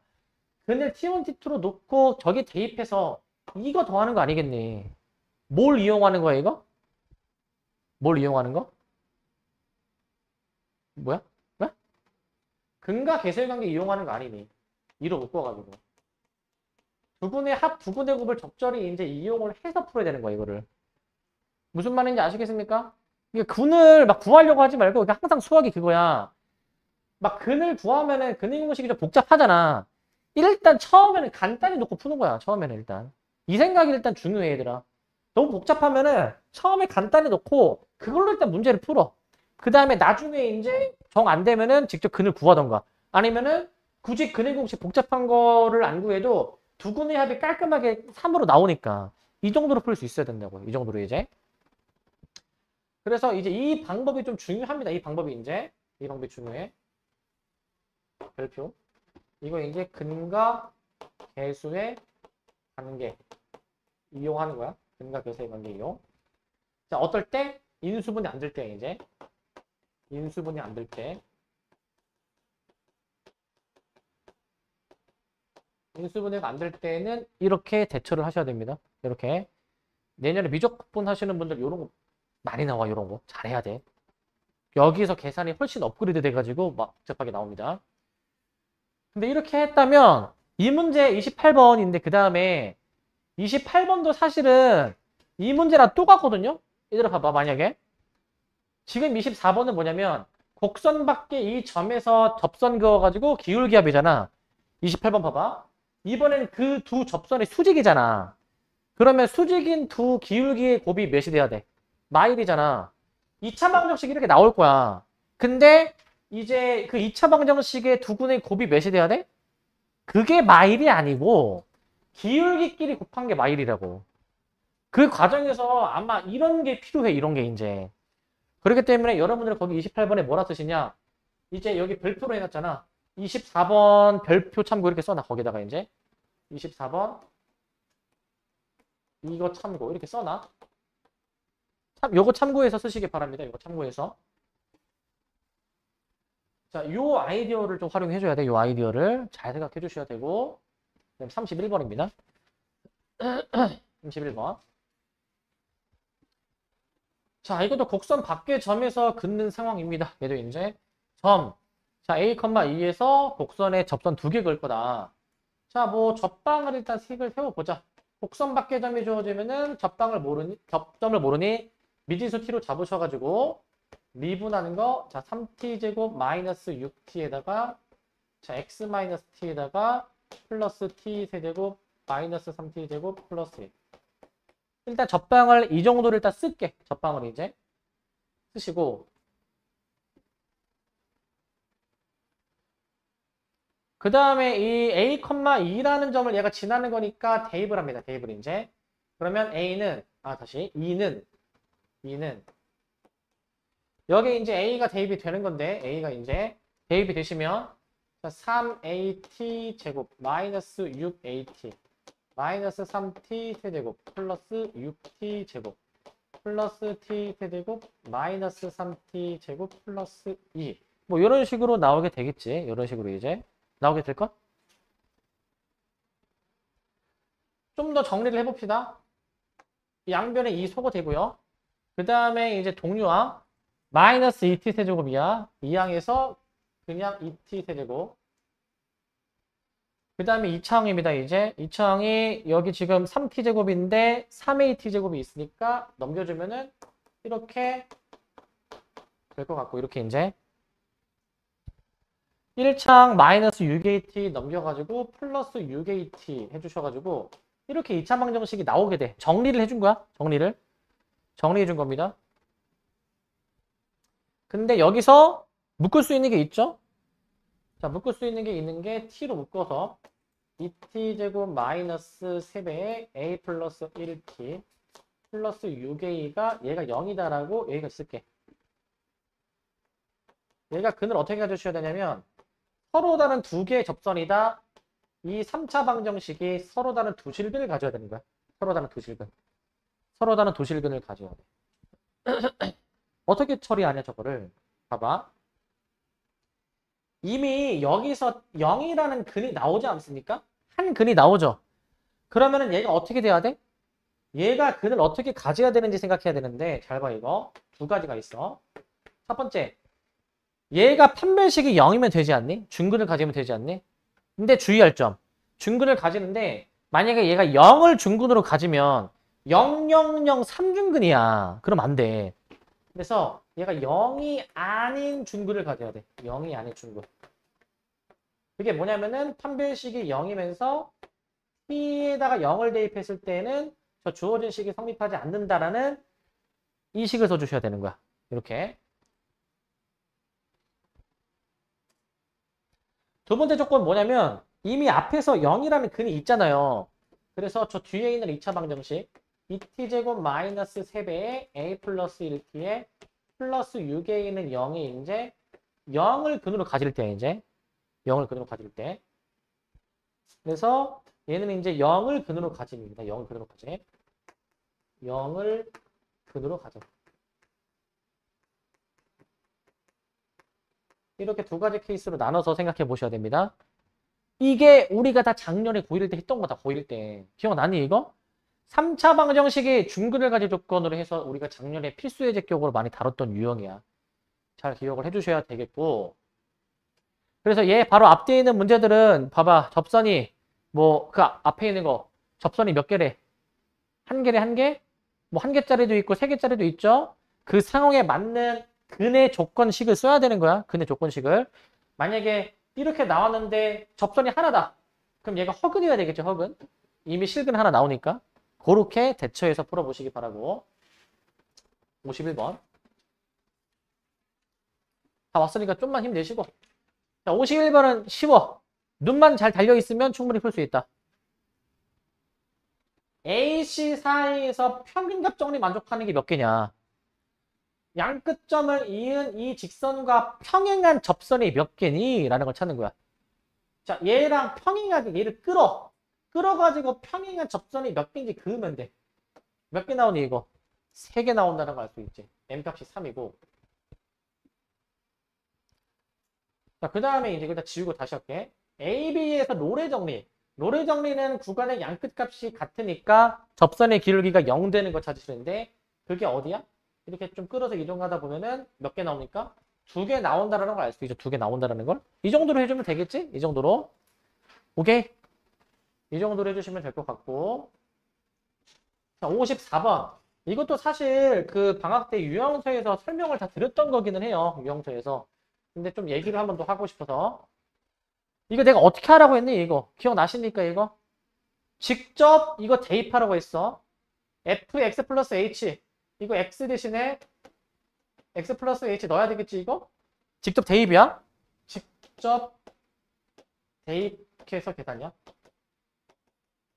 근을 T1, T2로 놓고 저기 대입해서 이거 더하는 거 아니겠니? 뭘 이용하는 거야 이거? 뭘 이용하는 거? 뭐야? 왜? 근과 계수관계 이용하는 거 아니니? 이로 묶어가지고 부분의 합, 부분의 곱을 적절히 이제 이용을 해서 풀어야 되는 거야 이거를. 무슨 말인지 아시겠습니까? 이게 근을 막 구하려고 하지 말고 항상 수학이 그거야. 막 근을 구하면은 근의 공식이 좀 복잡하잖아. 일단 처음에는 간단히 놓고 푸는 거야. 처음에는 일단. 이 생각이 일단 중요해 얘들아. 너무 복잡하면은 처음에 간단히 놓고 그걸로 일단 문제를 풀어. 그 다음에 나중에 이제 정 안 되면은 직접 근을 구하던가. 아니면은 굳이 근의 공식 복잡한 거를 안 구해도 두 근의 합이 깔끔하게 3으로 나오니까 이 정도로 풀 수 있어야 된다고요. 이 정도로 이제. 그래서 이제 이 방법이 좀 중요합니다. 이 방법이 중요해. 별표. 이거 이제 근과 계수의 관계 이용하는 거야. 근과 계수의 관계 이용. 자, 어떨 때? 인수분해 안 될 때 이제. 인수분해 안 될 때. 인수분해가 안 될 때는 이렇게 대처를 하셔야 됩니다. 이렇게. 내년에 미적 극분 하시는 분들 이런 거 많이 나와. 이런 거 잘해야 돼. 여기서 계산이 훨씬 업그레이드 돼가지고 막 복잡하게 나옵니다. 근데 이렇게 했다면 이 문제 28번인데 그 다음에 28번도 사실은 이 문제랑 똑같거든요. 얘들아 봐봐. 만약에 지금 24번은 뭐냐면 곡선 밖에 이 점에서 접선 그어가지고 기울기합이잖아. 28번 봐봐. 이번엔 그 두 접선의 수직이잖아. 그러면 수직인 두 기울기의 곱이 몇이 돼야 돼? 마일이잖아. 2차 방정식이 이렇게 나올 거야. 근데 이제 그 2차 방정식의 두 근의 곱이 몇이 돼야 돼? 그게 마일이 아니고 기울기끼리 곱한 게 마일이라고. 그 과정에서 아마 이런 게 필요해. 이런 게 이제. 그렇기 때문에 여러분들은 거기 28번에 뭐라 쓰시냐? 이제 여기 별표로 해놨잖아. 24번 별표 참고 이렇게 써놔. 거기다가 이제 24번 이거 참고 이렇게 써놔. 요거 참고해서 쓰시기 바랍니다. 요거 참고해서. 자, 요 아이디어를 좀 활용해줘야 돼. 요 아이디어를 잘 생각해 주셔야 되고. 31번입니다. 31번. 자, 이것도 곡선 밖의 점에서 긋는 상황입니다. 얘도 이제 점. 자, A, 2에서 곡선에 접선 두 개 그을 거다. 자, 뭐 접방을 일단 색을 세워보자. 곡선 밖의 점이 주어지면은 접점을 모르니 미지수 t로 잡으셔가지고 미분하는 거, 자 3t제곱 마이너스 6t에다가 자 x 마이너스 t에다가 플러스 t 세제곱 마이너스 3t제곱 플러스 1. 일단 접방을 이 정도를 일단 쓸게. 접방을 이제 쓰시고 그 다음에 이 a, 2라는 점을 얘가 지나는 거니까 대입을 합니다. 대입을 이제. 그러면 a는 다시 2는 여기 이제 a가 대입이 되는 건데 a가 이제 대입이 되시면 3at 제곱 마이너스 6at 마이너스 3t 세제곱 플러스 6t 제곱 플러스 t 세제곱 마이너스 3t 제곱 플러스 2. 뭐 이런 식으로 나오게 되겠지. 이런 식으로 이제 나오게 될 것? 좀 더 정리를 해봅시다. 양변에 2 소거 되고요. 그 다음에 이제 동류항 마이너스 2t 세제곱이야. 이 항에서 그냥 2t 세제곱. 그 다음에 2차항입니다. 이제 2차항이 여기 지금 3t 제곱인데 3at 제곱이 있으니까 넘겨주면은 이렇게 될 것 같고 이렇게 이제 1차항 마이너스 6at 넘겨가지고 플러스 6at 해주셔가지고 이렇게 2차 방정식이 나오게 돼. 정리를 해준 거야. 정리해 준 겁니다. 근데 여기서 묶을 수 있는 게 있죠? 자, 묶을 수 있는 게 t로 묶어서 2t제곱 마이너스 3배의 a 플러스 1t 플러스 6a가 얘가 0이다라고 여기가 쓸게. 얘가 근을 어떻게 가져주셔야 되냐면 서로 다른 두 개의 접선이다. 이 3차 방정식이 서로 다른 두 실근을 가져야 되는 거야. 서로 다른 두 실근. 서로 다른 두 실근을 가져야 돼. 어떻게 처리하냐 저거를. 봐봐. 이미 여기서 0이라는 근이 나오지 않습니까? 한 근이 나오죠. 그러면은 얘가 어떻게 돼야 돼? 얘가 근을 어떻게 가져야 되는지 생각해야 되는데 잘 봐 이거. 두 가지가 있어. 첫 번째. 얘가 판별식이 0이면 되지 않니? 중근을 가지면 되지 않니? 근데 주의할 점. 중근을 가지는데 만약에 얘가 0을 중근으로 가지면 0, 0, 0, 3중근이야. 그럼 안 돼. 그래서 얘가 0이 아닌 중근을 가져야 돼. 0이 아닌 중근. 그게 뭐냐면은 판별식이 0이면서 t에다가 0을 대입했을 때는 저 주어진 식이 성립하지 않는다라는 이 식을 써주셔야 되는 거야. 이렇게. 두 번째 조건은 뭐냐면 이미 앞에서 0이라는 근이 있잖아요. 그래서 저 뒤에 있는 2차 방정식 2t제곱 마이너스 3배의 a 플러스 1t에 플러스 6a는 0이 이제 0을 근으로 가질 때 이제 0을 근으로 가질 때 그래서 얘는 이제 0을 근으로 가집니다. 0을 근으로 가지. 0을 근으로 가져. 이렇게 두 가지 케이스로 나눠서 생각해 보셔야 됩니다. 이게 우리가 다 작년에 고1 때 했던 거다. 고1 때. 기억나니 이거? 3차 방정식이 중근을 가질 조건으로 해서 우리가 작년에 필수 예제격으로 많이 다뤘던 유형이야. 잘 기억을 해주셔야 되겠고 그래서 얘 바로 앞뒤에 있는 문제들은 봐봐. 접선이 뭐 그 앞에 있는 거 접선이 몇 개래? 한 개래 한 개? 뭐 한 개짜리도 있고 세 개짜리도 있죠? 그 상황에 맞는 근의 조건식을 써야 되는 거야. 근의 조건식을. 만약에 이렇게 나왔는데 접선이 하나다. 그럼 얘가 허근이어야 되겠죠. 허근. 이미 실근 하나 나오니까. 그렇게 대처해서 풀어보시기 바라고. 51번. 다 왔으니까 좀만 힘내시고. 자, 51번은 쉬워. 눈만 잘 달려있으면 충분히 풀 수 있다. AC 사이에서 평균값 정리 만족하는 게 몇 개냐. 양끝점을 이은 이 직선과 평행한 접선이 몇 개니? 라는 걸 찾는 거야. 자, 얘랑 평행하게 얘를 끌어가지고 평행한 접선이 몇 개인지 그으면 돼. 몇 개 나오니 이거? 3개 나온다는 걸 알 수 있지. m값이 3이고. 자, 그 다음에 이제 일단 지우고 다시 할게. AB에서 로레 정리. 로레 정리는 구간의 양끝값이 같으니까 접선의 기울기가 0 되는 거 찾으시는데 그게 어디야? 이렇게 좀 끌어서 이동하다 보면은 몇 개 나옵니까? 2개 나온다는 걸 알 수 있죠. 2개 나온다는 걸. 이 정도로 해주면 되겠지? 이 정도로. 오케이? 이 정도로 해주시면 될 것 같고 자, 54번. 이것도 사실 그 방학 때 유형서에서 설명을 다 드렸던 거기는 해요. 유형서에서. 근데 좀 얘기를 한번 더 하고 싶어서. 이거 내가 어떻게 하라고 했니, 이거? 기억나십니까, 이거? 직접 이거 대입하라고 했어. fx 플러스 h. 이거 x 대신에 x 플러스 h 넣어야 되겠지, 이거? 직접 대입이야? 직접 대입해서 계산이야?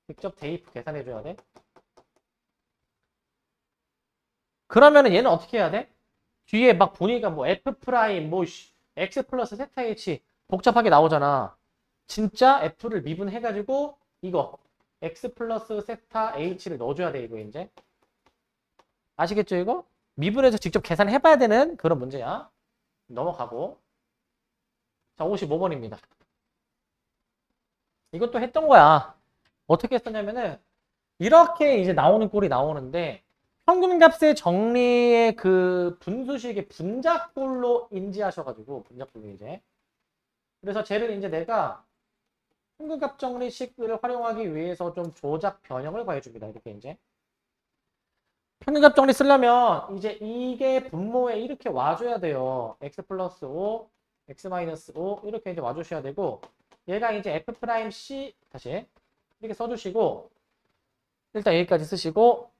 직접 대입 계산해줘야 돼? 그러면은 얘는 어떻게 해야 돼? 뒤에 막 보니까 뭐 f 프라임 뭐 x 플러스 세타 h 복잡하게 나오잖아. 진짜 f를 미분해가지고 이거 x 플러스 세타 h를 넣어줘야 돼, 이거 이제. 아시겠죠, 이거? 미분해서 직접 계산해봐야 되는 그런 문제야. 넘어가고. 자, 55번입니다. 이것도 했던 거야. 어떻게 했었냐면은 이렇게 이제 나오는 꼴이 나오는데 평균값의 정리의 그 분수식의 분자꼴로 인지하셔가지고 분자꼴로 이제. 그래서 쟤를 이제 내가 평균값 정리식을 활용하기 위해서 좀 조작 변형을 가해줍니다. 이렇게 이제. 평균값 정리 쓰려면 이제 이게 분모에 이렇게 와줘야 돼요. x 플러스 5, x 마이너스 5 이렇게 이제 와주셔야 되고 얘가 이제 f 프라임 c 다시 이렇게 써주시고 일단 여기까지 쓰시고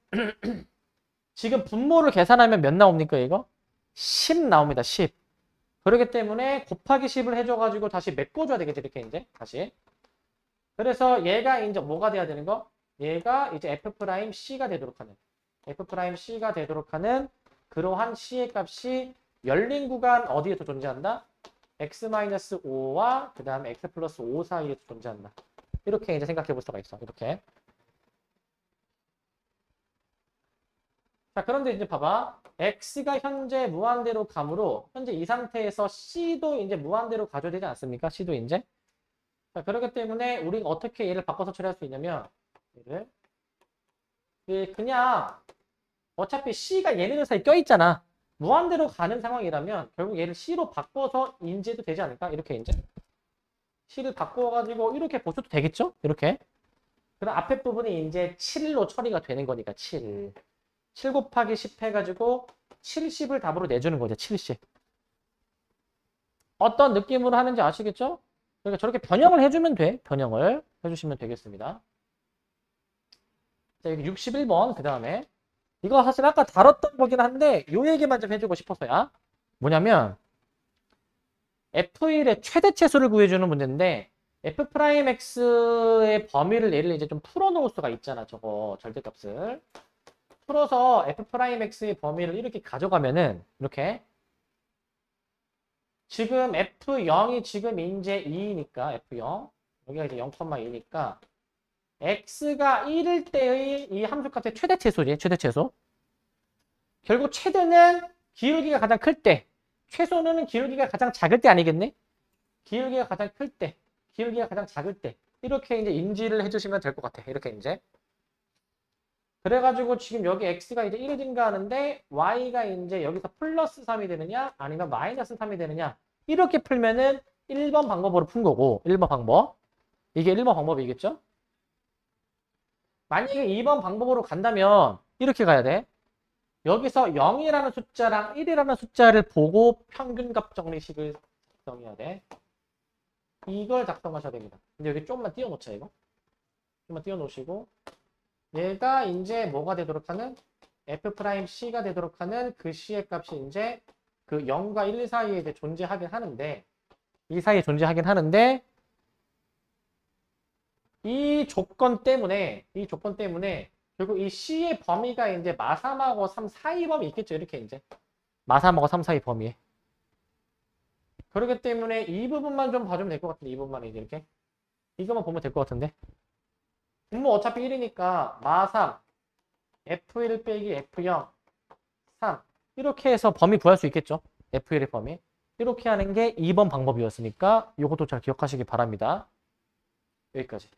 지금 분모를 계산하면 몇 나옵니까 이거? 10 나옵니다. 10. 그렇기 때문에 곱하기 10을 해줘가지고 다시 메꿔줘야 되겠지 이렇게 이제 다시. 그래서 얘가 이제 뭐가 돼야 되는 거? 얘가 이제 f 프라임 c가 되도록 하는 f 프라임 c가 되도록 하는 그러한 c의 값이 열린 구간 어디에서 존재한다? x-5와 그 다음에 x 플러스 5 사이에서 존재한다. 이렇게 이제 생각해 볼 수가 있어. 이렇게. 자, 그런데 이제 봐봐. x가 현재 무한대로 가므로 현재 이 상태에서 c도 이제 무한대로 가져야 되지 않습니까? c도 이제. 자, 그렇기 때문에 우리가 어떻게 얘를 바꿔서 처리할 수 있냐면 얘를 그냥 어차피 c가 얘네들 사이에 껴있잖아. 무한대로 가는 상황이라면 결국 얘를 c로 바꿔서 인지해도 되지 않을까? 이렇게 이제 c를 바꿔가지고 이렇게 보셔도 되겠죠? 이렇게. 그럼 앞에 부분이 이제 7로 처리가 되는 거니까 7. 7 곱하기 10 해가지고 70을 답으로 내주는 거죠. 70. 어떤 느낌으로 하는지 아시겠죠? 그러니까 저렇게 변형을 해주면 돼. 변형을 해주시면 되겠습니다. 자, 여기 61번 그 다음에 이거 사실 아까 다뤘던 거긴 한데 요 얘기만 좀 해주고 싶어서야. 뭐냐면 F1의 최대치수를 구해주는 문제인데 F'X의 범위를 얘를 이제 좀 풀어놓을 수가 있잖아. 저거 절대값을. 풀어서 F'X의 범위를 이렇게 가져가면은 이렇게 지금 F0이 지금 이제 2니까 F0 여기가 이제 0,2니까 X가 1일 때의 이 함수값의 최대치수지. 최대치수. 결국 최대는 기울기가 가장 클 때, 최소는 기울기가 가장 작을 때 아니겠니? 기울기가 가장 클 때, 기울기가 가장 작을 때 이렇게 이제 인지를 해주시면 될 것 같아. 이렇게 이제. 그래가지고 지금 여기 x가 이제 1이 증가하는데 y가 이제 여기서 플러스 3이 되느냐 아니면 마이너스 3이 되느냐 이렇게 풀면은 1번 방법으로 푼 거고 1번 방법. 이게 1번 방법이겠죠? 만약에 2번 방법으로 간다면 이렇게 가야 돼. 여기서 0이라는 숫자랑 1이라는 숫자를 보고 평균값 정리식을 작성해야 돼. 이걸 작성하셔야 됩니다. 근데 여기 좀만 띄워놓자 이거. 좀만 띄워놓으시고 얘가 이제 뭐가 되도록 하는 F'C가 되도록 하는 그 C의 값이 이제 그 0과 1 사이에 이제 존재하긴 하는데 이 사이에 존재하긴 하는데 이 조건 때문에 결국 이 C의 범위가 이제 마3하고 3 사이 범위 있겠죠. 이렇게 이제 마3하고 3 사이 범위에. 그렇기 때문에 이 부분만 좀 봐주면 될 것 같은데 이 부분만 이제 이렇게 이것만 보면 될 것 같은데 분모 어차피 1이니까 마3 F1 빼기 F0 3 이렇게 해서 범위 구할 수 있겠죠. F1의 범위. 이렇게 하는 게 2번 방법이었으니까 이것도 잘 기억하시기 바랍니다. 여기까지.